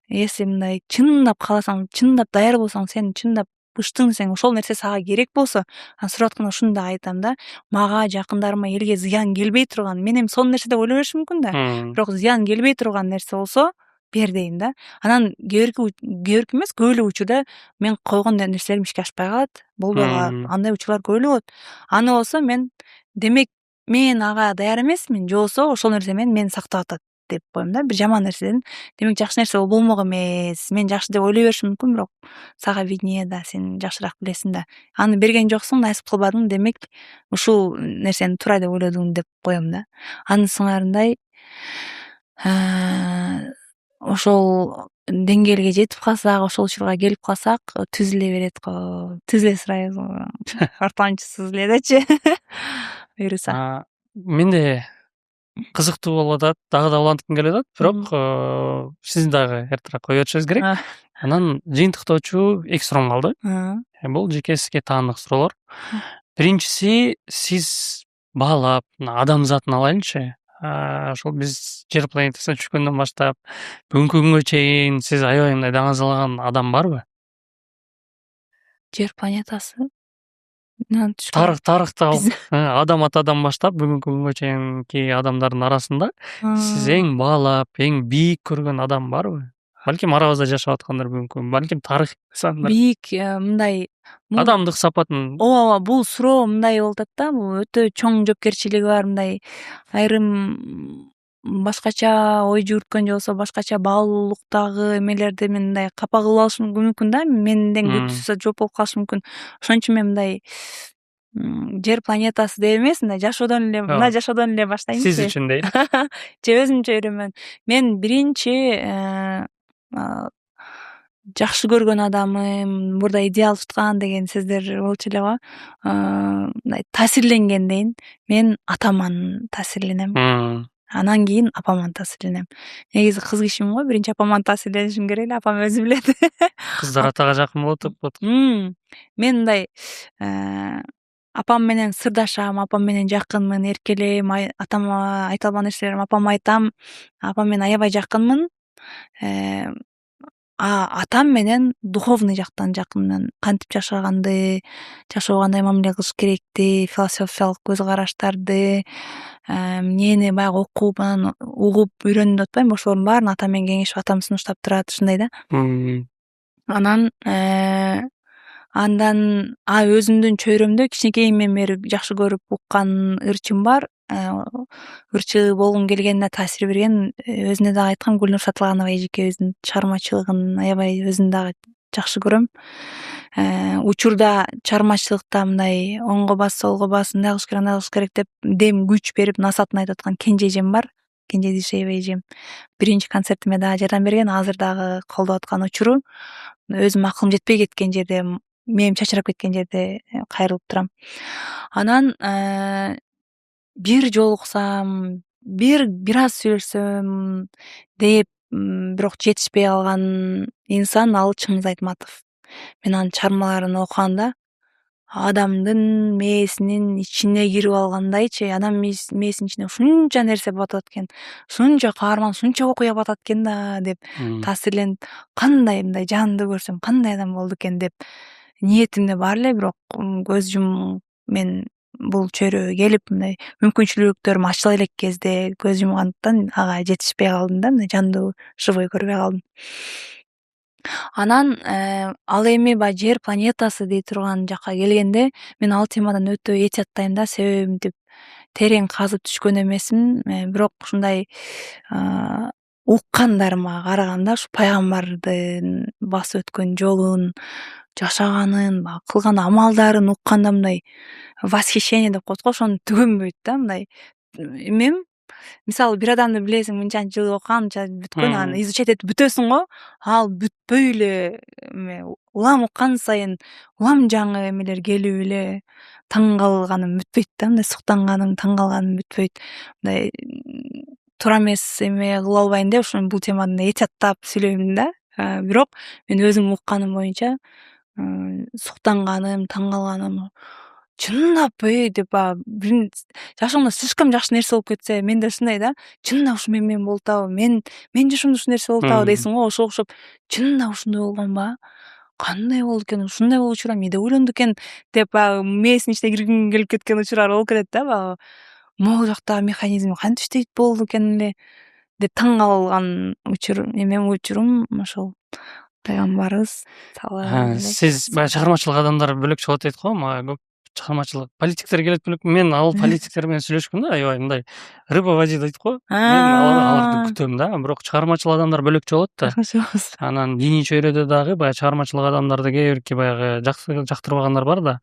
Если мындай чындап кааласаң, чындап даяр болсоң, сен чындап быштың ошол нерсе сага керек болсо, анан сурап атканда ушуну да айтам да. Мага, жакындарыма, элге зыян келбей турган, мен эми сонун нерсе деп ойлой беришим мүмкүн да. Бирок зыян келбей турган нерсе болсо, бер дейм да. Анан кээ эмес, көп эле учурда мен койгон нерселерим ишке ашпай калат. Болбой калат. Андай учурлар көп эле болот. Аны болсо мен, демек мен ага даяр эмесмин, же болсо ошол нерсе мени сактап атат деп коем да. Бир жаман нерседен, демек жакшы нерсе болмок эмес. Мен жакшы деп ойлой беришим мүмкүн, бирок сага виднее да, сен жакшыраак билесиң да. Аны берген жоксуң, насип кылбадың, демек ушул нерсени туура деп ойлодуң деп коем да. Анын сыңарындай ошол деңгээлге жетип калсак, ошол учурга келип калсак, түз эле берет го. Түз эле сурайбыз го. Ортомчусуз эле дечи. Буюрса. Менде кызыктуу болуп атат, дагы да уланткым келип атат, бирок сиз дагы эртерээк кое беришиңиз керек. Анан жыйынтыктоочу 2 суроом калды. Бул жеке сизге таандык суроолор. Биринчиси, сиз баалап, адамзатын алайлычы. Ошол биз жер планетасына түшкөндөн баштап бүгүнкү күнгө чейин сиз аябай мындай даңазалаган адам барбы? Жер планетасы? Тарыхта адам атадан баштап бүгүнкү күнгө чейинки адамдардын арасында сиз эң баалап, эң бийик көргөн адам барбы? Балким арабызда жашап аткандар бүгүнкү, балким тарых сандар. Бийик мындай Адамдык сапатын. Ооба, бул суроо мындай болуп атат да, бул өтө чоң жоопкерчилиги бар, мындай айрым башкача ой жүгүрткөн же болсо башкача баалуулуктагы эмелерди мен мындай капа кылып алышым мүмкүн да, менден күтүүсүз жооп болуп калышы мүмкүн. Ошон үчүн мен мындай жер планетасы деп эмес, мындай жашоодон эле баштайынчы. Сиз үчүн дейт. Же өзүмчө үйрөнмөн. Мен биринчи жакшы көргөн адамым, мурда идеал туткан деген сөздөр болчу эле го. Мындай таасирленген дейин, мен атаман таасирленем. Анан кийин апаман таасирленем. Негизи кыз кишимин го, биринчи апаман таасирленишим керек эле, апам өзү билет. Кыздар атага жакын болот деп коет. Мен мындай апам менен сырдашам, апам менен жакынмын, эркелейм, атама айта албаган нерселерим апама айтам. Апам менен аябай жакынмын. Атам менен духовный жактан жакынмын. Кантип жашаганды, жашоо кандай мамиле кылыш керекти, философиялык көз караштарды, эмнени баягы окуп, анан угуп үйрөндүм деп атпайм, ошолордун баарын атам менен кеңешип, атам сунуштап турат, ушундай да. Анан андан өзүмдүн чөйрөмдө кичинекейимден бери жакшы көрүп уккан ырчым бар. Ырчы болгум келгенине таасир берген өзүнө дагы айткан Гүлнур Сатылганова эжекебиздин чыгармачылыгын аябай өзүн дагы жакшы көрөм. Учурда чыгармачылыкта мындай оңго бас, солго бас, мындай кылыш керек, андай кылыш керек деп дем күч берип насаатын айтып аткан Кенже эжем бар. Кенже Дүйшеева эжем. Биринчи концертиме дагы жардам берген, азыр дагы колдоп аткан учуру. Өзүм акылым жетпей кеткен жерде, мээм чачырап кеткен жерде кайрылып турам. Анан бир жолуксам, бир аз сүйлөшсөм деп бирок жетишпей калган инсан ал Чыңгыз Айтматов. Мен анын чыгармаларын окуганда адамдын мээсинин ичине кирип алгандайчы, адам мээсинин ичине ушунча нерсе батат экен, ушунча каарман, ушунча окуя батат экен да деп таасирленип, кандай мындай жанды көрсөм кандай адам болду экен деп ниетимде бар эле, бирок көз мен бул чөйрөгө келип мындай мүмкүнчүлүктөрүм ачыла элек кезде көз жумгандыктан ага жетишпей калдым да, мындай жандуу живой көрбөй калдым. Анан ал эми баягы жер планетасы дей турган жакка келгенде мен ал темадан өтө этияттайм да, себеби мынтип терең казып түшкөн эмесмин, бирок ушундай уккандарыма караганда ушу пайгамбардын басып өткөн жолун, жашаганын, кылган амалдарын укканда мындай восхищение деп коет го, ошону түгөнбөйт да. Мындай эмем, мисалы бир адамды билесиң, мынчанча жыл окуган, мынча бүткөн, анан изучать этип бүтөсүң го, ал бүтпөй эле улам уккан сайын улам жаңы эмелер келип эле таң калганым бүтпөйт да, мындай суктанганым, таң калганым бүтпөйт. Мындай туура эмес эме кыла албайм деп ушуну бул темадан этияттап сүйлөйм да. Бирок мен өзүм укканым боюнча суктанганым, таң калганым, чындап деп жашоомдо слишком жакшы нерсе болуп кетсе, менде ушундай да, чындап ушу менен болуп атабы, мен жашоомдо ушул нерсе болуп атабы дейсиң го, ошого окшоп чындап ушундай болгонбу, кандай болду экен, ушундай болчу эле, эмне деп ойлонду экен деп баягы мээсинин ичине киргиң келип кеткен учурлар болуп кетет да, баягы могул жактагы механизм кантип иштейт болду экен эле деп таң калган учурум ошол пайгамбарыбыз сиз баягы чыгармачылык адамдар бөлөкчө болот дейт го, мага көп чыгармачылык политиктер келет бөлөк. Мен ал политиктер менен сүйлөшкөм да, аябай мындай рыба в воде дейт го. Мен аларды күтөм да, бирок чыгармачыл адамдар бөлөкчө болот да. Анан диний чөйрөдө дагы баягы чыгармачылык адамдарды кээ бирки баягы жактырбагандар бар да.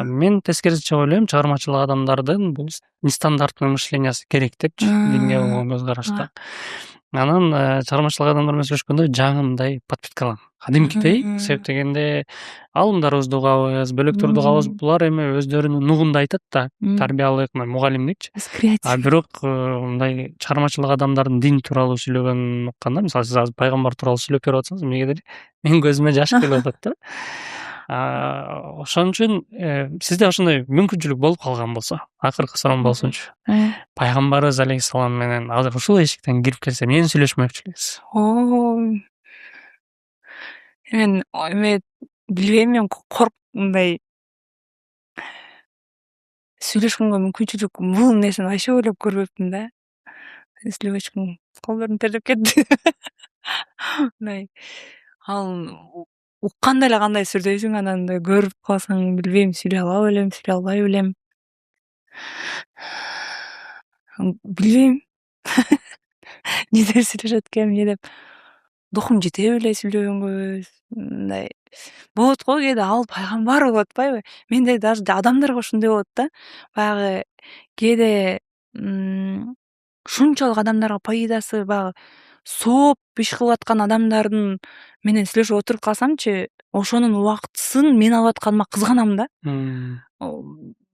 Мен тескерисинче ойлойм, чыгармачылык адамдардын бул нестандартный мышлениясы керек депчи, динге болгон көз карашта. Анан чыгармачылык адамдар менен сүйлөшкөндө жаңы мындай подпиткалам. Кадимкидей, себеп дегенде алымдарыбызды угабыз, бөлөктөрдү угабыз, булар эми өздөрүнүн нугунда айтат да, тарбиялык, мугалимдикчи. Бирок мындай чыгармачылык адамдардын дин тууралуу сүйлөгөнүн укканда, мисалы сиз азыр пайгамбар тууралуу сүйлөп берип атсаңыз, эмнегедир менин көзүмө жаш келип атат да. Ошон үчүн сизде ошондой мүмкүнчүлүк болуп калган болсо, акыркы суроом болсунчу. Пайгамбарыбыз алейхиссалам менен азыр ушул эшиктен кирип келсе, эмнени сүйлөшмөкчү элексиз? Мен билбейм, мен мындай сүйлөшкөнгө мүмкүнчүлүк, бул нерсени вообще ойлоп көрбөпмүн да. Сүйлөшкүм, колдорум тердеп кетти. Мындай ал укканда эле кандай сүрдөйсүң, анан көрүп калсаң, билбейм, сүйлөй алабы элем, сүйлөй албайбы элем. Билбейм. Эмне деп сүйлөшөт экеним, эмне деп духум жете беле сүйлөгөнгө, мындай болот го кээде, ал пайгамбар болуп атпайбы? Менде даже адамдарга ушундай болот да, баягы кээде ушунчалык адамдарга пайдасы, баягы сооп иш кылып аткан адамдардын менен сүйлөшүп отуруп калсамчы, ошонун убактысын мен алып атканыма кызганам да.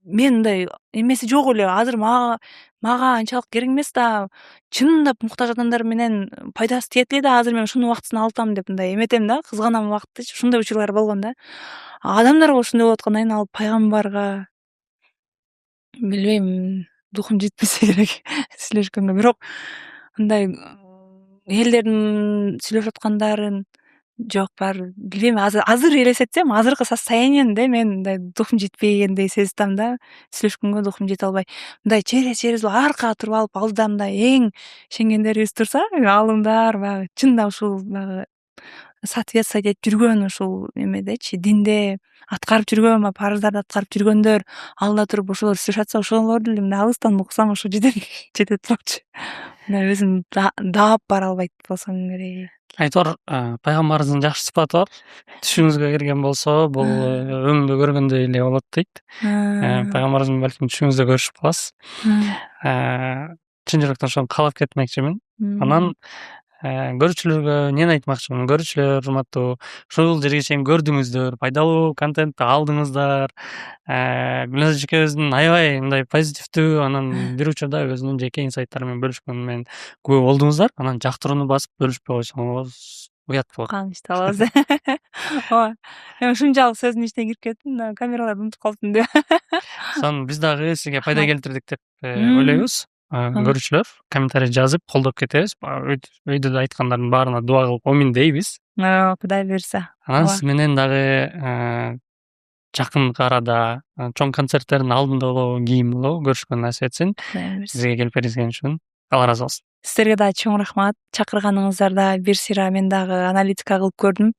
мен мындай эмеси жок эле азыр мага анчалык керек эмес да, чындап муктаж адамдар менен пайдасы тиет эле да, азыр мен ушунун убактысын алып атам деп мындай эметем да, кызганам убактычы, ушундай учурлар болгон да. Адамдарга ушундай болуп аткандан кийин ал пайгамбарга билбейм, духум жетпесе керек сүйлөшкөнгө. Бирок мындай элдердин сүйлөшүп аткандарын жок, баары билбейм, азыр элестетсем азыркы состояниемде мен мындай духум жетпегендей сезип атам да, сүйлөшкөнгө духум жете албай. Мындай чебер аркага туруп алып, алдыда мындай эң ишенгендерибиз турса, аалымдар баягы чында ушул баягы соответствовать этип жүргөн ушул эмедечи, динде аткарып жүргөн, парыздарды аткарып жүргөндөр алдыда туруп ошолор сүйлөшүп атса, ошолорду эле мындай алыстан уксам ошо жетет болчу. Мындай өзүм даап бара албайт болсом керек. Айтор пайгамбарыбыздын жакшы сыпаты бар. Түшүңүзгө кирген болсо, бул өңдө көргөндөй эле болот дейт. Пайгамбарыбызды балким түшүңүздө көрүшүп каласыз. Чын жүрөктөн ошону каалап кетмекчимин. Анан көрүүчүлөргө эмнени айтмакчымын? Көрүүчүлөр урматтуу, ушул жерге чейин көрдүңүздөр, пайдалуу контентти алдыңыздар. Гүлназ эжекебиздин аябай мындай позитивдүү, анан бир учурда өзүнүн жеке инсайттары менен бөлүшкөнү менен күбө болдуңуздар. Анан жактырууну басып бөлүшпөй койсоңуз уят болот. Кааныштуу алабыз. Ооба. Мен ушунчалык сөздүн ичине кирип кеттим да, камераларды унутуп калыптым деп. Сон биз дагы сизге пайда келтирдик деп ойлойбуз. Көрүүчүлөр комментарий жазып колдоп кетебиз. Өйдө да айткандардын баарына дуа кылып амин дейбиз. Кудай буйрса. Анан сиз менен дагы жакын арада чоң концерттердин алдында болобу, кийин болобу көрүшкөн насип этсин. Сизге келип келишкен үчүн Алла ыраазы болсун. Сиздерге дагы чоң рахмат. Чакырганыңыздарда бир сыйра мен дагы аналитика кылып көрдүм.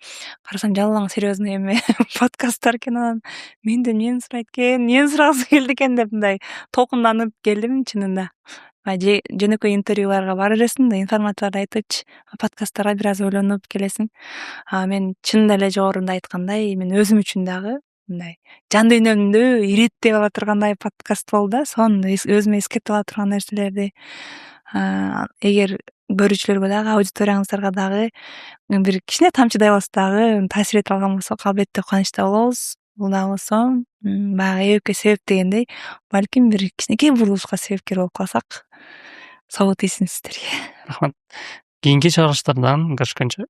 Карасам жалаң серьезный эме подкасттар экен, анан менден эмнени сурайт экен, эмнени сурагысы келди экен деп мындай толкунданып келдим чынында. Жөнөкөй интервьюларга бара бересиң да, информацияларды айтыпчы, подкасттарга бир аз ойлонуп келесиң. Мен чынында эле жогоруда айткандай, мен өзүм үчүн дагы мындай жан дүйнөмдү иреттеп ала тургандай подкаст болду да, сонун өзүмө эскертип ала турган нерселерди. Эгер көрүүчүлөргө дагы, аудиторияңыздарга дагы бир кичине тамчыдай болсо дагы таасир эте алган болсок, албетте кубанычта болобуз. Бул дагы болсо баягы эбепке себеп дегендей, балким бир кичинекей бурулушка себепкер болуп калсак, собо тийсин сиздерге. Рахмат. Кийинки чыгарылыштардан көрүшкөнчө.